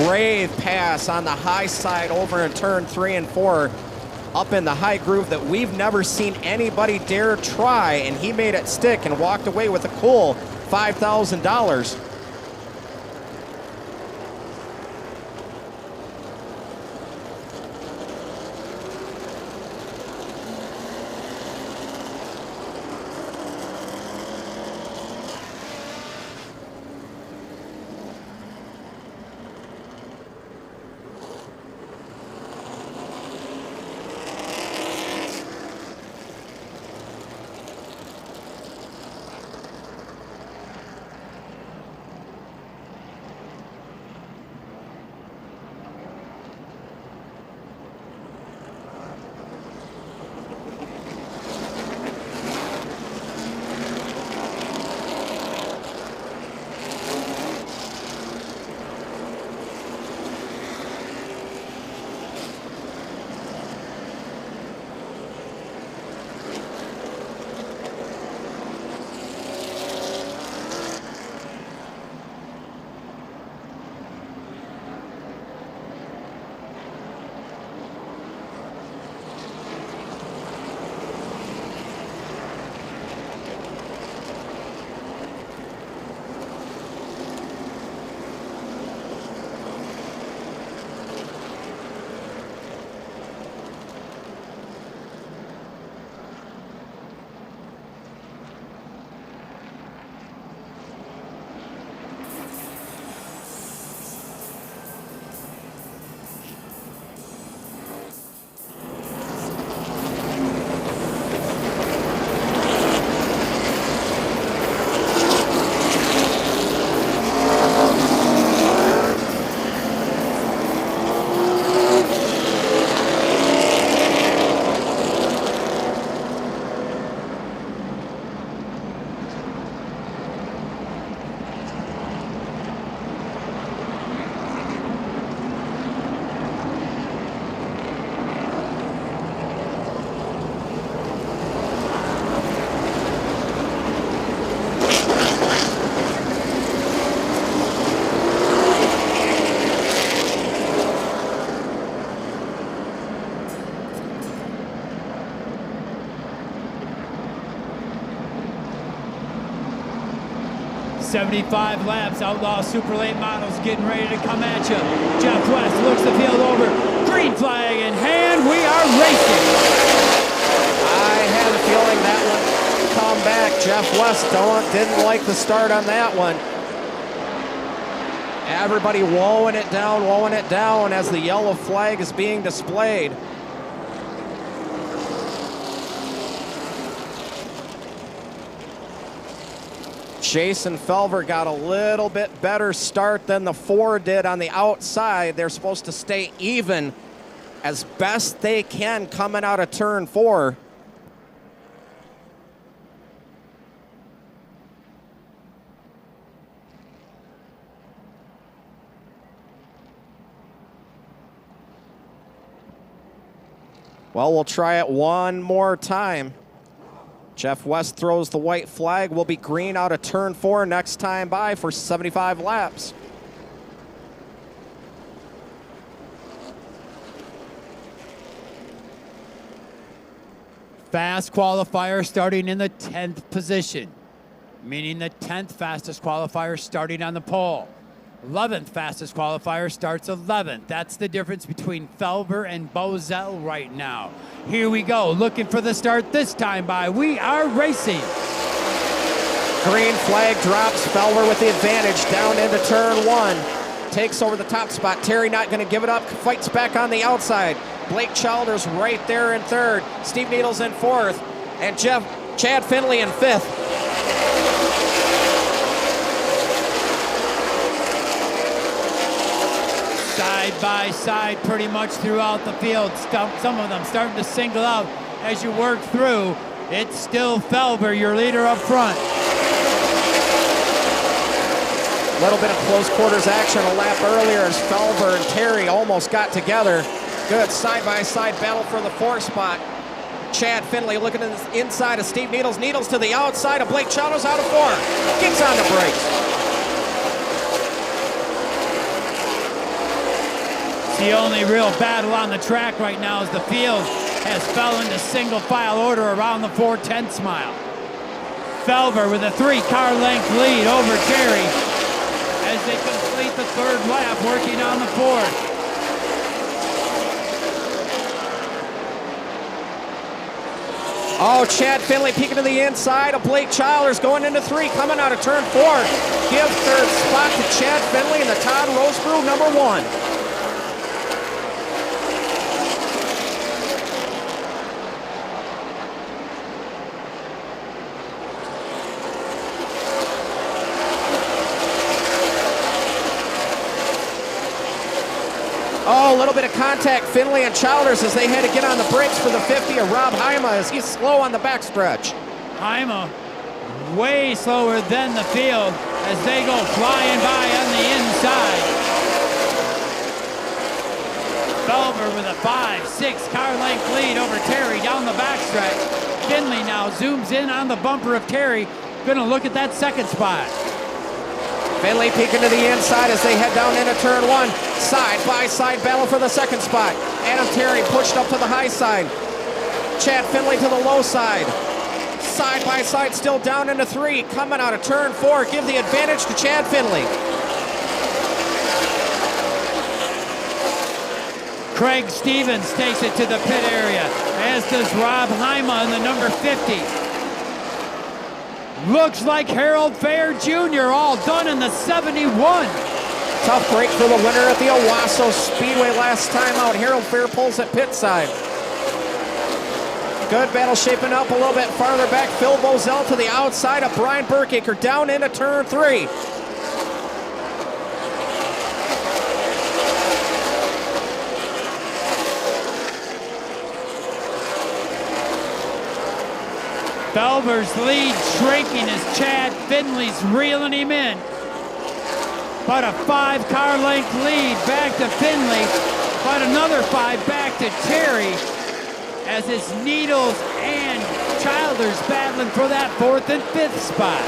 A: brave pass on the high side over in turn 3 and 4. Up in the high groove that we've never seen anybody dare try, and he made it stick and walked away with a cool $5,000.
B: 75 laps. Outlaw Super Late Models getting ready to come at you. Jeff West looks the field over. Green flag in hand. We are racing.
A: I had a feeling that one would come back. Jeff West didn't like the start on that one. Everybody wowing it down as the yellow flag is being displayed. Jason Felver got a little bit better start than the 4 did on the outside. They're supposed to stay even as best they can coming out of turn 4. Well, we'll try it one more time. Jeff West throws the white flag. Will be green out of turn 4 next time by for 75 laps.
B: Fast qualifier starting in the 10th position, meaning the 10th fastest qualifier starting on the pole. 11th fastest qualifier starts 11th. That's the difference between Felver and Bozell right now. Here we go, looking for the start this time by We Are Racing.
A: Green flag drops. Felver with the advantage down into turn 1. Takes over the top spot. Terry not going to give it up. Fights back on the outside. Blake Childers right there in 3rd. Steve Needles in 4th. And Chad Finley in 5th.
B: Side by side pretty much throughout the field. Some of them starting to single out as you work through. It's still Felver, your leader up front.
A: A little bit of close quarters action a lap earlier as Felver and Terry almost got together. Good side-by-side battle for the 4th spot. Chad Finley looking to the inside of Steve Needles. Needles to the outside of Blake Childers out of 4. Gets on the brakes.
B: The only real battle on the track right now is the field has fell into single file order around the 4/10 mile. Felver with a 3-car length lead over Terry as they complete the 3rd lap working on the 4th.
A: Oh, Chad Finley peeking to the inside of Blake Childers going into 3, coming out of turn 4. Give 3rd spot to Chad Finley in the Todd Rosebrew number 1. Oh, a little bit of contact, Finley and Childers as they had to get on the brakes for the 50 of Rob Heima as he's slow on the backstretch.
B: Heima way slower than the field as they go flying by on the inside. Felver with a 5-6 car length lead over Terry down the backstretch. Finley now zooms in on the bumper of Terry. Gonna look at that 2nd spot.
A: Finley peeking to the inside as they head down into turn 1. Side-by-side battle for the 2nd spot. Adam Terry pushed up to the high side. Chad Finley to the low side. Side-by-side still down into 3. Coming out of turn 4. Give the advantage to Chad Finley.
B: Craig Stevens takes it to the pit area, as does Rob Heima in the number 50. Looks like Harold Fair Jr. all done in the 71.
A: Tough break for the winner at the Owasso Speedway last time out. Harold Fair pulls at pit side. Good battle shaping up a little bit farther back. Phil Bozell to the outside of Brian Burkacre down into turn 3.
B: Felver's lead shrinking as Chad Finley's reeling him in. But a 5-car length lead back to Finley, but another 5 back to Terry as it's Needles and Childers battling for that 4th and 5th spot.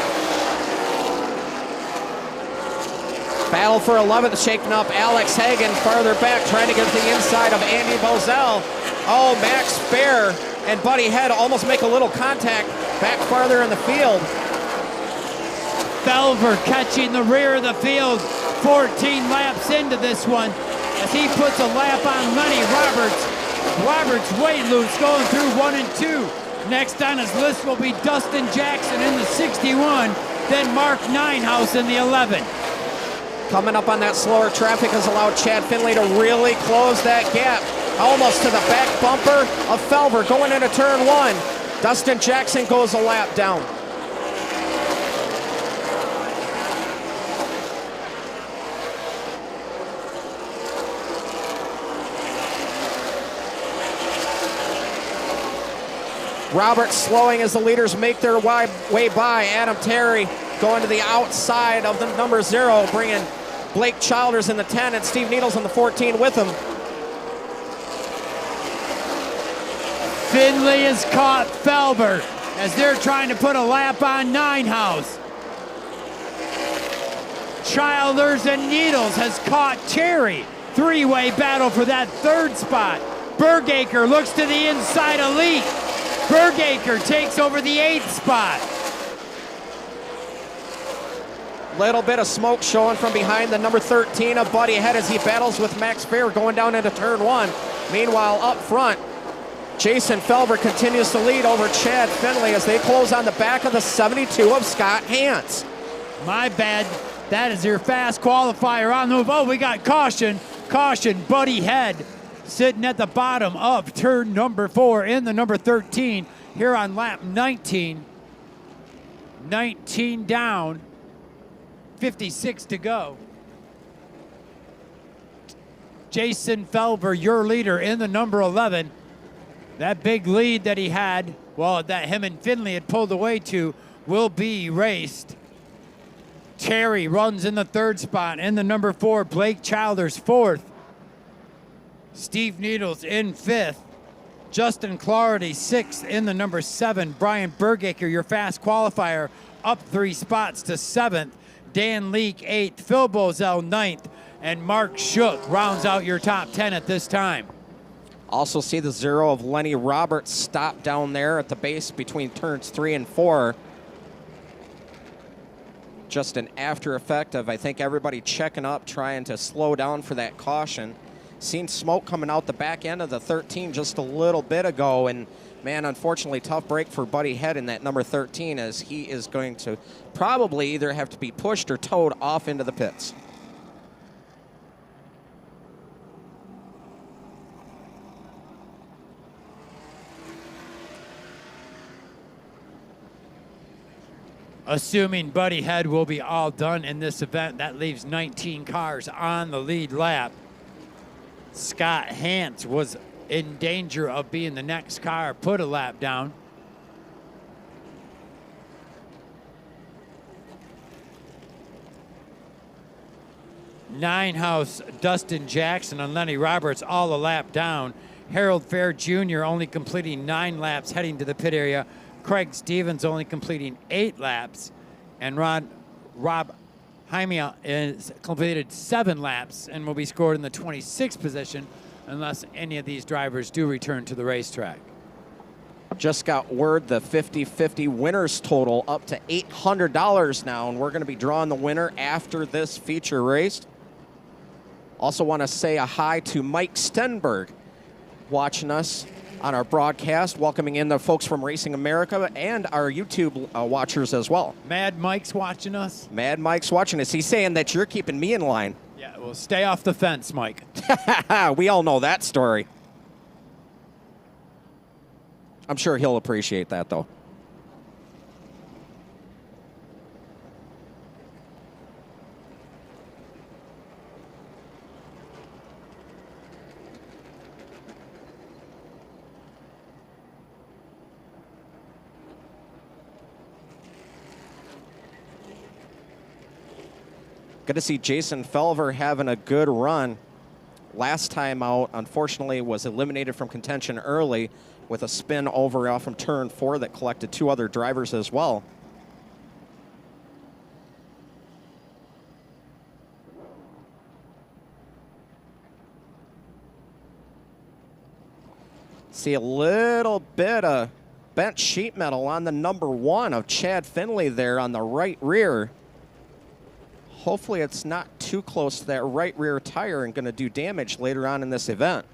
A: Battle for 11th shaking up Alex Hagan farther back trying to get to the inside of Andy Bozell. Oh, Max Fair and Buddy Head almost make a little contact back farther in the field.
B: Felver catching the rear of the field, 14 laps into this one as he puts a lap on Lenny Roberts. Roberts way loose going through 1 and 2. Next on his list will be Dustin Jackson in the 61, then Mark Ninehouse in the 11.
A: Coming up on that slower traffic has allowed Chad Finley to really close that gap. Almost to the back bumper of Felver going into turn 1. Dustin Jackson goes a lap down. Roberts slowing as the leaders make their way by. Adam Terry going to the outside of the number 0, bringing Blake Childers in the 10 and Steve Needles in the 14 with him.
B: Finley has caught Felber as they're trying to put a lap on Ninehouse. Childers and Needles has caught Terry. Three-way battle for that 3rd spot. Bergaker looks to the inside elite. Bergaker takes over the 8th spot.
A: Little bit of smoke showing from behind the number 13 of Buddy Head as he battles with Max Fair going down into turn 1. Meanwhile, up front, Jason Felber continues to lead over Chad Finley as they close on the back of the 72 of Scott Hance.
B: My bad. That is your fast qualifier on the move. Oh, we got caution. Caution, Buddy Head sitting at the bottom of turn number 4 in the number 13 here on lap 19. 19 down, 56 to go. Jason Felber, your leader in the number 11. That big lead that he had, well, that him and Finley had pulled away to, will be erased. Terry runs in the 3rd spot in the number 4. Blake Childers 4th. Steve Needles in 5th. Justin Clarity 6th in the number 7. Brian Bergaker, your fast qualifier, up 3 spots to 7th. Dan Leake 8th. Phil Bozell 9th. And Mark Shook rounds out your top 10 at this time.
A: Also see the 0 of Lenny Roberts stop down there at the base between turns 3 and 4. Just an after effect of, I think, everybody checking up, trying to slow down for that caution. Seen smoke coming out the back end of the 13 just a little bit ago, and man, unfortunately, tough break for Buddy Head in that number 13 as he is going to probably either have to be pushed or towed off into the pits.
B: Assuming Buddy Head will be all done in this event, that leaves 19 cars on the lead lap. Scott Hance was in danger of being the next car put a lap down. Ninehouse, Dustin Jackson, and Lenny Roberts all a lap down. Harold Fair Jr. only completing 9 laps heading to the pit area. Craig Stevens only completing 8 laps, and Rob Jaime is completed 7 laps and will be scored in the 26th position unless any of these drivers do return to the racetrack.
A: Just got word the 50-50 winners total up to $800 now, and we're going to be drawing the winner after this feature race. Also want to say a hi to Mike Stenberg watching us on our broadcast, welcoming in the folks from Racing America and our YouTube watchers as well.
B: Mad Mike's watching us.
A: Mad Mike's watching us. He's saying that you're keeping me in line.
B: Yeah, well, stay off the fence, Mike.
A: We all know that story. I'm sure he'll appreciate that, though. Good to see Jason Felver having a good run. Last time out, unfortunately, was eliminated from contention early with a spin over off from turn 4 that collected 2 other drivers as well. See a little bit of bent sheet metal on the number 1 of Chad Finley there on the right rear. hopefully it's not too close to that right rear tire and going to do damage later on in this event.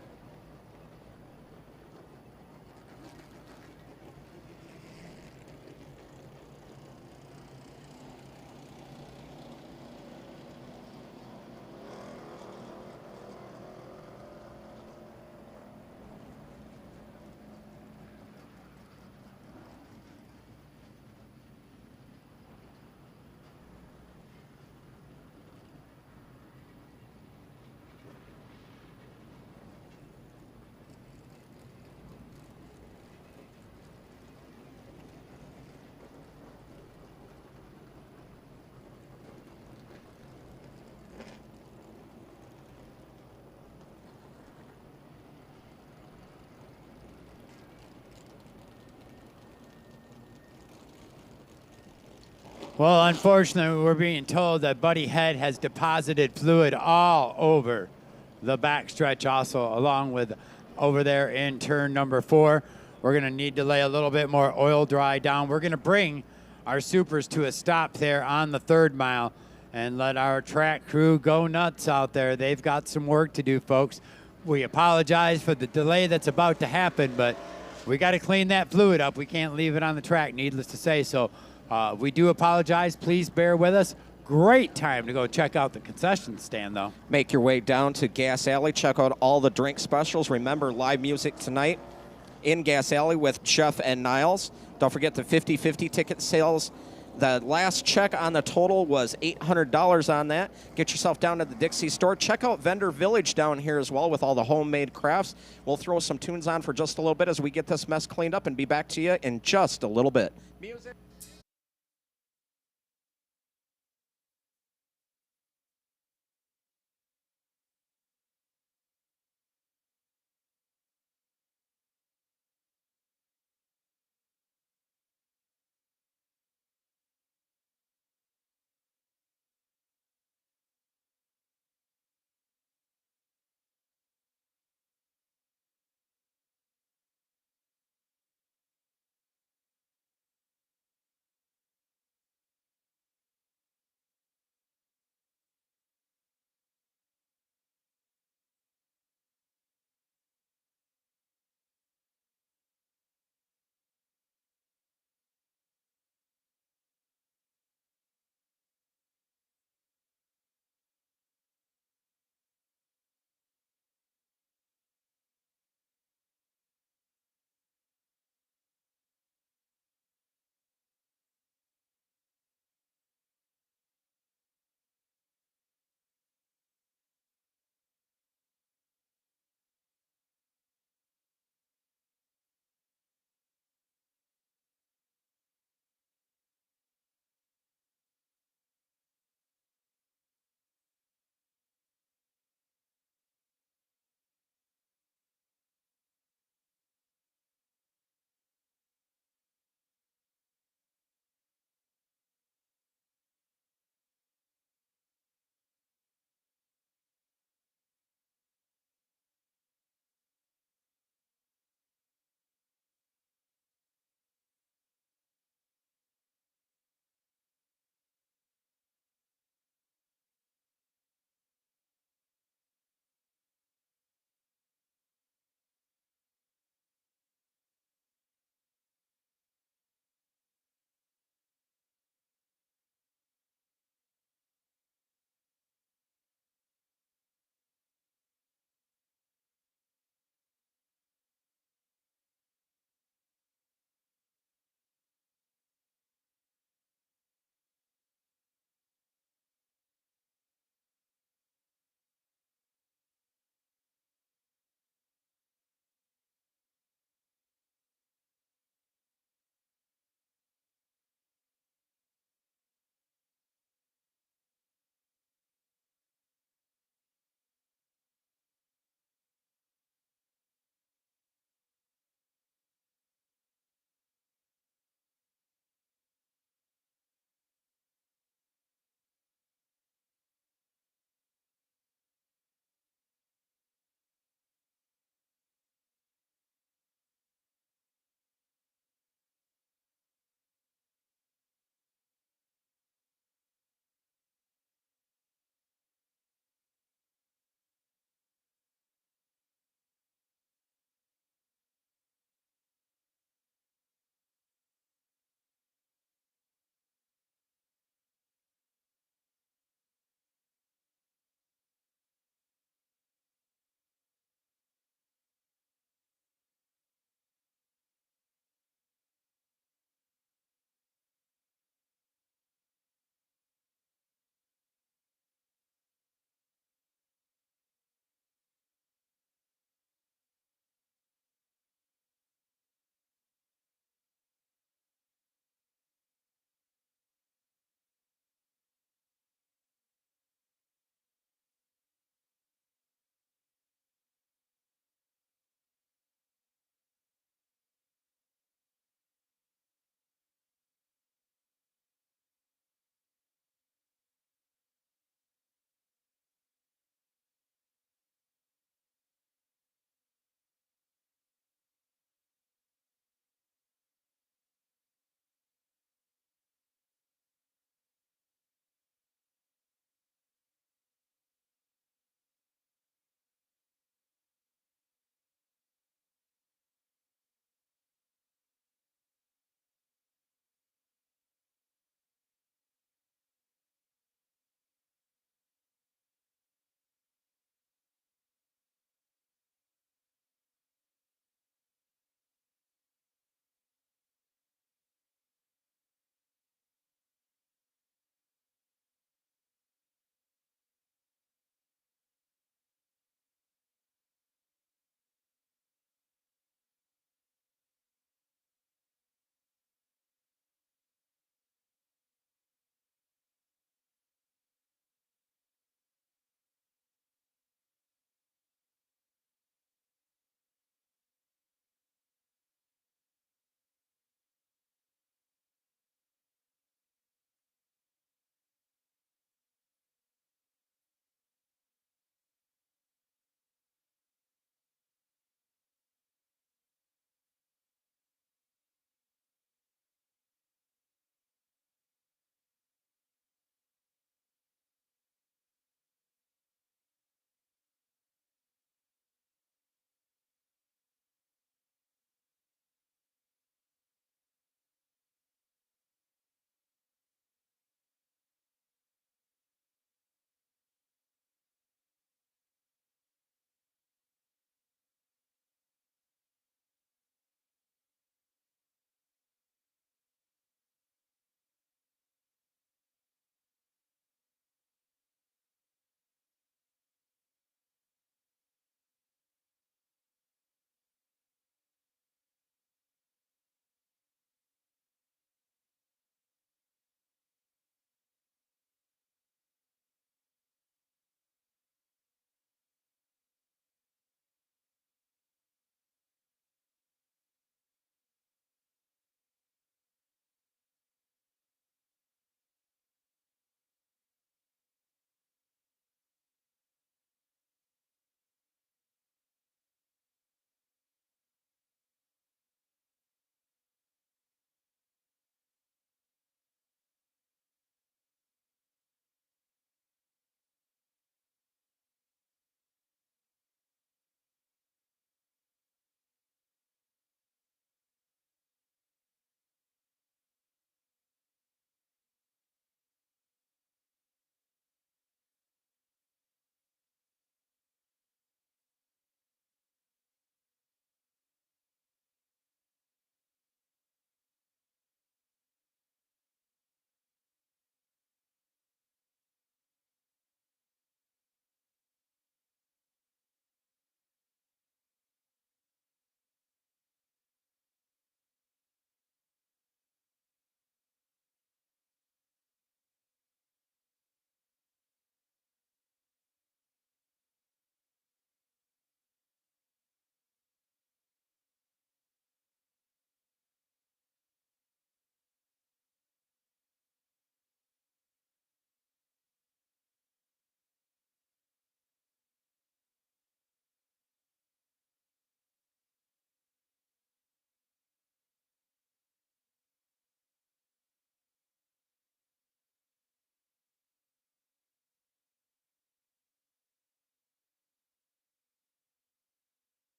B: Well, unfortunately, we're being told that Buddy Head has deposited fluid all over the backstretch also, along with over there in turn number 4. We're going to need to lay a little bit more oil dry down. We're going to bring our supers to a stop there on the 3rd mile and let our track crew go nuts out there. They've got some work to do, folks. We apologize for the delay that's about to happen, but we got to clean that fluid up. We can't leave it on the track, needless to say. So we do apologize. Please bear with us. Great time to go check out the concession stand, though.
A: Make your way down to Gas Alley. Check out all the drink specials. Remember, live music tonight in Gas Alley with Jeff and Niles. Don't forget the 50/50 ticket sales. The last check on the total was $800 on that. Get yourself down to the Dixie store. Check out Vendor Village down here as well with all the homemade crafts. We'll throw some tunes on for just a little bit as we get this mess cleaned up and be back to you in just a little bit. Music.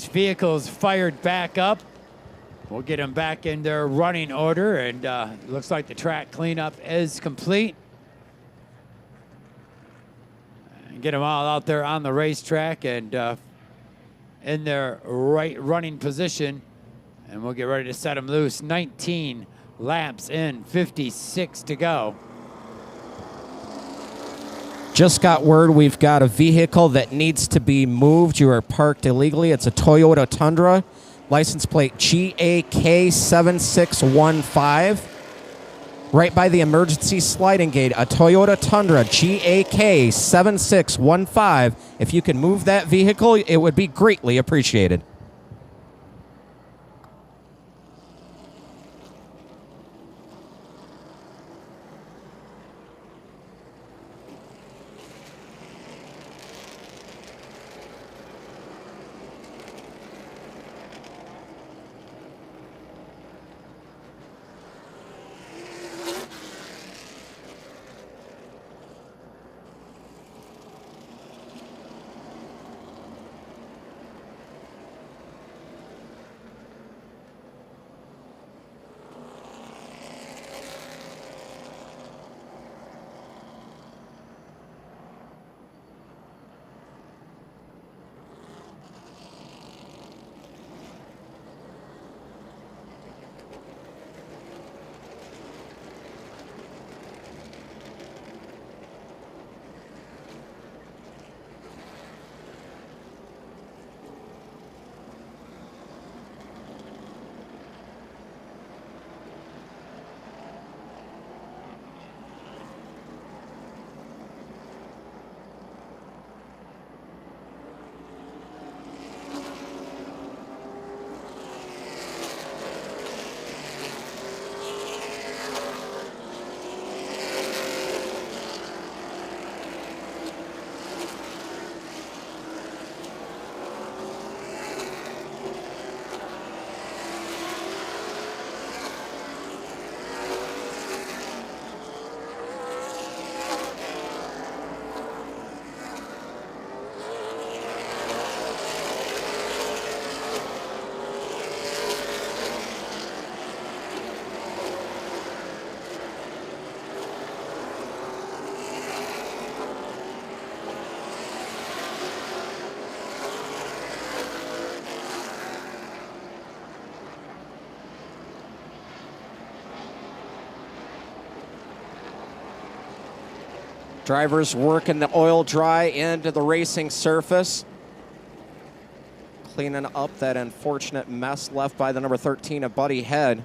B: Each vehicle is fired back up. We'll get them back in their running order, and looks like the track cleanup is complete. And get them all out there on the racetrack and in their right running position, and we'll get ready to set them loose. 19 laps in, 56 to go.
D: Just got word we've got a vehicle that needs to be moved. You are parked illegally. It's a Toyota Tundra, license plate GAK7615. Right by the emergency sliding gate, a Toyota Tundra GAK7615. If you can move that vehicle, it would be greatly appreciated. Drivers working the oil dry into the racing surface. Cleaning up that unfortunate mess left by the number 13 of Buddy Head.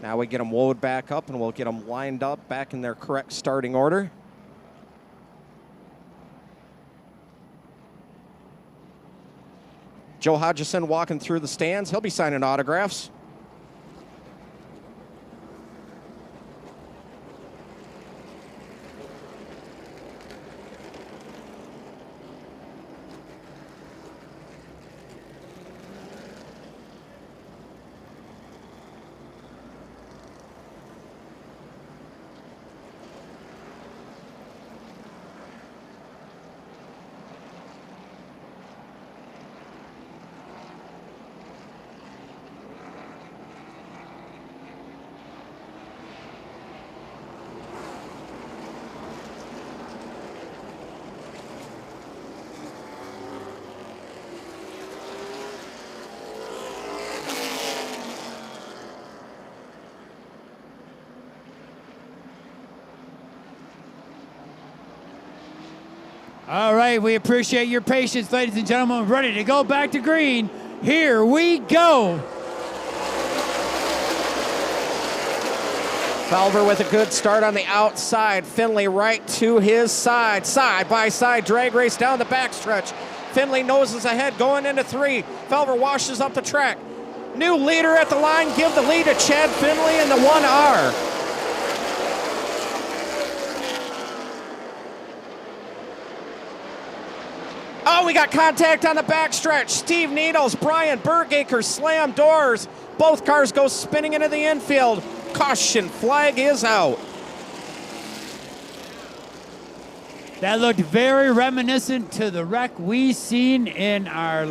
D: Now we get them loaded back up and we'll get them lined up back in their correct starting order. Joe Hodgson walking through the stands. He'll be signing autographs.
B: All right, we appreciate your patience, ladies and gentlemen. We're ready to go back to green. Here we go.
A: Falver with a good start on the outside. Finley right to his side. Side by side drag race down the backstretch. Finley noses ahead going into 3. Falver washes up the track. New leader at the line. Give the lead to Chad Finley in the 1R. Oh, we got contact on the backstretch. Steve Needles, Brian Bergaker slam doors. Both cars go spinning into the infield. Caution flag is out.
B: That looked very reminiscent to the wreck we seen in our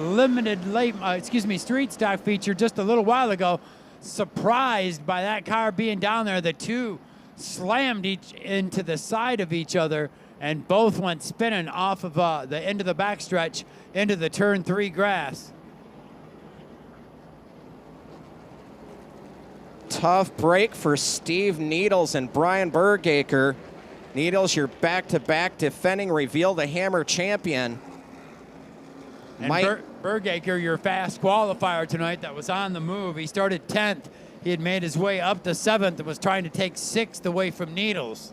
B: street stock feature just a little while ago. Surprised by that car being down there. The two slammed each into the side of each other and both went spinning off of the end of the backstretch into the turn 3 grass.
A: Tough break for Steve Needles and Brian Bergaker. Needles, you're back-to-back defending Reveal the Hammer champion.
B: And Bergaker, your fast qualifier tonight that was on the move. He started 10th. He had made his way up to 7th and was trying to take 6th away from Needles.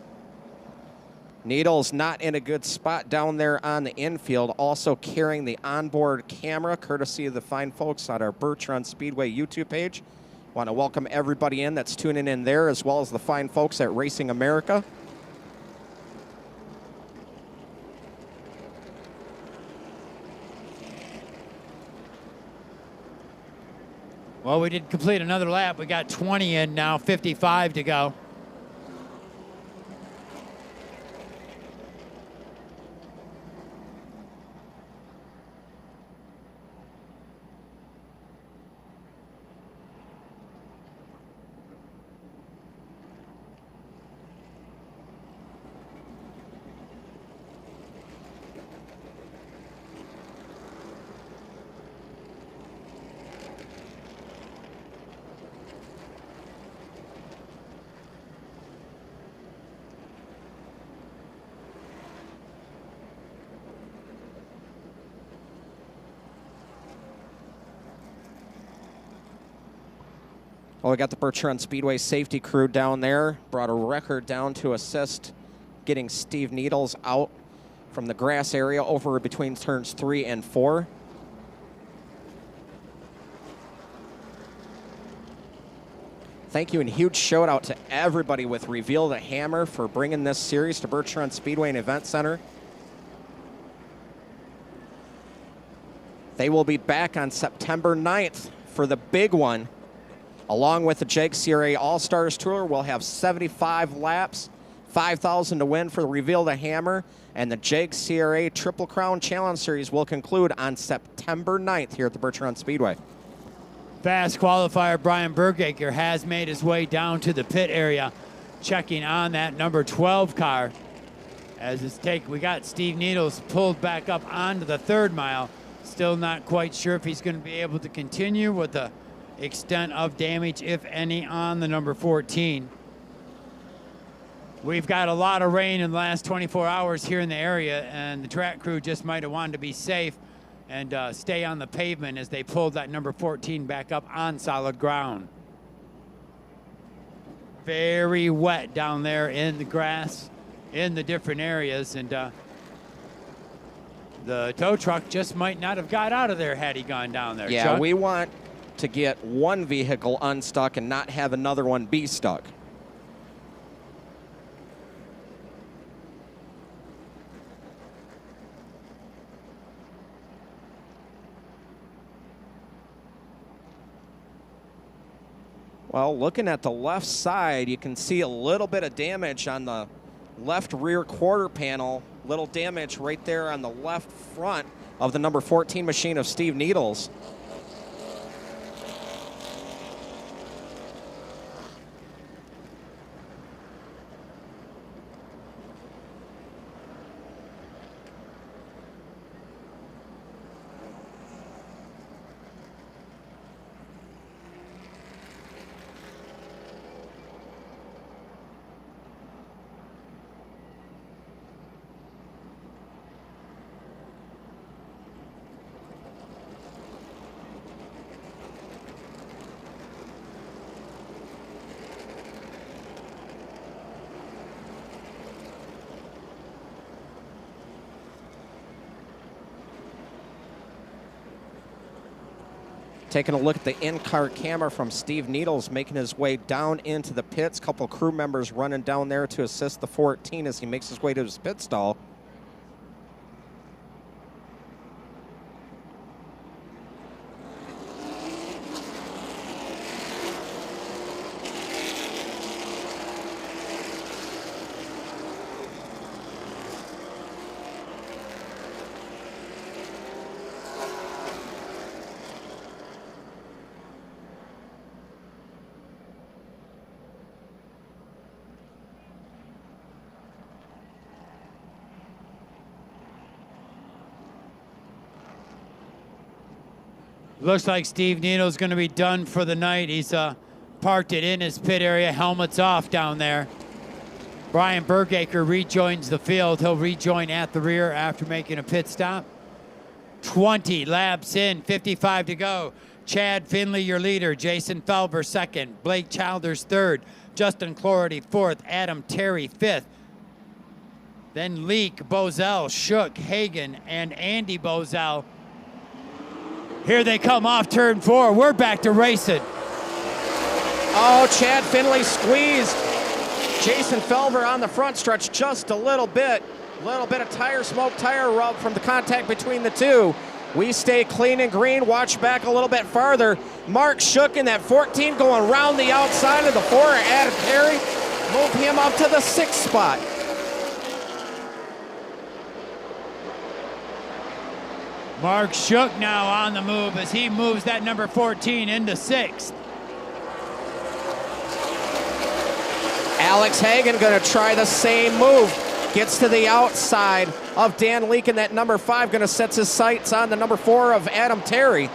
A: Needles not in a good spot down there on the infield, also carrying the onboard camera, courtesy of the fine folks on our Birch on Speedway YouTube page. Want to welcome everybody in that's tuning in there, as well as the fine folks at Racing America.
B: Well, we did complete another lap. We got 20 in now, 55 to go.
A: Well, we got the Birch Run Speedway safety crew down there. Brought a record down to assist getting Steve Needles out from the grass area over between turns 3 and 4. Thank you and huge shout out to everybody with Reveal the Hammer for bringing this series to Birch Run Speedway and Event Center. They will be back on September 9th for the big one. Along with the JEG CRA All-Stars Tour, we'll have 75 laps, 5,000 to win for the Reveal the Hammer, and the JEG CRA Triple Crown Challenge Series will conclude on September 9th here at the Birch Run Speedway.
B: Fast qualifier Brian Bergaker has made his way down to the pit area, checking on that number 12 car. We got Steve Needles pulled back up onto the 3rd mile. Still not quite sure if he's going to be able to continue with the extent of damage, if any, on the number 14. We've got a lot of rain in the last 24 hours here in the area, and the track crew just might have wanted to be safe and stay on the pavement as they pulled that number 14 back up on solid ground. Very wet down there in the grass in the different areas, and the tow truck just might not have got out of there had he gone down there.
A: Yeah,
B: Chuck?
A: we want to get one vehicle unstuck and not have another one be stuck. Well, looking at the left side, you can see a little bit of damage on the left rear quarter panel. Little damage right there on the left front of the number 14 machine of Steve Needles. Taking a look at the in-car camera from Steve Needles making his way down into the pits. Couple crew members running down there to assist the 14 as he makes his way to his pit stall.
B: Looks like Steve Nino's going to be done for the night. He's parked it in his pit area, helmets off down there. Brian Bergaker rejoins the field. He'll rejoin at the rear after making a pit stop. 20 laps in, 55 to go. Chad Finley, your leader. Jason Felber, second. Blake Childers, third. Justin Clority, fourth. Adam Terry, fifth. Then Leak, Bozell, Shook, Hagan, and Andy Bozell. Here they come off turn 4. We're back to racing.
A: Oh, Chad Finley squeezed Jason Felber on the front stretch just a little bit. A little bit of tire smoke, tire rub from the contact between the two. We stay clean and green. Watch back a little bit farther. Mark Shook in that 14 going around the outside of the 4. Adam Perry move him up to the 6th spot.
B: Mark Shook now on the move as he moves that number 14 into 6th.
A: Alex Hagan going to try the same move. Gets to the outside of Dan Leak in that number 5. Going to set his sights on the number 4 of Adam Terry.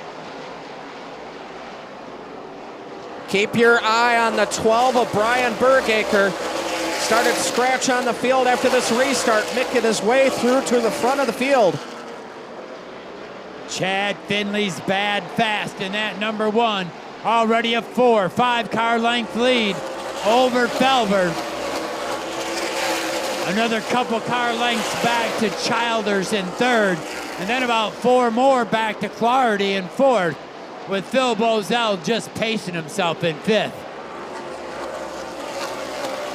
A: Keep your eye on the 12 of Brian Bergaker. Started scratch on the field after this restart, making his way through to the front of the field.
B: Chad Finley's bad fast in that number 1. Already a 4-5 car length lead over Felber. Another couple car lengths back to Childers in 3rd. And then about 4 more back to Clardy in 4th, with Phil Bozell just pacing himself in 5th.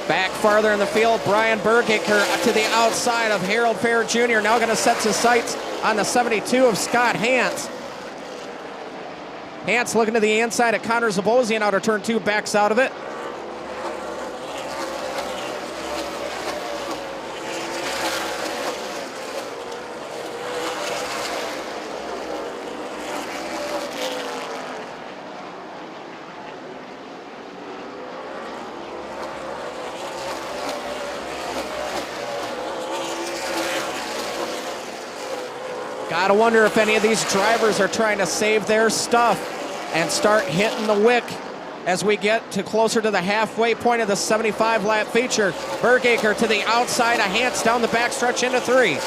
A: Back farther in the field, Brian Bergaker to the outside of Harold Fair Jr. Now going to set his sights on the 72 of Scott Hance. Hance looking to the inside of Connor Zabosian out of turn 2, backs out of it. Gotta wonder if any of these drivers are trying to save their stuff and start hitting the wick as we get to closer to the halfway point of the 75 lap feature. Bergaker to the outside of Hance down the backstretch into 3.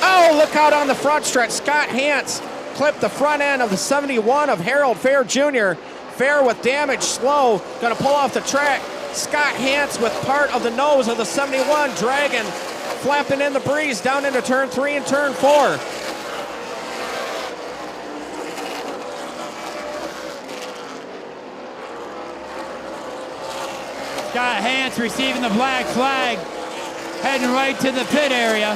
A: Oh, look out on the front stretch. Scott Hance clipped the front end of the 71 of Harold Fair Jr. Fair with damage, slow, gonna pull off the track. Scott Hance with part of the nose of the 71 dragging, flapping in the breeze down into turn 3 and turn 4.
B: Scott Hance receiving the black flag, heading right to the pit area.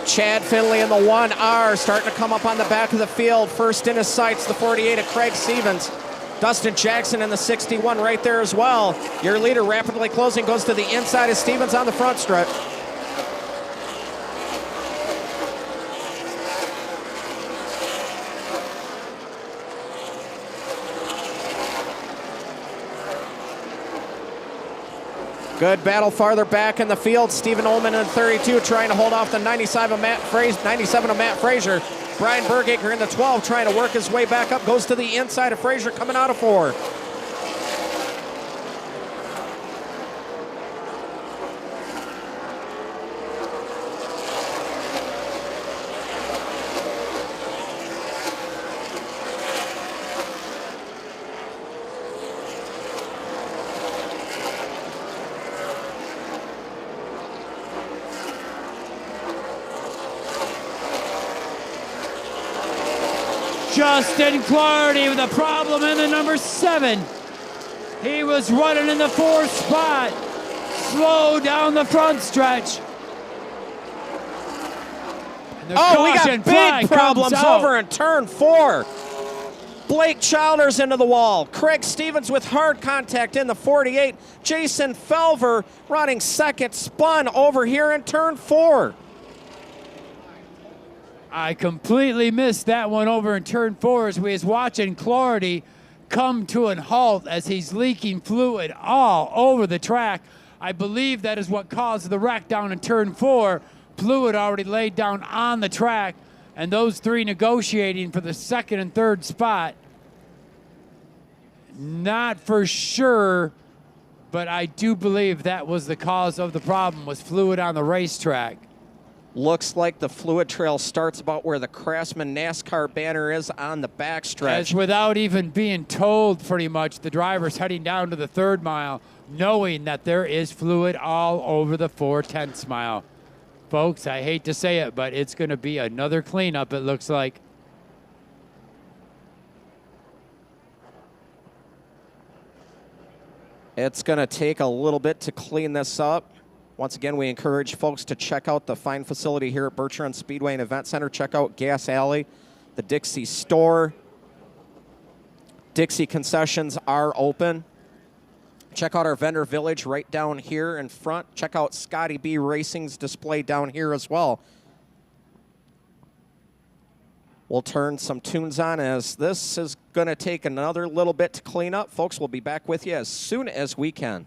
A: Chad Finley in the 1R starting to come up on the back of the field. First in his sights, the 48 of Craig Stevens. Dustin Jackson in the 61 right there as well. Your leader rapidly closing, goes to the inside of Stevens on the front stretch. Good battle farther back in the field. Stephen Ullman in 32 trying to hold off the 97 of Matt Frazier. Brian Bergaker in the 12 trying to work his way back up. Goes to the inside of Frazier coming out of 4.
B: Justin Clardy with a problem in the number 7. He was running in the 4th spot. Slow down the front stretch.
A: Oh, we
B: caution
A: got
B: flag
A: big
B: comes
A: problems
B: out.
A: over in turn 4. Blake Childers into the wall. Craig Stevens with hard contact in the 48. Jason Felver running second, spun over here in turn 4.
B: I completely missed that one over in turn 4 as we was watching Clardy come to a halt as he's leaking fluid all over the track. I believe that is what caused the wreck down in turn 4. Fluid already laid down on the track, and those three negotiating for the second and third spot. Not for sure, but I do believe that was the cause of the problem, was fluid on the racetrack.
A: Looks like the fluid trail starts about where the Craftsman NASCAR banner is on the backstretch.
B: As without even being told, pretty much, the driver's heading down to the 3rd mile, knowing that there is fluid all over the 4/10 mile. Folks, I hate to say it, but it's going to be another cleanup, it looks like.
A: It's going to take a little bit to clean this up. Once again, we encourage folks to check out the fine facility here at Birch Speedway and Event Center. Check out Gas Alley, the Dixie store. Dixie concessions are open. Check out our vendor village right down here in front. Check out Scotty B Racing's display down here as well. We'll turn some tunes on as this is going to take another little bit to clean up. Folks, we'll be back with you as soon as we can.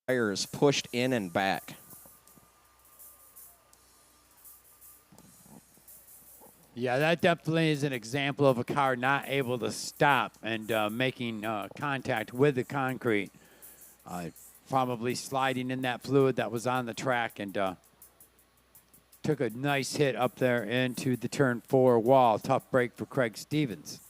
A: Tires pushed in and back.
B: Yeah, that definitely is an example of a car not able to stop and making contact with the concrete. Probably sliding in that fluid that was on the track and took a nice hit up there into the turn 4 wall. Tough break for Craig Stevens.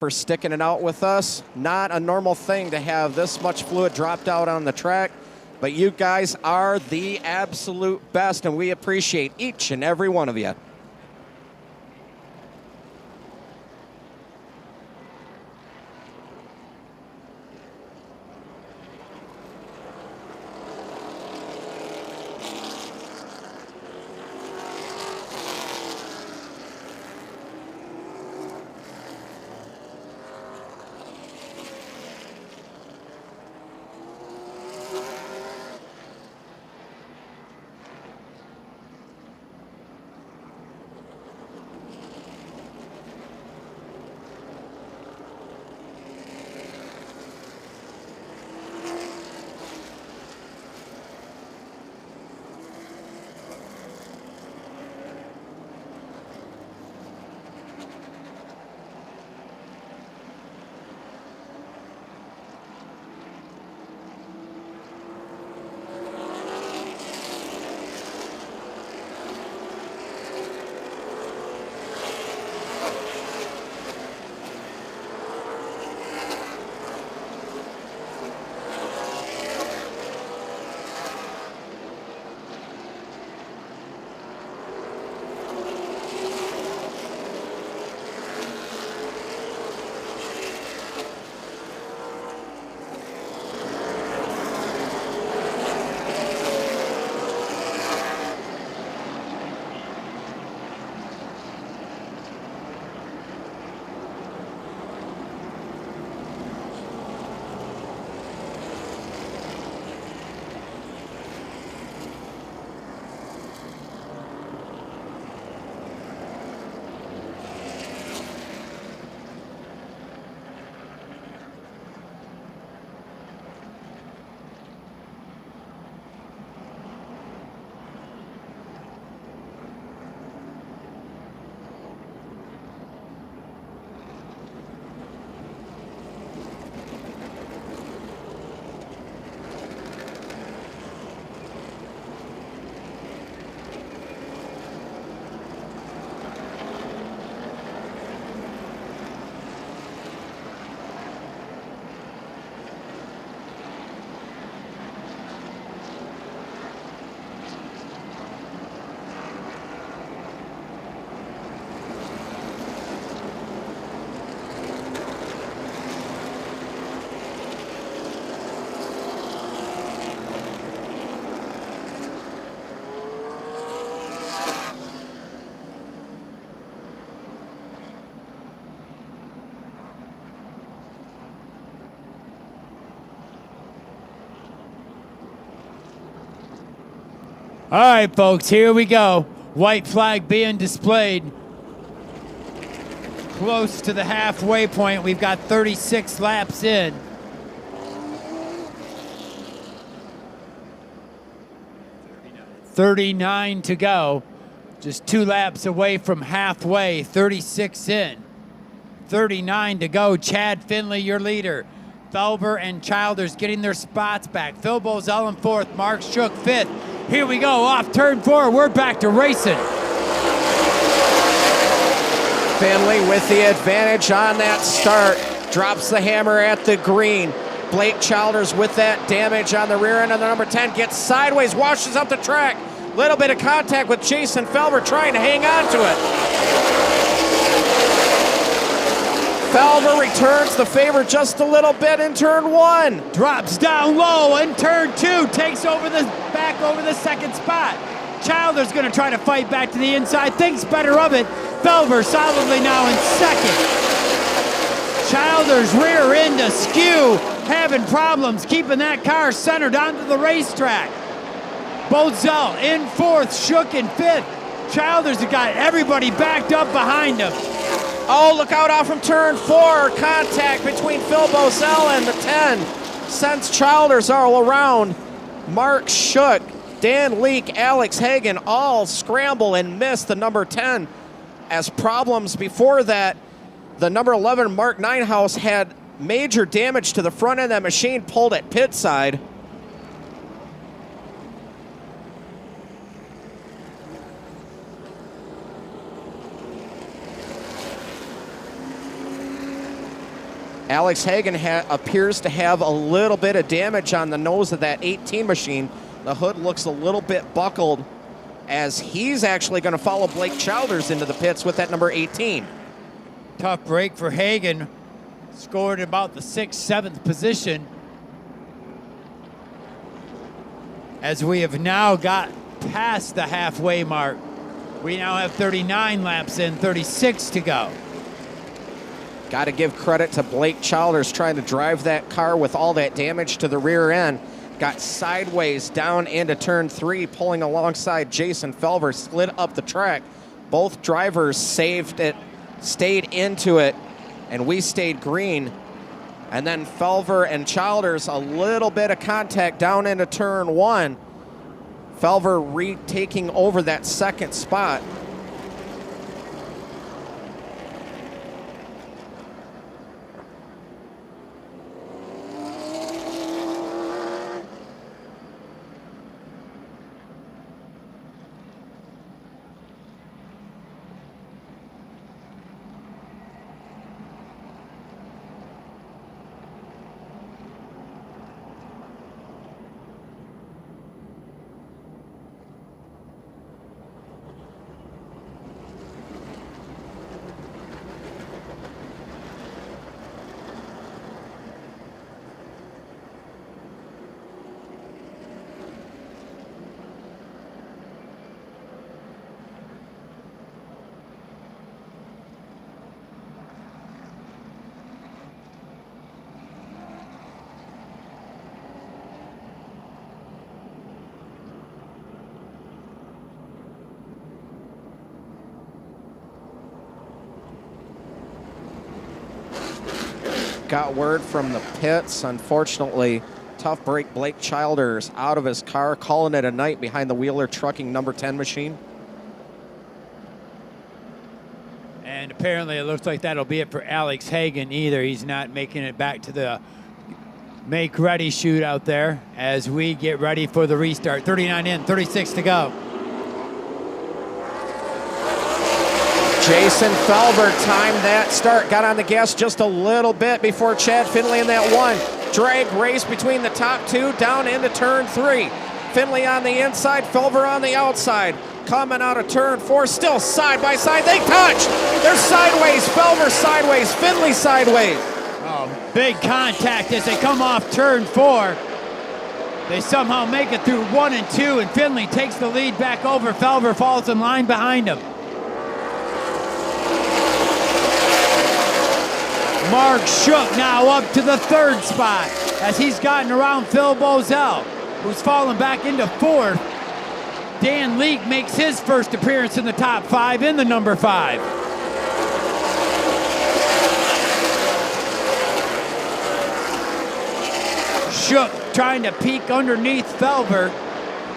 A: for sticking it out with us. Not a normal thing to have this much fluid dropped out on the track, but you guys are the absolute best, and we appreciate each and every one of you.
B: All right, folks, here we go. White flag being displayed. Close to the halfway point. We've got 36 laps in. $39 to go. Just 2 laps away from halfway. 36 in. 39 to go. Chad Finley, your leader. Felber and Childers getting their spots back. Phil Bozell in 4th. Mark Shook 5th. Here we go, off turn 4. We're back to racing.
A: Finley with the advantage on that start. Drops the hammer at the green. Blake Childers with that damage on the rear end of the number 10. Gets sideways, washes up the track. Little bit of contact with Jason Felber trying to hang on to it. Felber returns the favor just a little bit in turn 1.
B: Drops down low in turn 2. Takes over back over the 2nd spot. Childers going to try to fight back to the inside. Thinks better of it. Felber solidly now in 2nd. Childers rear end askew. Having problems keeping that car centered onto the racetrack. Bozell in 4th. Shook in 5th. Childers have got everybody backed up behind him.
A: Oh, look out off from turn 4. Contact between Phil Bozell and the 10. Sends Childers all around. Mark Shook, Dan Leake, Alex Hagan all scramble and miss the number 10. As problems before that, the number 11, Mark Ninehouse, had major damage to the front end of that machine, pulled at pit side. Alex Hagen appears to have a little bit of damage on the nose of that 18 machine. The hood looks a little bit buckled as he's actually going to follow Blake Childers into the pits with that number 18.
B: Tough break for Hagen. Scored about the 6th, 7th position. As we have now got past the halfway mark. We now have 39 laps in, 36 to go.
A: Got to give credit to Blake Childers trying to drive that car with all that damage to the rear end. Got sideways down into turn 3, pulling alongside Jason Felver, slid up the track. Both drivers saved it, stayed into it, and we stayed green. And then Felver and Childers, a little bit of contact down into turn 1. Felver retaking over that 2nd spot. Got word from the pits. Unfortunately, tough break. Blake Childers out of his car, calling it a night behind the Wheeler Trucking number 10 machine.
B: And apparently it looks like that'll be it for Alex Hagen either. He's not making it back to the make ready shoot out there as we get ready for the restart. 39 in, 36 to go.
A: Jason Felber timed that start, got on the gas just a little bit before Chad Finley in that 1. Drag race between the top 2 down into turn 3. Finley on the inside, Felber on the outside. Coming out of turn 4, still side by side. They touch. They're sideways. Felber sideways. Finley sideways.
B: Oh, big contact as they come off turn 4. They somehow make it through 1 and 2, and Finley takes the lead back over. Felber falls in line behind him. Mark Shook now up to the 3rd spot as he's gotten around Phil Bozell, who's fallen back into 4th. Dan Leake makes his first appearance in the top 5 in the number 5. Shook trying to peek underneath Felver.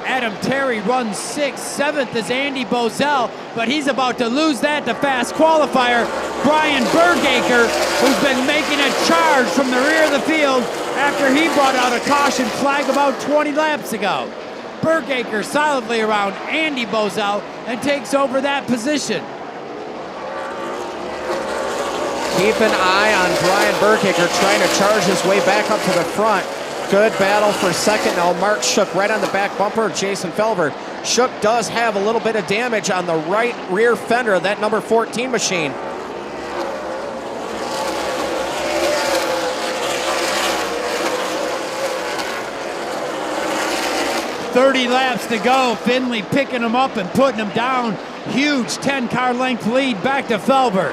B: Adam Terry runs 6th. 7th is Andy Bozell, but he's about to lose that to fast qualifier Brian Bergaker, who's been making a charge from the rear of the field after he brought out a caution flag about 20 laps ago. Bergaker solidly around Andy Bozell and takes over that position.
A: Keep an eye on Brian Bergaker trying to charge his way back up to the front. Good battle for 2nd now. Mark Shook right on the back bumper of Jason Felver. Shook does have a little bit of damage on the right rear fender of that number 14 machine.
B: .30 laps to go. Finley picking him up and putting him down. Huge 10-car length lead back to Felber.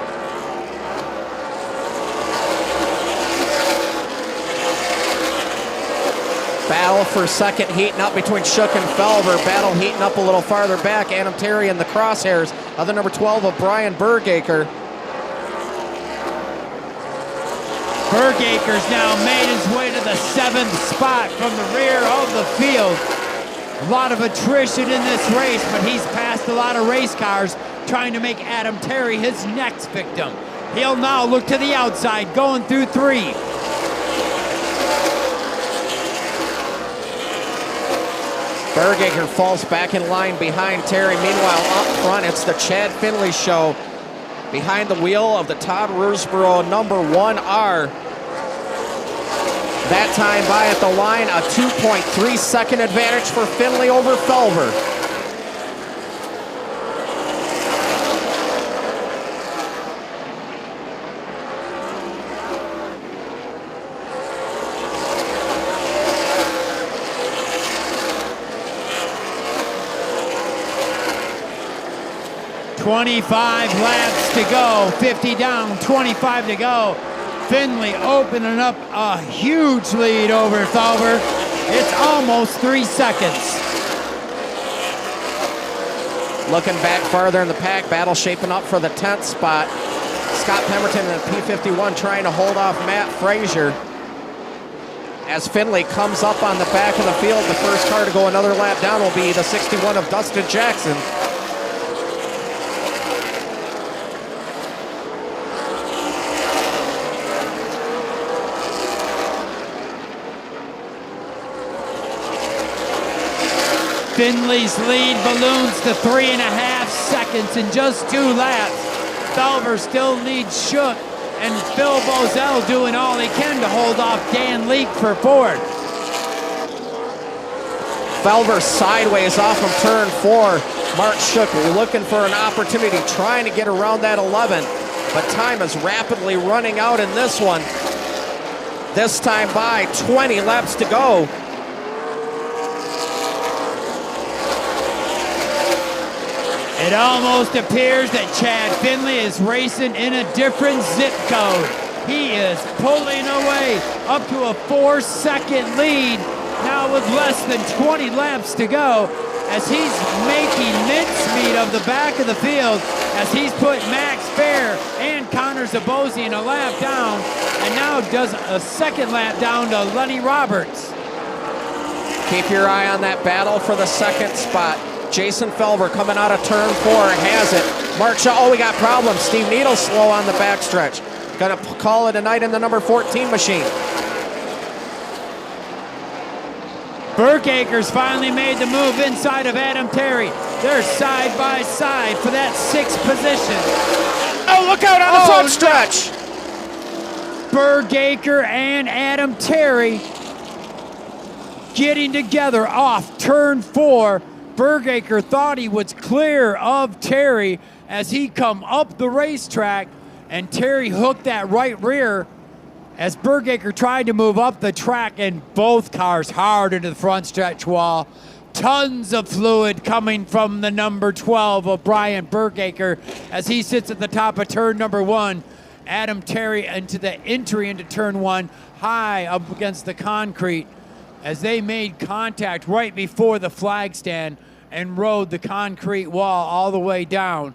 A: Battle for 2nd heating up between Shook and Felver. Battle heating up a little farther back. Adam Terry in the crosshairs of the number 12 of Brian Bergaker.
B: Bergaker's now made his way to the 7th spot from the rear of the field. A lot of attrition in this race, but he's passed a lot of race cars trying to make Adam Terry his next victim. He'll now look to the outside, going through 3.
A: Bergaker falls back in line behind Terry. Meanwhile, up front, it's the Chad Finley show behind the wheel of the Todd Rusborough number 1R. That time by at the line, a 2.3 second advantage for Finley over Felver.
B: "25 laps to go, 50 down, 25 to go." Finley opening up a huge lead over Felver. It's almost 3 seconds.
A: Looking back farther in the pack, battle shaping up for the 10th spot. Scott Pemberton in the P51 trying to hold off Matt Frazier. As Finley comes up on the back of the field, the first car to go another lap down will be the 61 of Dustin Jackson.
B: Finley's lead balloons to 3.5 seconds in just 2 laps. Felver still leads Shook, and Phil Bozell doing all he can to hold off Dan Leake for Ford.
A: Felver sideways off from turn 4. Mark Shook looking for an opportunity, trying to get around that 11, but time is rapidly running out in this one. This time by 20 laps to go.
B: It almost appears that Chad Finley is racing in a different zip code. He is pulling away up to a 4-second lead now with less than 20 laps to go, as he's making mincemeat of the back of the field, as he's put Max Fair and Connor Zabozzi in a lap down, and now does a second lap down to Lenny Roberts.
A: Keep your eye on that battle for the second spot. Jason Felver coming out of turn 4 has it. Mark Shaw, oh, we got problems. Steve Needles slow on the backstretch. Gonna call it a night in the number 14 machine.
B: Burkacre's finally made the move inside of Adam Terry. They're side by side for that 6th position.
A: Oh, look out on the front stretch.
B: Burgacre and Adam Terry getting together off turn 4. Burgacre thought he was clear of Terry as he come up the racetrack, and Terry hooked that right rear as Burgacre tried to move up the track, and both cars hard into the front stretch wall. Tons of fluid coming from the number 12 of Brian Burgacre as he sits at the top of turn number 1. Adam Terry into the entry into turn 1, high up against the concrete, as they made contact right before the flag stand and rode the concrete wall all the way down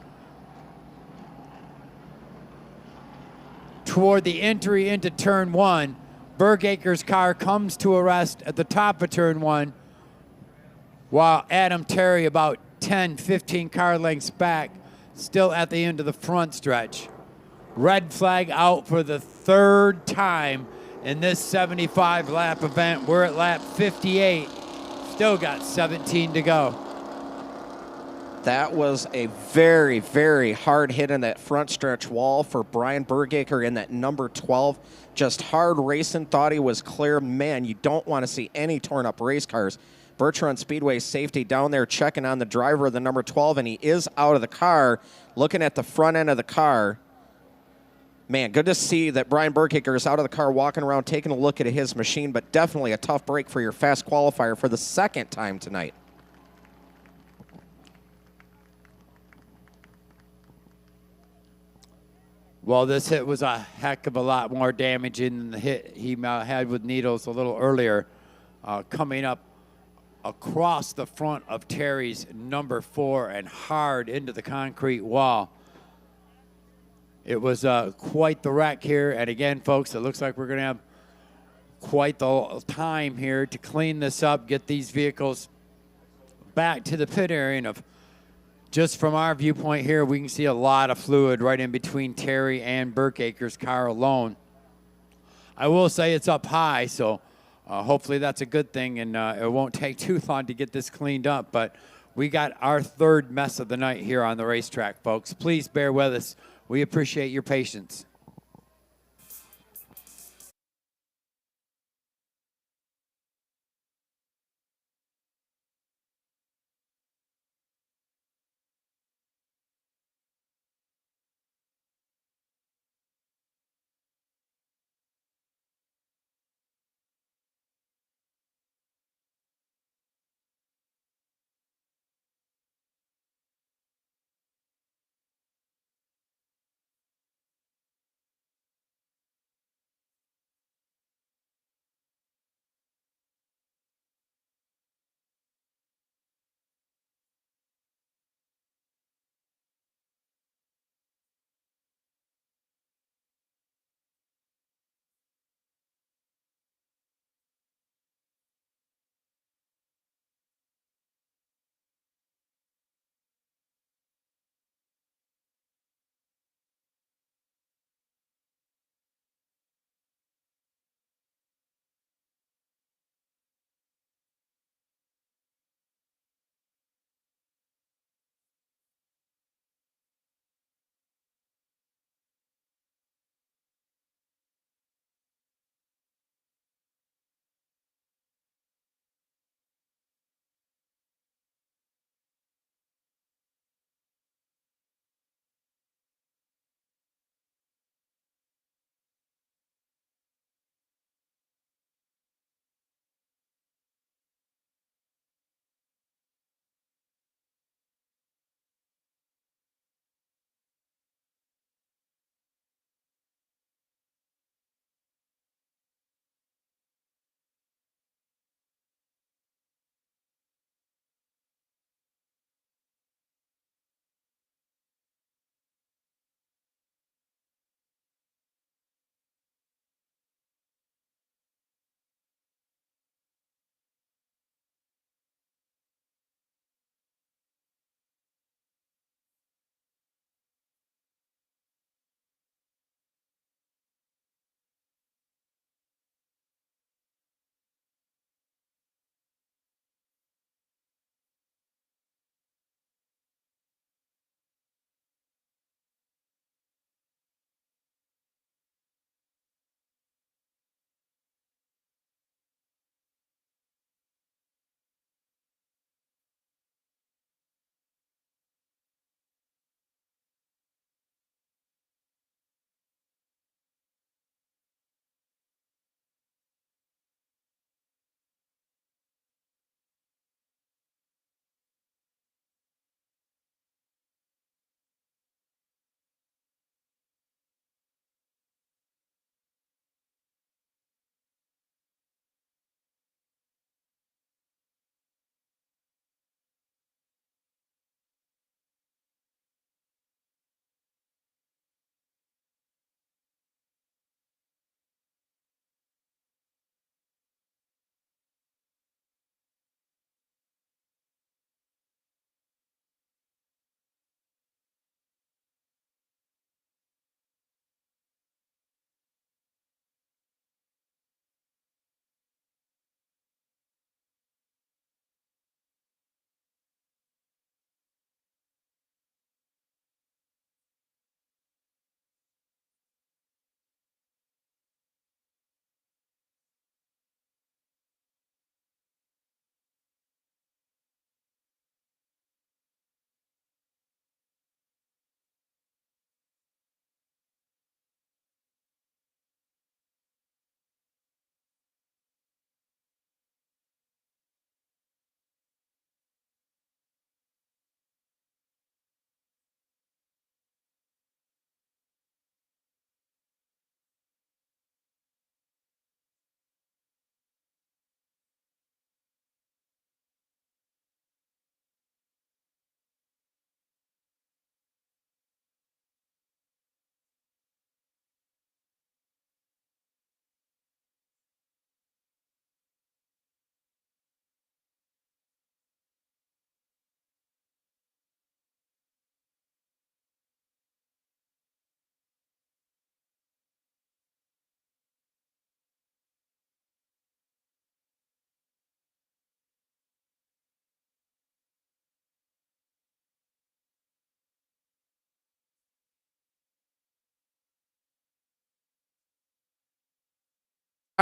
B: toward the entry into turn 1. Burgacre's car comes to a rest at the top of turn 1, while Adam Terry about 10, 15 car lengths back, still at the end of the front stretch. Red flag out for the 3rd time in this 75 lap event. We're at lap 58. Still got 17 to go.
A: That was a very, very hard hit in that front stretch wall for Brian Burgacre in that number 12. Just hard racing, thought he was clear. Man, you don't want to see any torn up race cars. Birch Speedway safety down there checking on the driver of the number 12, and he is out of the car, looking at the front end of the car. Man, good to see that Brian Burgacre is out of the car, walking around, taking a look at his machine, but definitely a tough break for your fast qualifier for the 2nd time tonight.
B: Well, this hit was a heck of a lot more damaging than the hit he had with Needles a little earlier, coming up across the front of Terry's number 4 and hard into the concrete wall. It was quite the wreck here, and again, folks, it looks like we're going to have quite the time here to clean this up, get these vehicles back to the pit area. And just from our viewpoint here, we can see a lot of fluid right in between Terry and Burgacre's car alone. I will say it's up high, so hopefully that's a good thing, and it won't take too long to get this cleaned up. But we got our 3rd mess of the night here on the racetrack, folks. Please bear with us. We appreciate your patience.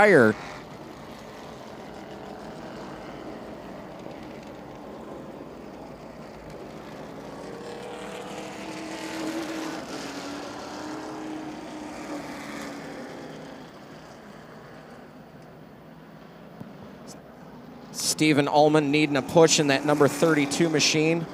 A: tire. Stephen Ullman needing a push in that number 32 machine.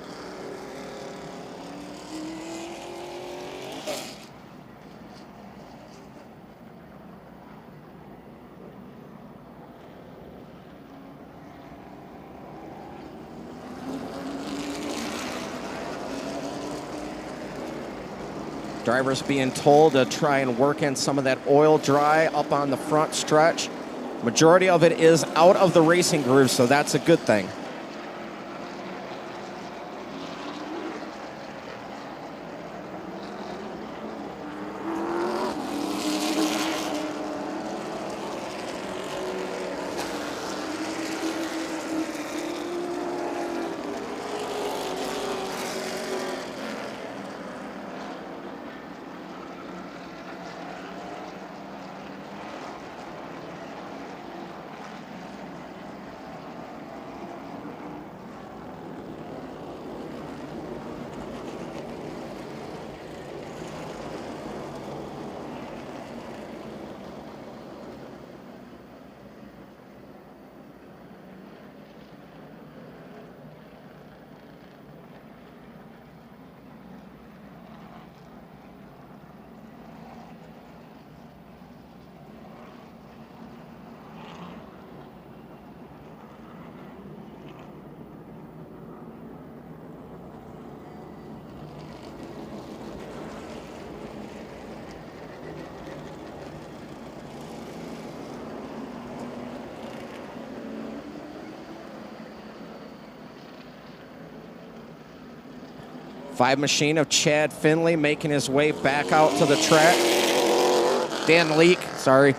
A: Drivers being told to try and work in some of that oil dry up on the front stretch. Majority of it is out of the racing groove, so that's a good thing. Five machine of Chad Finley making his way back out to the track. Dan Leake, sorry.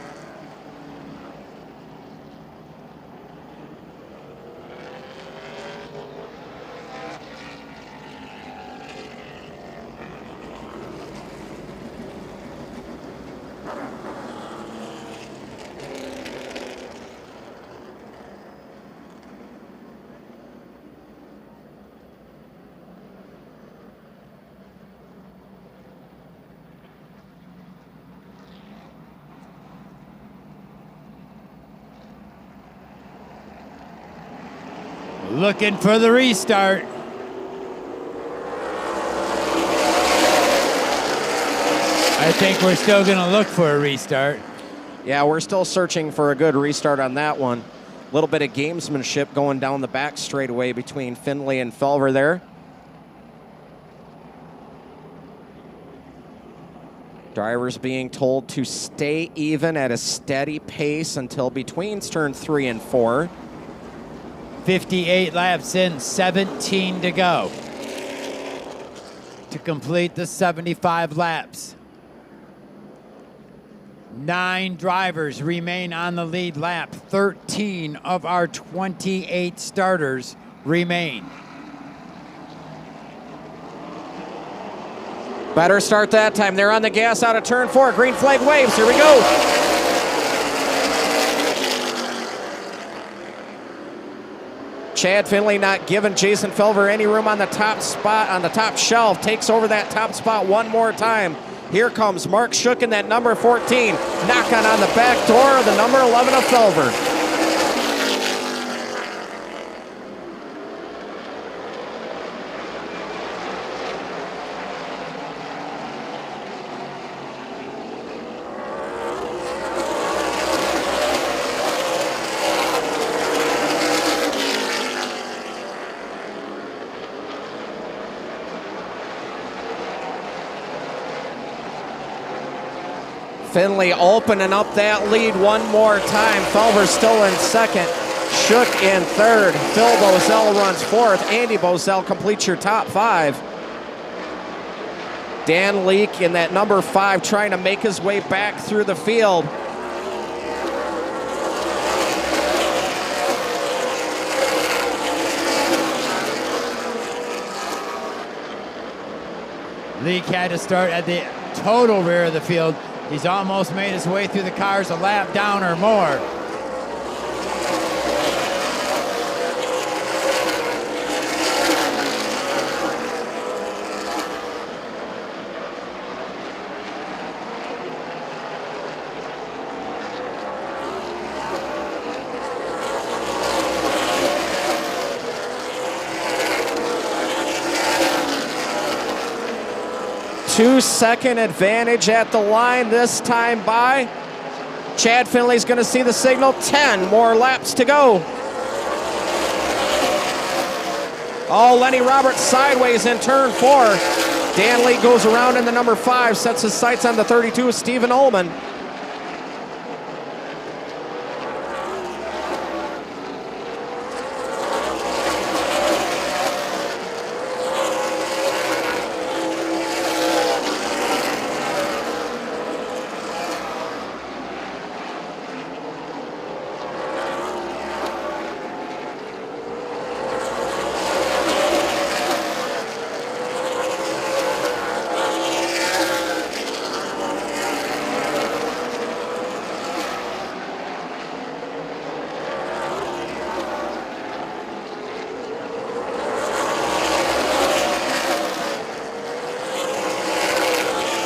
B: Looking for the restart. I think we're still going to look for a restart.
A: Yeah, we're still searching for a good restart on that one. A little bit of gamesmanship going down the back straightaway between Finley and Felver there. Drivers being told to stay even at a steady pace until between turn 3 and 4.
B: 58 laps in, 17 to go to complete the 75 laps. 9 drivers remain on the lead lap. 13 of our 28 starters remain.
A: Better start that time. They're on the gas out of turn 4. Green flag waves. Here we go. Chad Finley not giving Jason Felver any room on the top spot, on the top shelf. Takes over that top spot one more time. Here comes Mark Shook in that number 14. Knock on the back door of the number 11 of Felver. Finley opening up that lead one more time. Felver still in second. Shook in third. Phil Bozell runs fourth. Andy Bozell completes your top 5. Dan Leake in that number 5 trying to make his way back through the field.
B: Leake had to start at the total rear of the field. He's almost made his way through the cars a lap down or more.
A: Two-second advantage at the line this time by. Chad Finley's going to see the signal. 10 more laps to go. Oh, Lenny Roberts sideways in turn 4. Dan Lee goes around in the number 5, sets his sights on the 32, Stephen Ullman.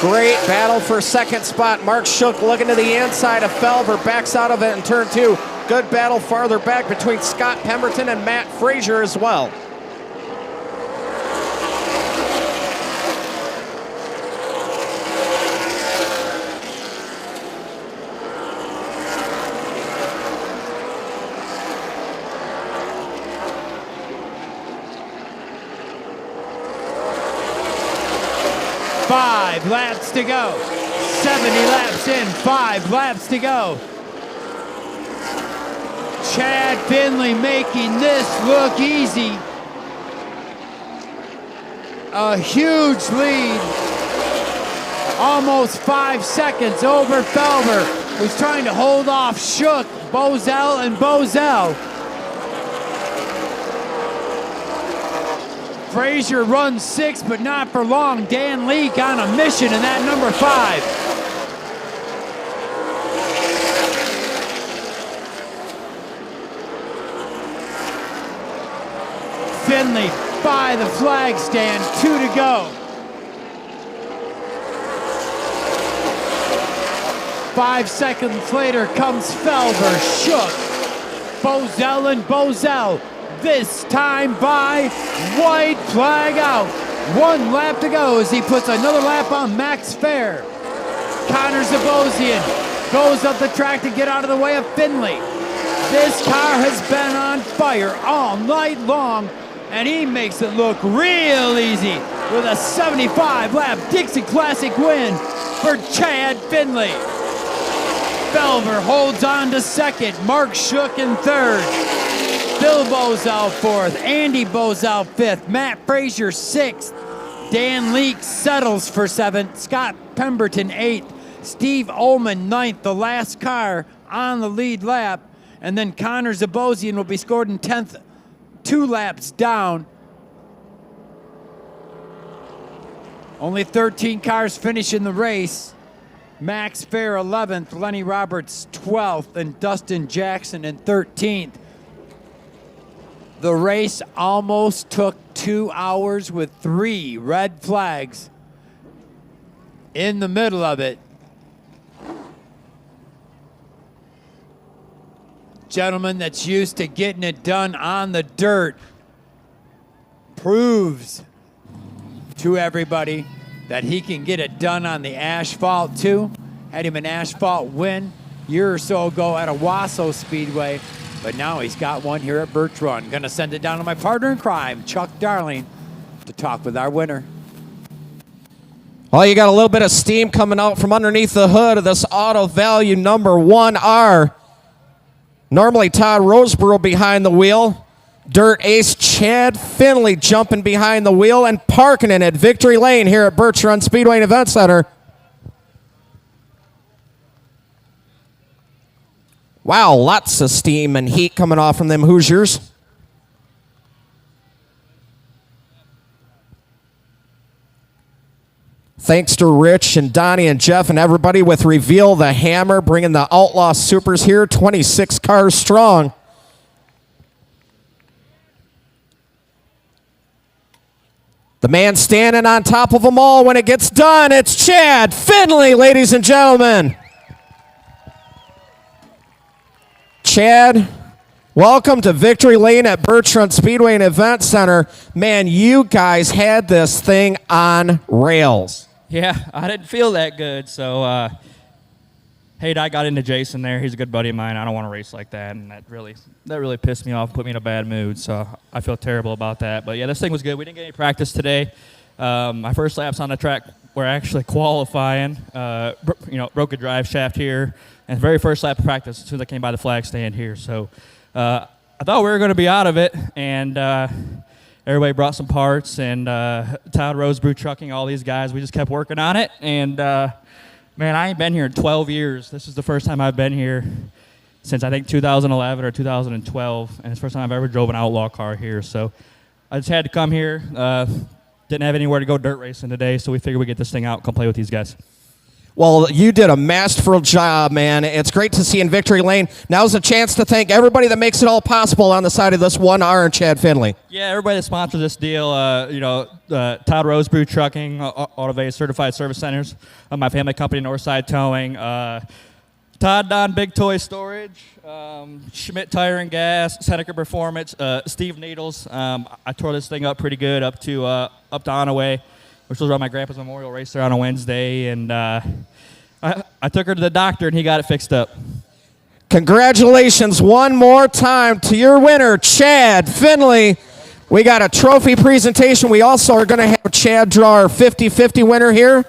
A: Great battle for second spot. Mark Shook looking to the inside of Felver, backs out of it in turn 2. Good battle farther back between Scott Pemberton and Matt Frazier as well.
B: Five laps to go. 70 laps in, 5 laps to go. Chad Finley making this look easy. A huge lead. Almost 5 seconds over Felver, who's trying to hold off Shook, Bozell, and Bozell. Frazier runs 6, but not for long. Dan Leake on a mission in that number 5. Finley by the flag stand, 2 to go. 5 seconds later comes Felver, Shook, Bozell, and Bozell. This time by white flag out. 1 lap to go as he puts another lap on Max Fair. Connor Zabosian goes up the track to get out of the way of Finley. This car has been on fire all night long, and he makes it look real easy with a 75-lap Dixie Classic win for Chad Finley. Felver holds on to second, Mark Shook in third. Bill Bozell 4th, Andy Bozell 5th, Matt Frazier 6th, Dan Leake settles for 7th, Scott Pemberton 8th, Steve Ullman 9th, the last car on the lead lap, and then Connor Zabosian will be scored in 10th, 2 laps down. Only 13 cars finish in the race. Max Fair 11th, Lenny Roberts 12th, and Dustin Jackson in 13th. The race almost took 2 hours with 3 red flags in the middle of it. Gentleman that's used to getting it done on the dirt proves to everybody that he can get it done on the asphalt too. Had him an asphalt win a year or so ago at Owasso Speedway. But now he's got one here at Birch Run. Gonna send it down to my partner in crime, Chuck Darling, to talk with our winner.
D: Well, you got a little bit of steam coming out from underneath the hood of this Auto Value number 1R. Normally Todd Roseborough behind the wheel. Dirt ace Chad Finley jumping behind the wheel and parking it at Victory Lane here at Birch Run Speedway and Event Center. Wow, lots of steam and heat coming off from them Hoosiers. Thanks to Rich and Donnie and Jeff and everybody with Reveal the Hammer, bringing the Outlaw Supers here, 26 cars strong. The man standing on top of them all when it gets done, it's Chad Finley, ladies and gentlemen. Chad, welcome to Victory Lane at Birch Speedway and Event Center. Man, you guys had this thing on rails.
F: Yeah, I didn't feel that good, so I got into Jason there. He's a good buddy of mine. I don't want to race like that, and that really pissed me off, put me in a bad mood, so I feel terrible about that. But, yeah, this thing was good. We didn't get any practice today. My first laps on the track were actually qualifying. Broke a drive shaft here, and the very first lap of practice as soon as I came by the flag stand here. So I thought we were going to be out of it, and everybody brought some parts, and Todd Rosebrew Trucking, all these guys, we just kept working on it. And, man, I ain't been here in 12 years. This is the first time I've been here since, I think, 2011 or 2012, and it's the first time I've ever drove an Outlaw car here. So I just had to come here. Didn't have anywhere to go dirt racing today, so we figured we'd get this thing out and come play with these guys.
D: Well, you did a masterful job, man. It's great to see you in Victory Lane. Now's a chance to thank everybody that makes it all possible on the side of this one iron, Chad Finley.
F: Yeah, everybody that sponsored this deal, Todd Rosebrew Trucking, Autovay Certified Service Centers, my family company, Northside Towing, Todd Don Big Toy Storage, Schmidt Tire and Gas, Seneca Performance, Steve Needles. I tore this thing up pretty good up to Onaway, which was around my grandpa's memorial race there on a Wednesday, and I took her to the doctor, and he got it fixed up.
D: Congratulations one more time to your winner, Chad Finley. We got a trophy presentation. We also are going to have Chad draw our 50-50 winner here.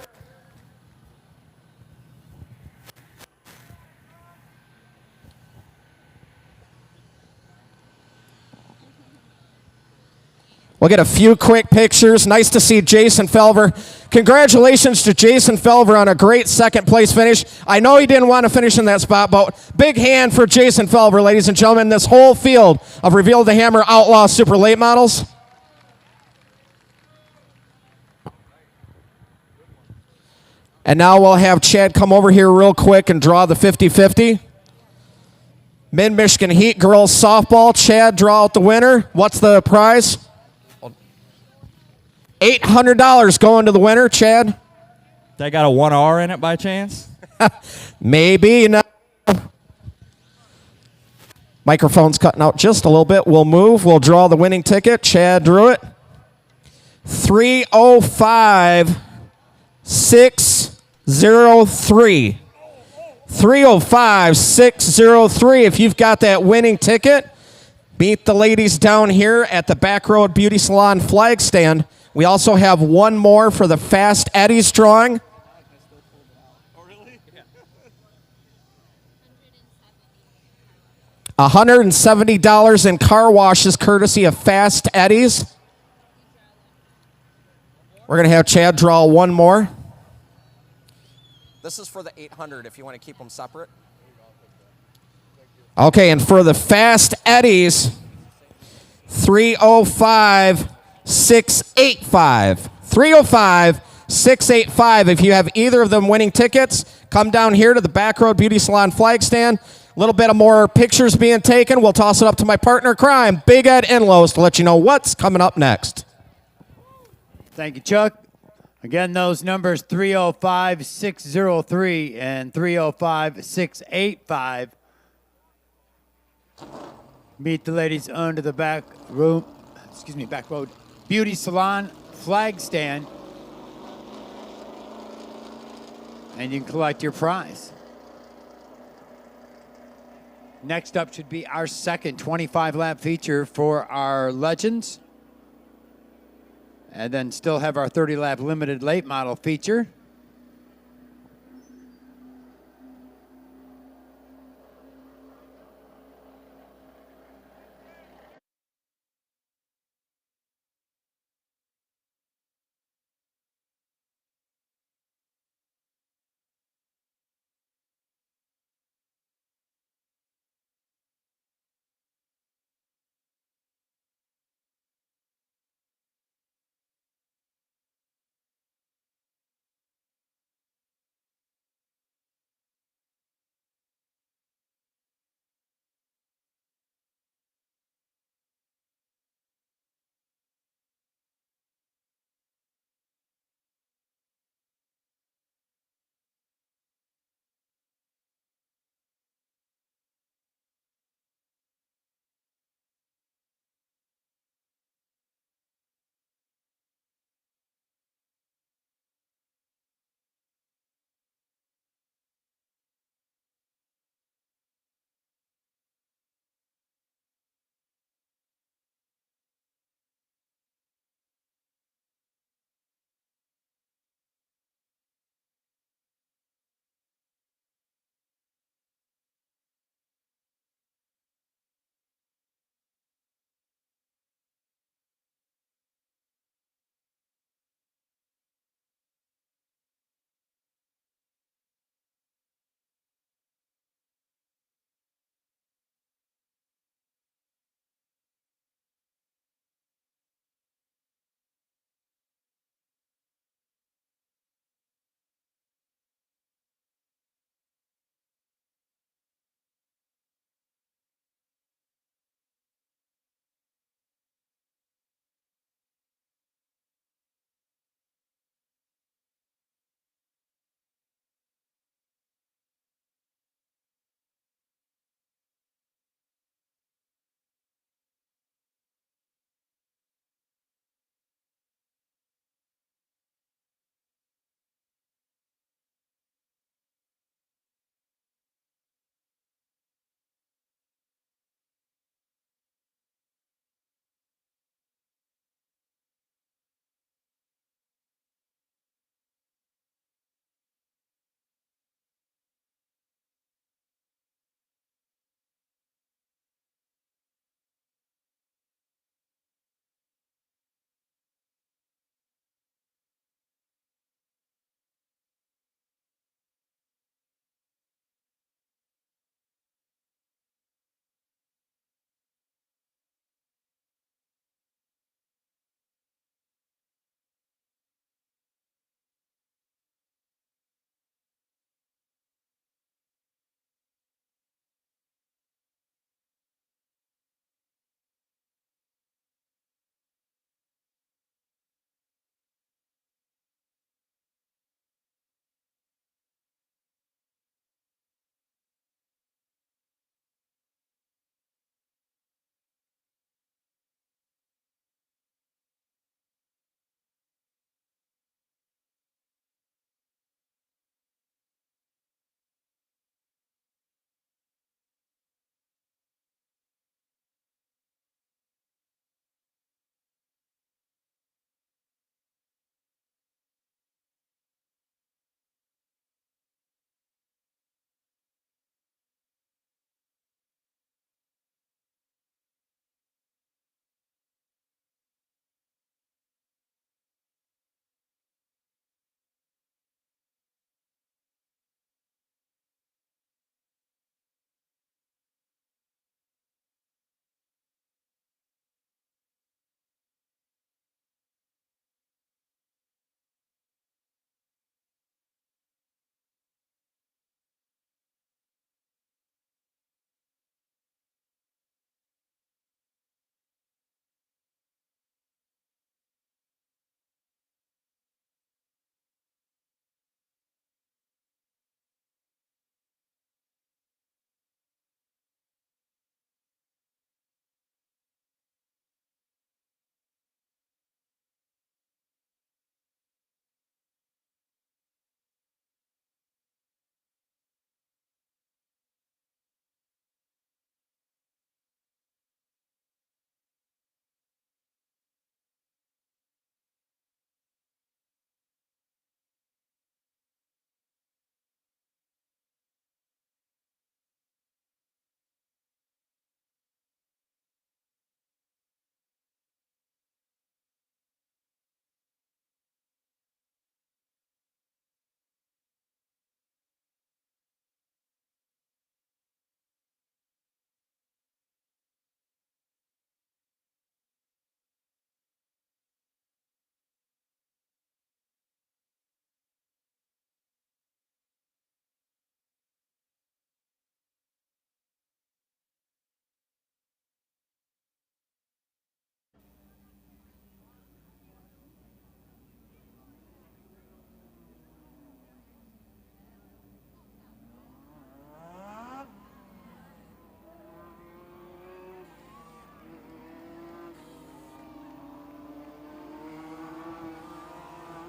D: We'll get a few quick pictures. Nice to see Jason Felver. Congratulations to Jason Felver on a great second place finish. I know he didn't want to finish in that spot, but big hand for Jason Felver, ladies and gentlemen. This whole field of Reveal the Hammer Outlaw Super Late Models. And now we'll have Chad come over here real quick and draw the 50-50. Mid-Michigan Heat Girls Softball. Chad, draw out the winner. What's the prize? $800 going to the winner, Chad.
F: That got a 1R in it by chance?
D: Maybe. No. Microphone's cutting out just a little bit. We'll move. We'll draw the winning ticket. Chad drew it. 305-603. 305-603. If you've got that winning ticket, meet the ladies down here at the Back Road Beauty Salon flag stand. We also have one more for the Fast Eddie's drawing. $170 in car washes courtesy of Fast Eddie's. We're going to have Chad draw one more. This is for the 800 if you want to keep them separate. Okay, and for the Fast Eddie's, 305-685. 305-685. If you have either of them winning tickets, come down here to the Back Road Beauty Salon flag stand. A little bit of more pictures being taken. We'll toss it up to my partner in crime, Big Ed Inlows, to let you know what's coming up next.
B: Thank you, Chuck. Again, those numbers 305-603 and 305-685. Meet the ladies under the back road Beauty Salon flag stand, and you can collect your prize. Next up should be our second 25-lap feature for our Legends. And then still have our 30-lap limited late model feature.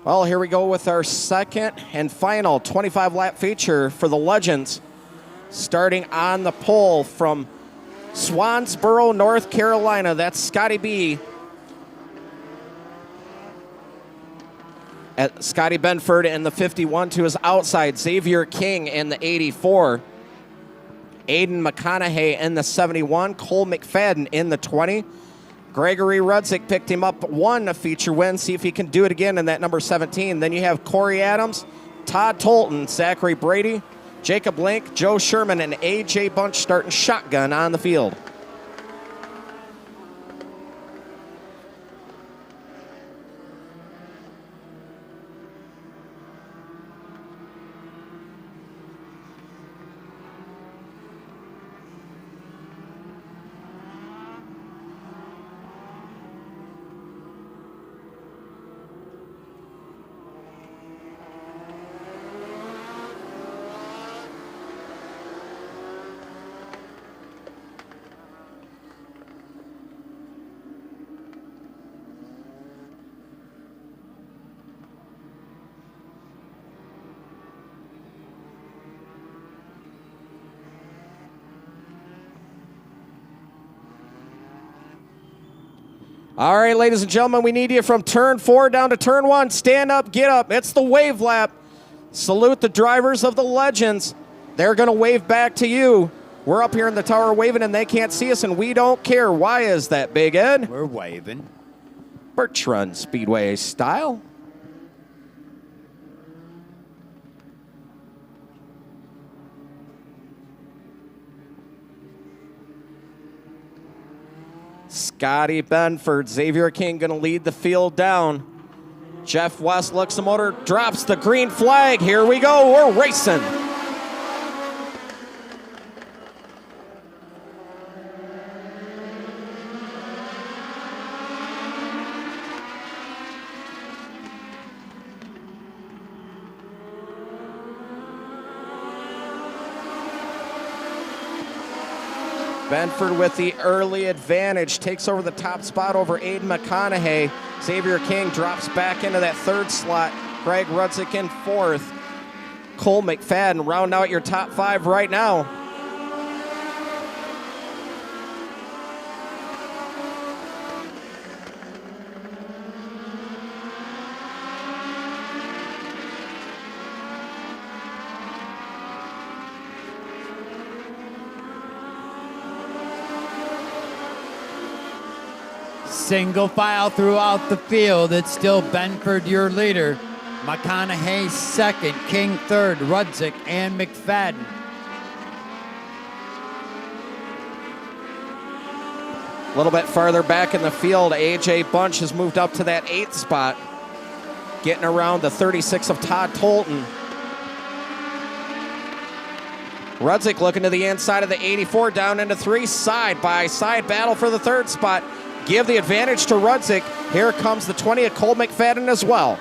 A: Well, here we go with our second and final 25-lap feature for the Legends. Starting on the pole from Swansboro, North Carolina. That's Scotty B. Scotty Benford in the 51 to his outside. Xavier King in the 84. Aiden McConaughey in the 71. Cole McFadden in the 20. Gregory Rudzik picked him up, won a feature win. See if he can do it again in that number 17. Then you have Corey Adams, Todd Tolton, Zachary Brady, Jacob Link, Joe Sherman, and A.J. Bunch starting shotgun on the field. All right, ladies and gentlemen, we need you from turn 4 down to turn 1. Stand up, get up. It's the wave lap. Salute the drivers of the Legends. They're going to wave back to you. We're up here in the tower waving, and they can't see us, and we don't care. Why is that, Big Ed?
B: We're waving.
A: Birch Run Speedway style. Scotty Benford, Xavier King going to lead the field down. Jeff West looks the motor, drops the green flag. Here we go, we're racing. Benford with the early advantage, takes over the top spot over Aiden McConaughey. Xavier King drops back into that third slot. Greg Rudzik in fourth. Cole McFadden round out your top 5 right now.
B: Single file throughout the field. It's still Benford, your leader. McConaughey second, King third, Rudzik and McFadden.
A: A little bit farther back in the field, A.J. Bunch has moved up to that 8th spot, getting around the 36 of Todd Tolton. Rudzik looking to the inside of the 84, down into 3, side-by-side battle for the 3rd spot. Give the advantage to Rudzik. Here comes the 20 of Cole McFadden as well.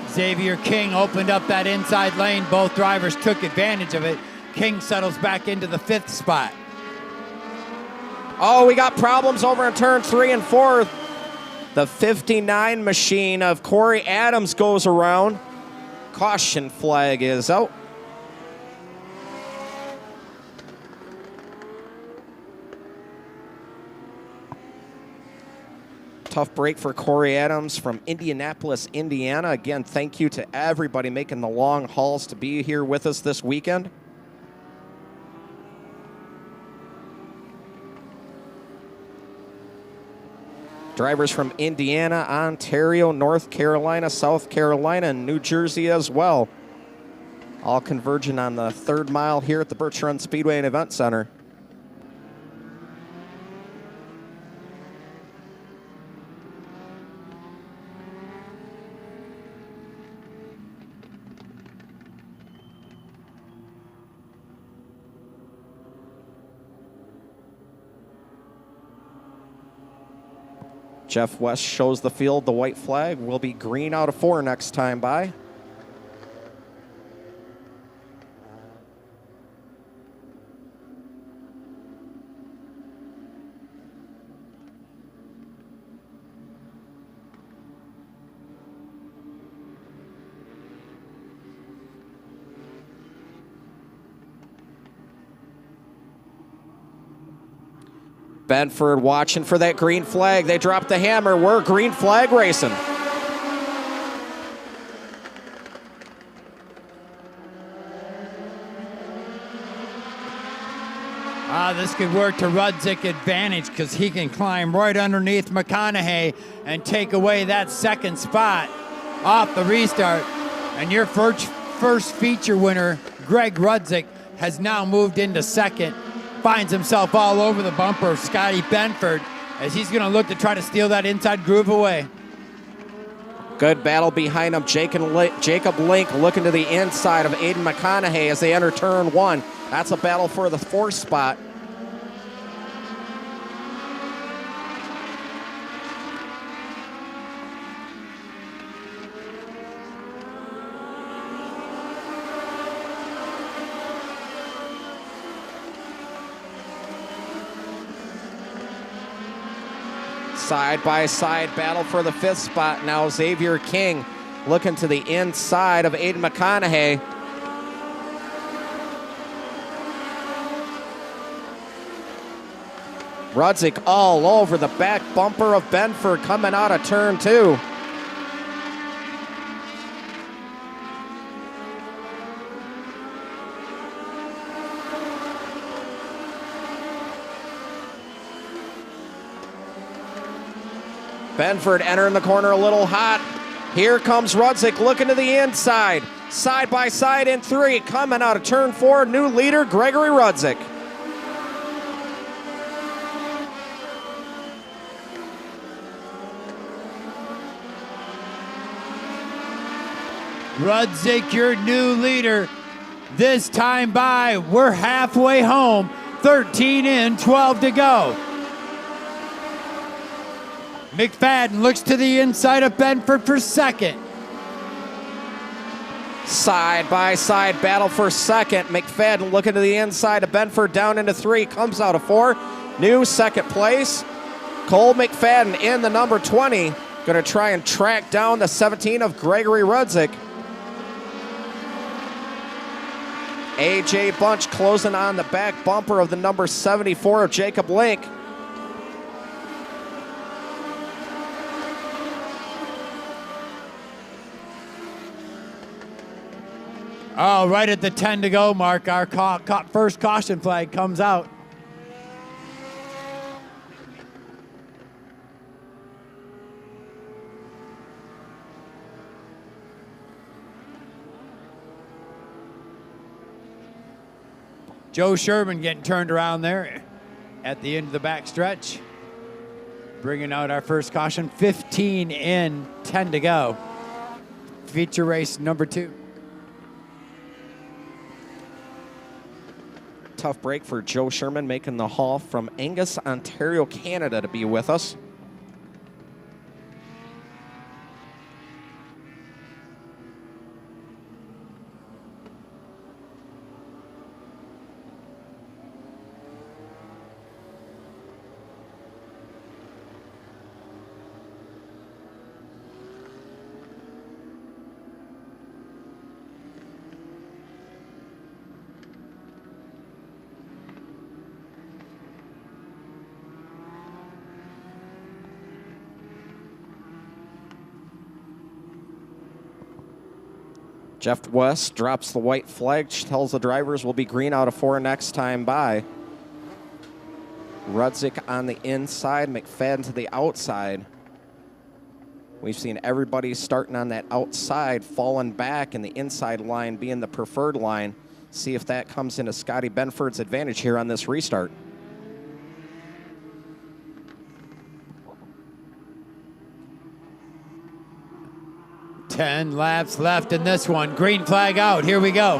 B: Xavier King opened up that inside lane. Both drivers took advantage of it. King settles back into the 5th spot.
A: Oh, we got problems over in turn 3 and 4. The 59 machine of Corey Adams goes around. Caution flag is out. Tough break for Corey Adams from Indianapolis, Indiana. Again, thank you to everybody making the long hauls to be here with us this weekend. Drivers from Indiana, Ontario, North Carolina, South Carolina, and New Jersey as well. All converging on the 3rd mile here at the Birch Run Speedway and Event Center. Jeff West shows the field the white flag. Will be green out of 4 next time by. Benford watching for that green flag. They dropped the hammer. We're green flag racing.
B: This could work to Rudzik advantage because he can climb right underneath McConaughey and take away that second spot off the restart. And your first feature winner, Greg Rudzik, has now moved into second. Finds himself all over the bumper of Scotty Benford as he's going to look to try to steal that inside groove away.
A: Good battle behind him. Jacob Link looking to the inside of Aiden McConaughey as they enter turn 1. That's a battle for the 4th spot. Side-by-side battle for the 5th spot. Now Xavier King looking to the inside of Aiden McConaughey. Rudzik all over the back bumper of Benford coming out of turn 2. Benford entering the corner a little hot. Here comes Rudzik looking to the inside. Side by side in 3. Coming out of turn 4, new leader Gregory Rudzik.
B: Rudzik, your new leader. This time by, we're halfway home. 13 in, 12 to go. McFadden looks to the inside of Benford for second.
A: Side-by-side battle for second. McFadden looking to the inside of Benford down into 3. Comes out of 4. New second place. Cole McFadden in the number 20. Going to try and track down the 17 of Gregory Rudzik. AJ Bunch closing on the back bumper of the number 74 of Jacob Link.
B: Oh, right at the 10 to go mark, our first caution flag comes out. Joe Sherman getting turned around there at the end of the back stretch. Bringing out our first caution, 15 in, 10 to go. Feature race number 2.
A: Tough break for Joe Sherman making the haul from Angus, Ontario, Canada to be with us. Jeff West drops the white flag, tells the drivers we'll be green out of 4 next time by. Rudzik on the inside, McFadden to the outside. We've seen everybody starting on that outside, falling back, and the inside line being the preferred line. See if that comes into Scotty Benford's advantage here on this restart.
B: 10 laps left in this one. Green flag out. Here we go.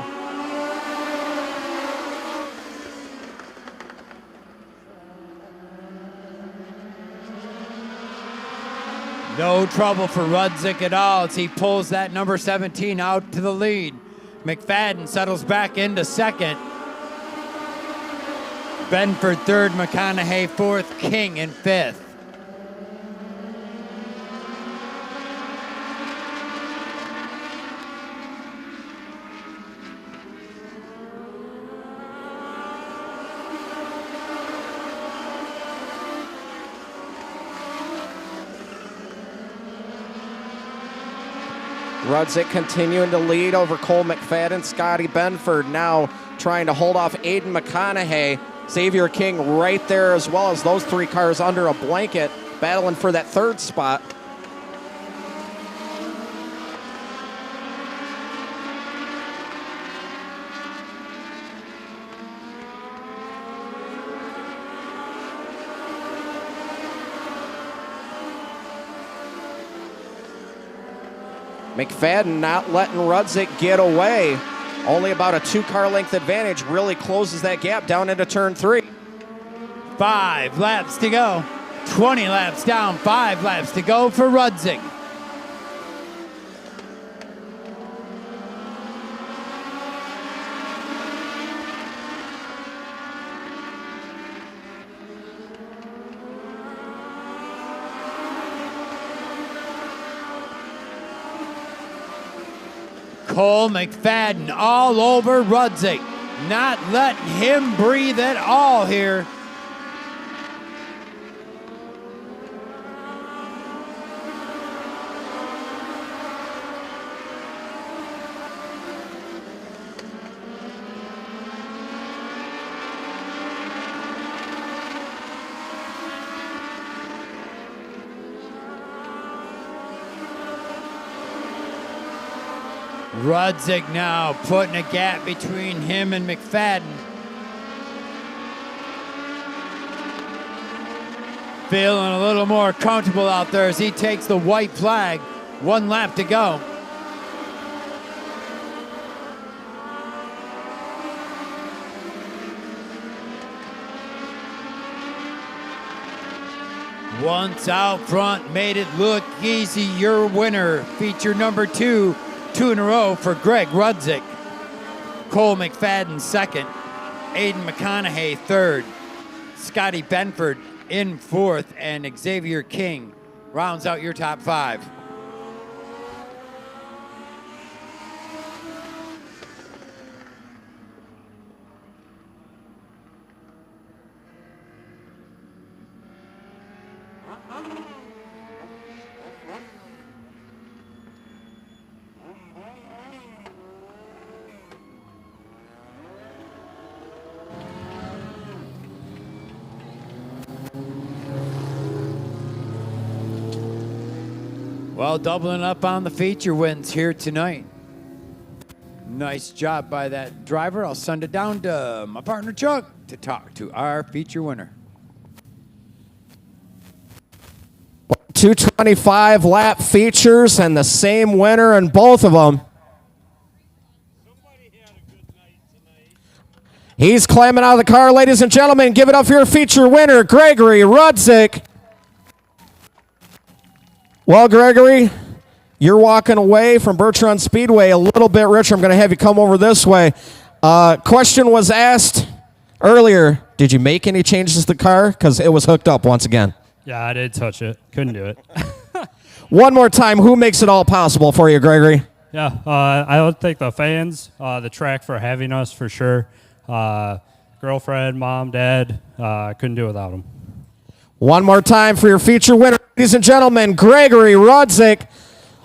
B: No trouble for Rudzik at all as he pulls that number 17 out to the lead. McFadden settles back into second. Benford third, McConaughey fourth, King in fifth.
A: Rudzik continuing to lead over Cole McFadden. Scotty Benford now trying to hold off Aiden McConaughey. Xavier King right there, as well as those 3 cars under a blanket, battling for that 3rd spot. McFadden not letting Rudzik get away. Only about a 2-car length advantage, really closes that gap down into turn 3.
B: 5 laps to go. 20 laps down, 5 laps to go for Rudzik. Cole McFadden all over Rudzik, not letting him breathe at all here. Rudzik now putting a gap between him and McFadden. Feeling a little more comfortable out there as he takes the white flag. 1 lap to go. Once out front, made it look easy. Your winner, feature number 2. 2 in a row for Greg Rudzik. Cole McFadden 2nd. Aiden McConaughey 3rd. Scotty Benford in 4th. And Xavier King rounds out your top 5. Well, doubling up on the feature wins here tonight. Nice job by that driver. I'll send it down to my partner Chuck to talk to our feature winner.
D: 225 lap features and the same winner in both of them. He's climbing out of the car, ladies and gentlemen. Give it up for your feature winner, Gregory Rudzik. Well, Gregory, you're walking away from Birch Speedway a little bit richer. I'm going to have you come over this way. Question was asked earlier, did you make any changes to the car? Because it was hooked up once again.
G: Yeah, I did touch it. Couldn't do it.
D: One more time, who makes it all possible for you, Gregory?
G: Yeah, I would thank the fans, the track for having us for sure. Girlfriend, mom, dad, couldn't do it without them.
D: One more time for your feature winner, ladies and gentlemen, Gregory Rudzik.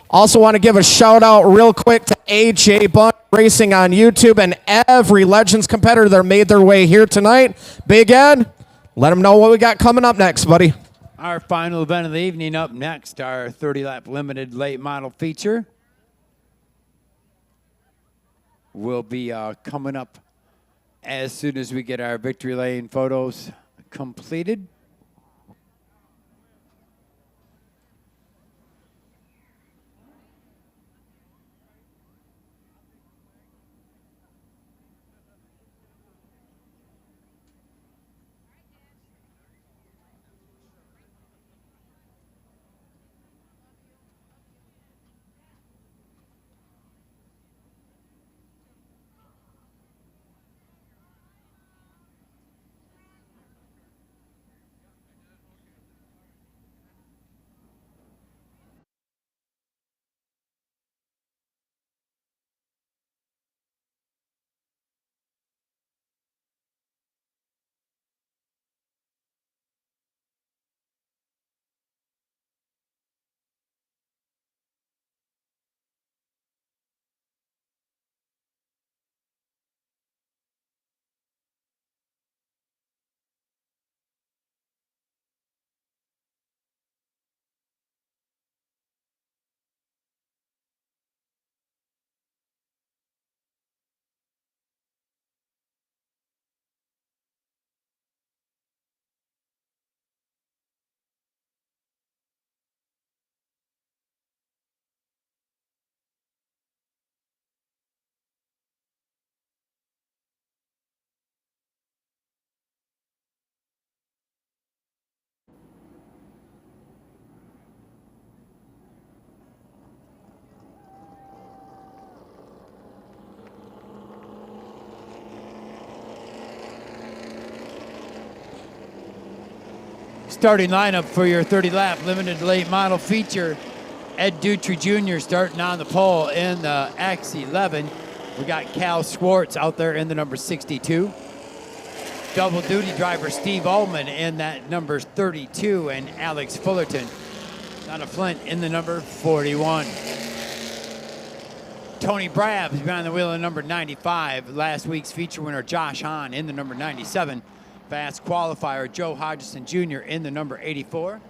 D: Also want to give a shout out real quick to AJ Bunt Racing on YouTube and every Legends competitor that made their way here tonight. Big Ed, let them know what we got coming up next, buddy.
B: Our final event of the evening up next, our 30-lap limited late model feature will be coming up as soon as we get our victory lane photos completed. starting lineup for your 30-lap limited late model feature. Ed Dutry Jr. starting on the pole in the X11. We got Cal Schwartz out there in the number 62. Double duty driver Steve Ullman in that number 32, and Alex Fullerton, Donna Flint in the number 41. Tony Brabb is behind the wheel in number 95. Last week's feature winner Josh Hahn in the number 97. Fast qualifier Joe Hodgson Jr. in the number 84.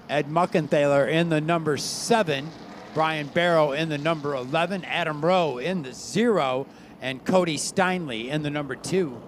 B: Ed Muckenthaler in the number 7. Brian Barrow in the number 11. Adam Rowe in the 0. And Cody Steinley in the number 2.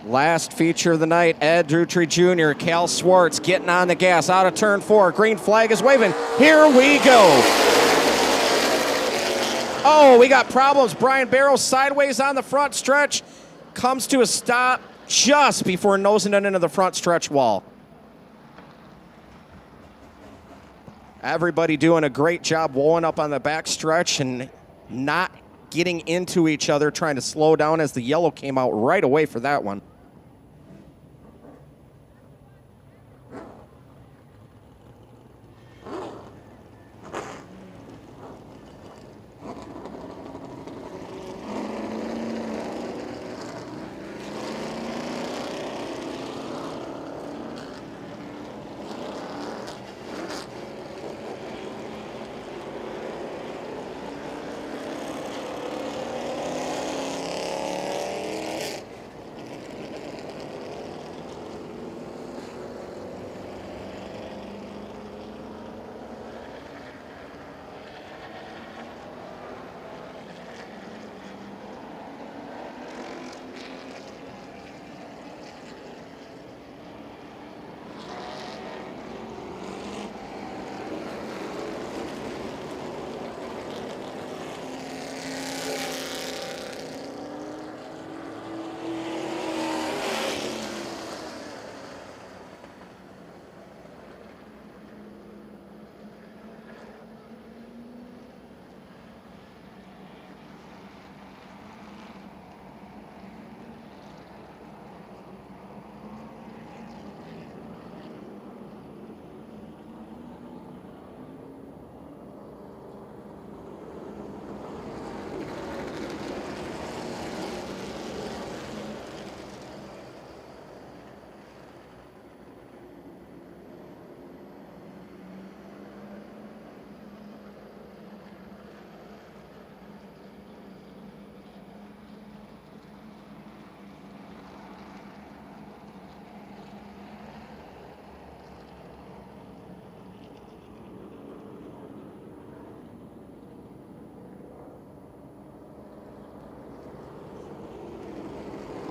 D: Last feature of the night, Ed Dutry Jr., Cal Schwartz getting on the gas out of turn 4. Green flag is waving. Here we go. Oh, we got problems. Brian Barrow sideways on the front stretch. Comes to a stop just before nosing it into the front stretch wall. Everybody doing a great job rolling up on the back stretch and not getting into each other, trying to slow down as the yellow came out right away for that one.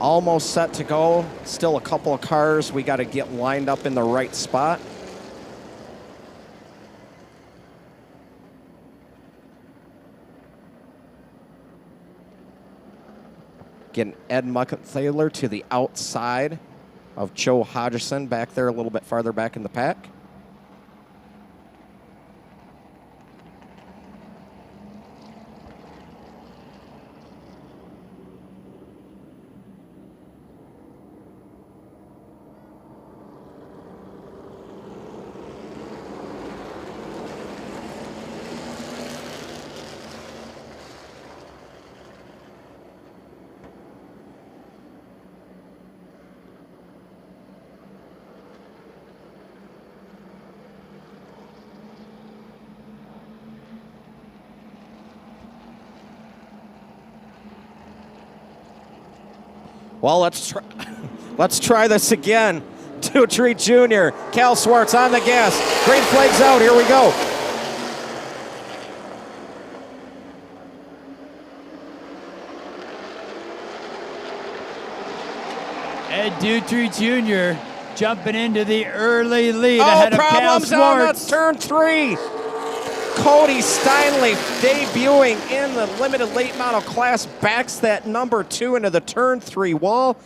D: Almost set to go. Still a couple of cars we got to get lined up in the right spot. Getting Ed Muckenthaler to the outside of Joe Hodgson back there a little bit farther back in the pack. Well, let's try this again. Dutry Jr., Cal Swartz on the gas. Green flag's out. Here we go.
B: Ed Dutry Jr. jumping into the early lead
D: Oh,
B: ahead of Cal
D: problems on the
B: Swartz.
D: turn 3. Cody Steinle debuting in the limited late model class backs that number 2 into the turn 3 wall.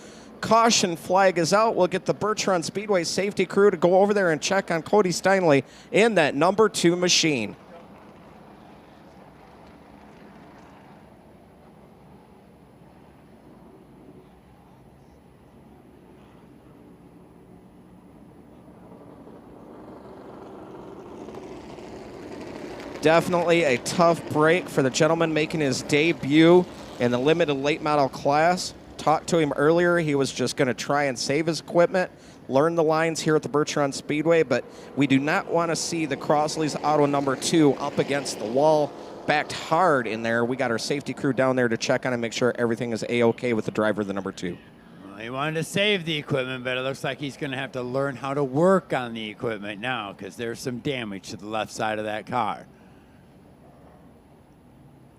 D: Caution flag is out. We'll get the Birch Speedway safety crew to go over there and check on Cody Steinle in that number 2 machine. Definitely a tough break for the gentleman making his debut in the limited late model class. Talked to him earlier. He was just going to try and save his equipment, learn the lines here at the Birch Speedway, but we do not want to see the Crosley's auto number 2 up against the wall, backed hard in there. We got our safety crew down there to check on and make sure everything is A-okay with the driver of the number 2.
B: Well, he wanted to save the equipment, but it looks like he's going to have to learn how to work on the equipment now because there's some damage to the left side of that car.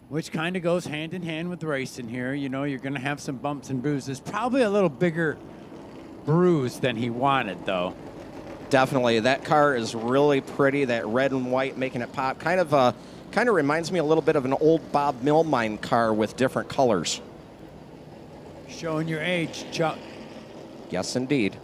B: Which kind of goes hand in hand with racing here. You know, you're going to have some bumps and bruises. Probably a little bigger bruise than he wanted, though.
D: Definitely. That car is really pretty. That red and white making it pop. Kind of reminds me a little bit of an old Bob Millmine car with different colors.
B: Showing your age, Chuck.
D: Yes, indeed.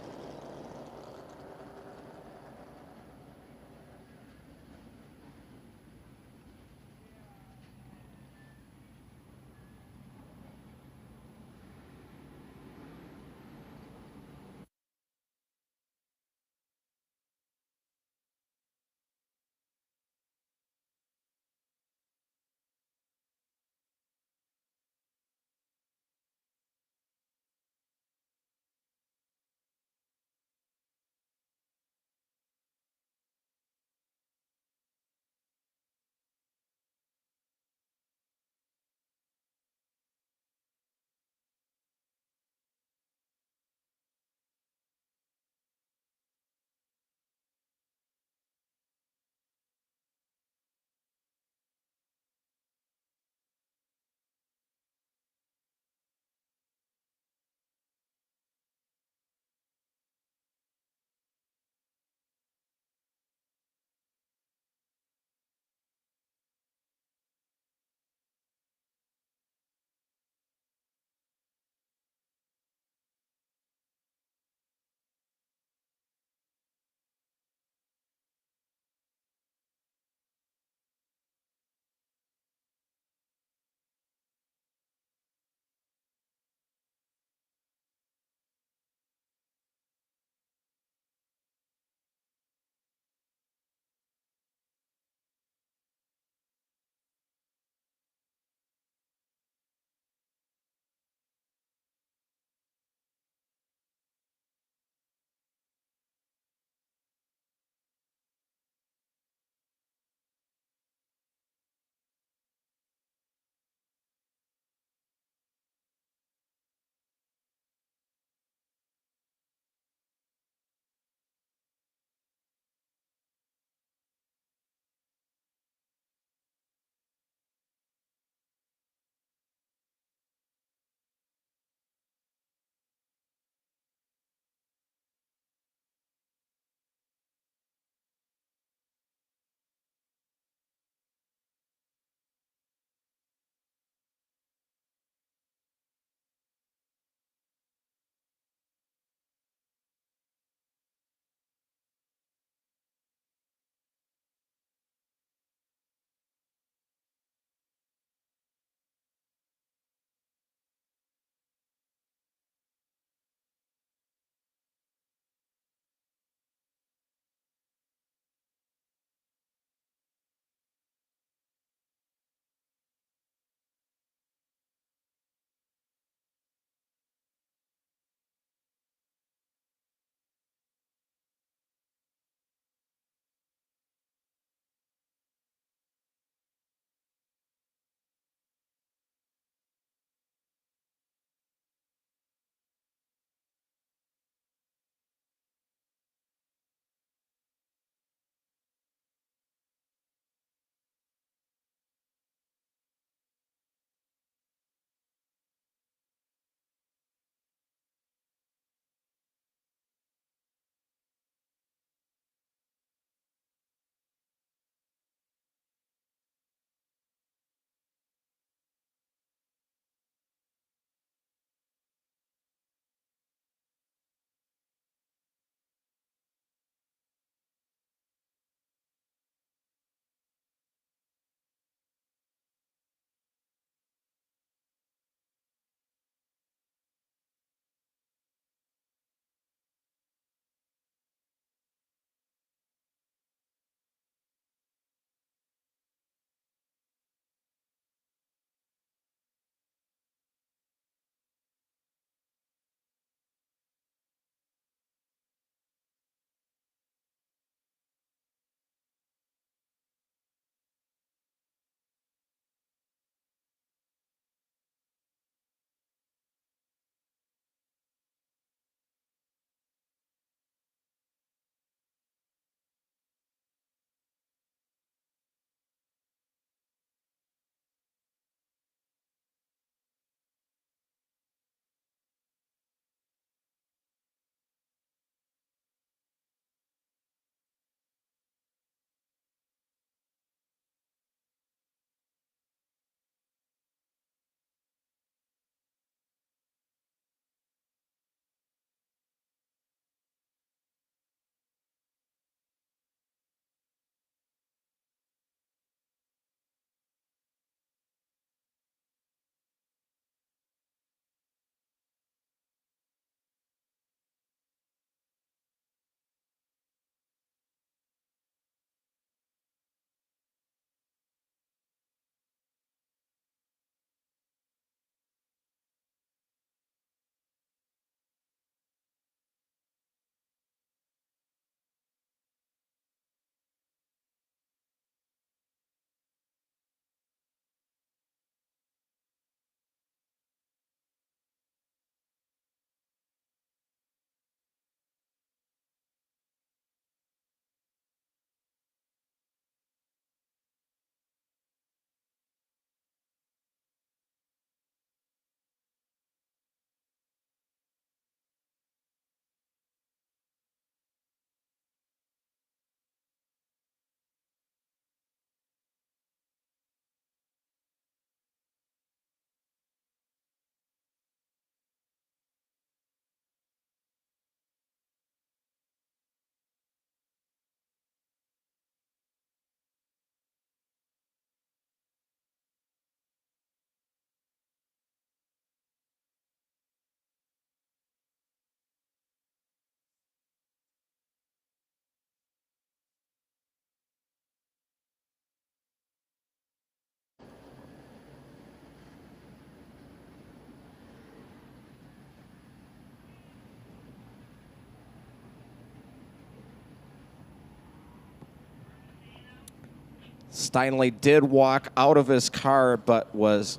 A: Steinley did walk out of his car, but was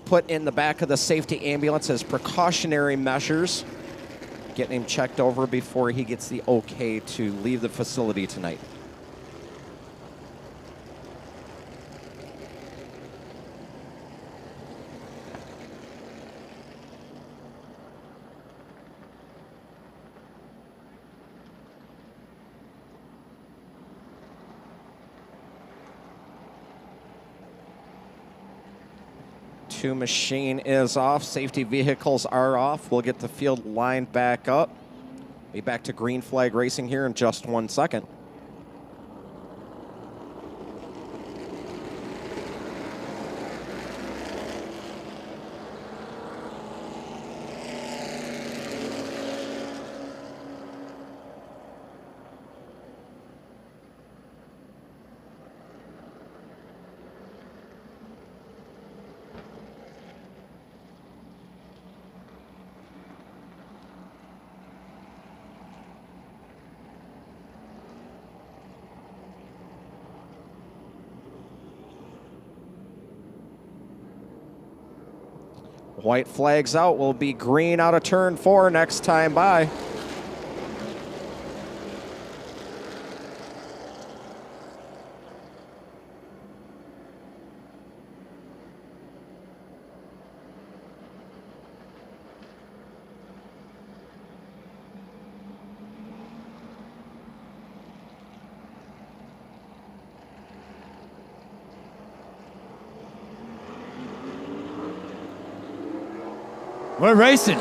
A: put in the back of the safety ambulance as precautionary measures, getting him checked over before he gets the okay to leave the facility tonight. Two machine is off. Safety vehicles are off. We'll get the field lined back up. Be back to green flag racing here in just 1 second. White flags out, will be green out of turn 4 next time by.
B: We're racing.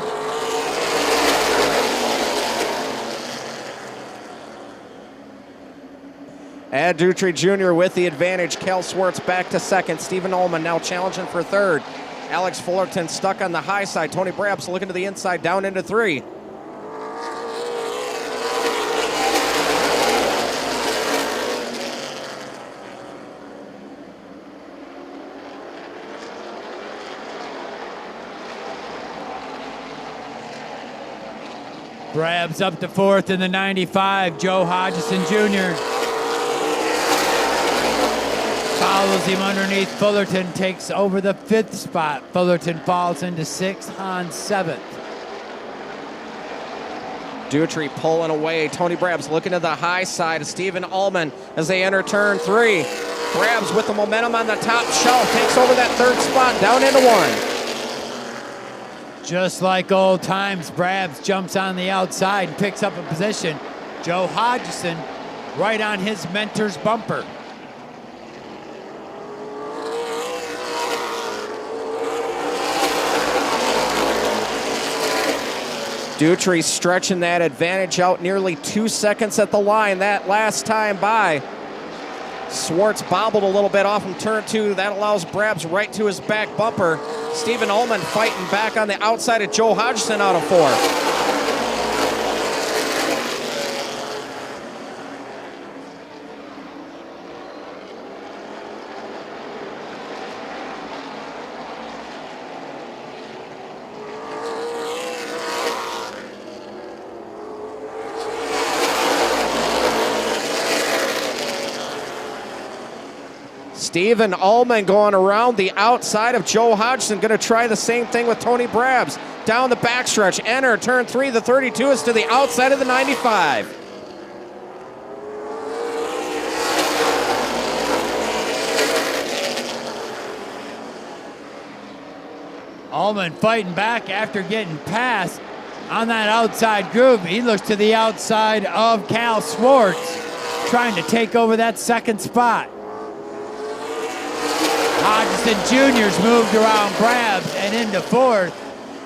A: Ad Dutry Jr. with the advantage. Cal Swartz back to second. Stephen Ullman now challenging for third. Alex Fullerton stuck on the high side. Tony Brabs looking to the inside, down into 3.
B: Brabs up to 4th in the 95. Joe Hodgson Jr. follows him underneath. Fullerton takes over the 5th spot. Fullerton falls into 6th on 7th.
A: Dutry pulling away. Tony Brabs looking to the high side. Stephen Ullman as they enter turn 3. Brabs with the momentum on the top shelf takes over that 3rd spot, down into 1.
B: Just like old times, Brabs jumps on the outside and picks up a position. Joe Hodgson right on his mentor's bumper.
A: Dutry stretching that advantage out nearly 2 seconds at the line that last time by. Swartz bobbled a little bit off from turn 2. That allows Brabs right to his back bumper. Stephen Ullman fighting back on the outside of Joe Hodgson out of 4. Stephen Ullman going around the outside of Joe Hodgson. Going to try the same thing with Tony Brabs. Down the backstretch. Enter turn 3. The 32 is to the outside of the 95.
B: Ullman fighting back after getting past on that outside groove. He looks to the outside of Cal Swartz, trying to take over that 2nd spot. Hodgson Jr.'s moved around Brabs and into 4th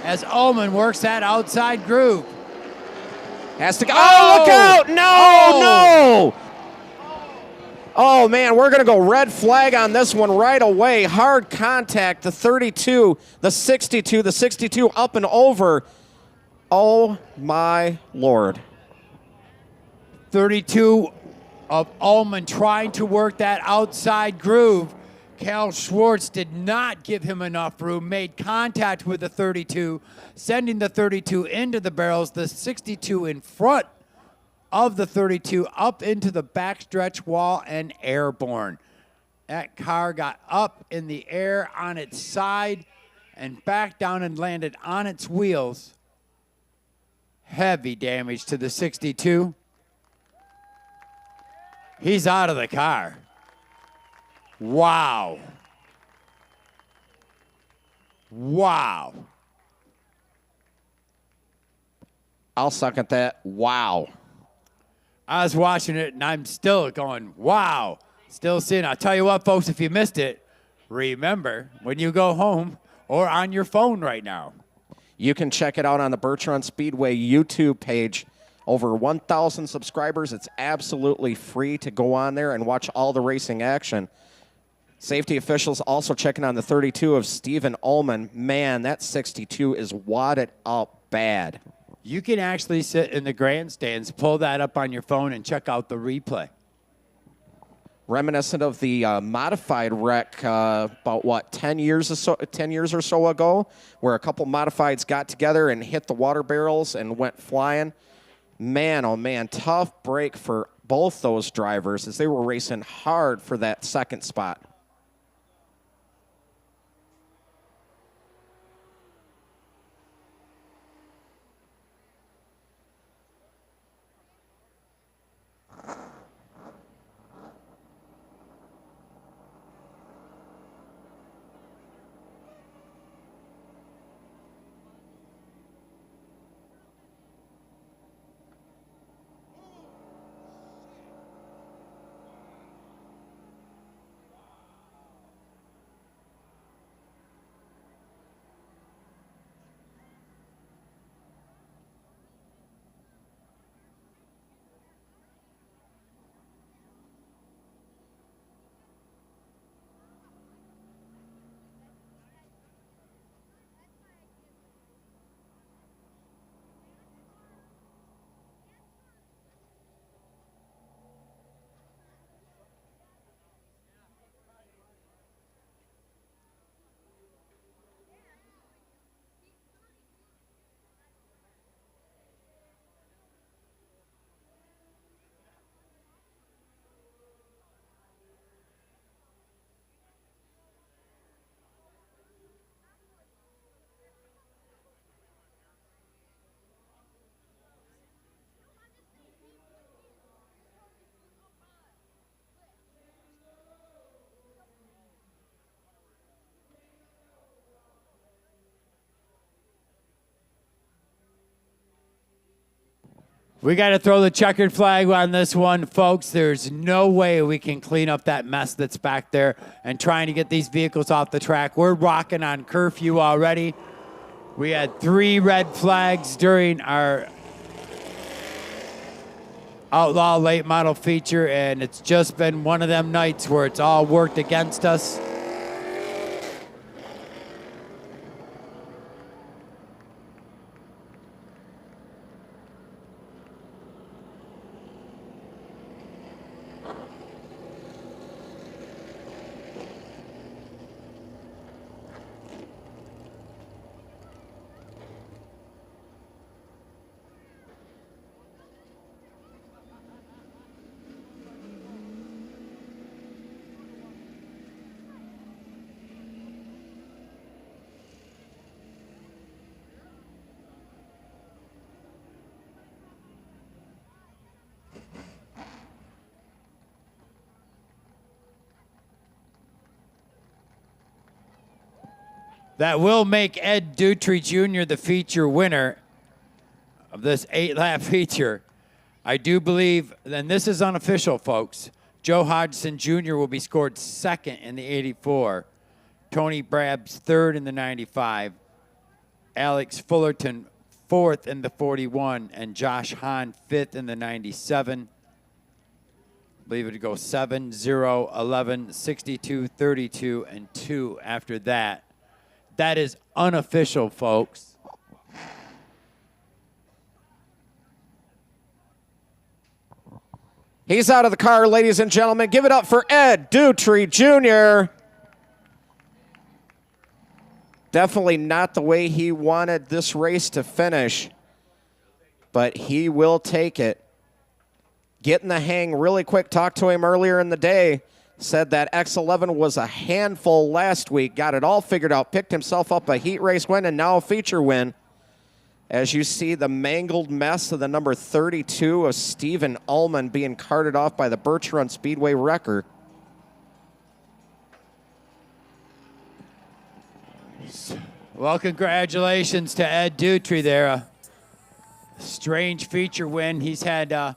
B: as Ullman works that outside groove.
A: Has to go. Oh, look out! No! Oh, man, we're going to go red flag on this one right away. Hard contact, the 32, the 62, the 62 up and over. Oh, my Lord.
B: 32 of Ullman trying to work that outside groove. Cal Swartz did not give him enough room, made contact with the 32, sending the 32 into the barrels, the 62 in front of the 32 up into the backstretch wall and airborne. That car got up in the air on its side and back down and landed on its wheels. Heavy damage to the 62. He's out of the car. Wow. Wow.
A: I'll second that. Wow.
B: I was watching it, and I'm still going, wow. Still seeing. I'll tell you what, folks, if you missed it, remember when you go home or on your phone right now.
A: You can check it out on the Birch Speedway YouTube page. Over 1,000 subscribers. It's absolutely free to go on there and watch all the racing action. Safety officials also checking on the 32 of Stephen Ullman. Man, that 62 is wadded up bad.
B: You can actually sit in the grandstands, pull that up on your phone, and check out the replay.
A: Reminiscent of the modified wreck about, what, 10 years or so ago, where a couple modifieds got together and hit the water barrels and went flying. Man, oh man, tough break for both those drivers as they were racing hard for that second spot.
B: We got to throw the checkered flag on this one, folks. There's no way we can clean up that mess that's back there and trying to get these vehicles off the track. We're rocking on curfew already. We had 3 red flags during our Outlaw late model feature, and it's just been one of them nights where it's all worked against us. That will make Ed Dutry Jr. the feature winner of this 8-lap feature. I do believe, and this is unofficial, folks, Joe Hodgson Jr. will be scored second in the 84, Tony Brabs third in the 95, Alex Fullerton fourth in the 41, and Josh Hahn fifth in the 97. I believe it would go 7, 0, 11, 62, 32, and 2 after that. That is unofficial, folks.
A: He's out of the car, ladies and gentlemen. Give it up for Ed Dutry Jr. Definitely not the way he wanted this race to finish, but he will take it. Getting the hang really quick. Talked to him earlier in the day. said that X11 was a handful last week, got it all figured out, picked himself up a heat race win and now a feature win. As you see the mangled mess of the number 32 of Stephen Ullman being carted off by the Birch Run Speedway wrecker.
B: Well, congratulations to Ed Dutry there. A strange feature win. He's had a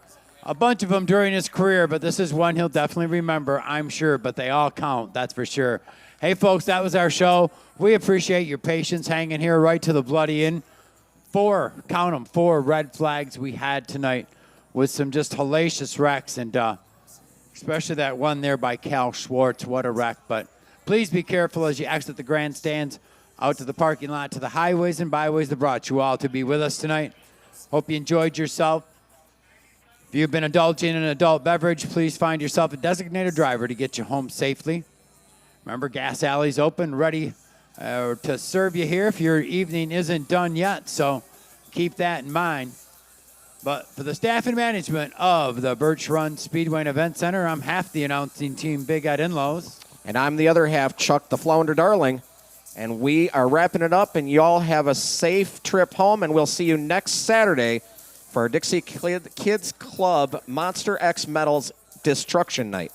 B: bunch of them during his career, but this is one he'll definitely remember, I'm sure, but they all count, that's for sure. Hey, folks, that was our show. We appreciate your patience hanging here right to the bloody end. 4, count them, 4 red flags we had tonight with some just hellacious wrecks, and especially that one there by Cal Schwartz. What a wreck. But please be careful as you exit the grandstands out to the parking lot, to the highways and byways that brought you all to be with us tonight. Hope you enjoyed yourself. If you've been indulging in an adult beverage, please find yourself a designated driver to get you home safely. Remember, Gas Alley's open, ready to serve you here if your evening isn't done yet, so keep that in mind. But for the staff and management of the Birch Run Speedway and Event Center, I'm half the announcing team, Big Ed Inlows.
A: And I'm the other half, Chuck the Flounder Darling. And we are wrapping it up, and y'all have a safe trip home, and we'll see you next Saturday for our Dixie Kids Club Monster X Metals Destruction Night.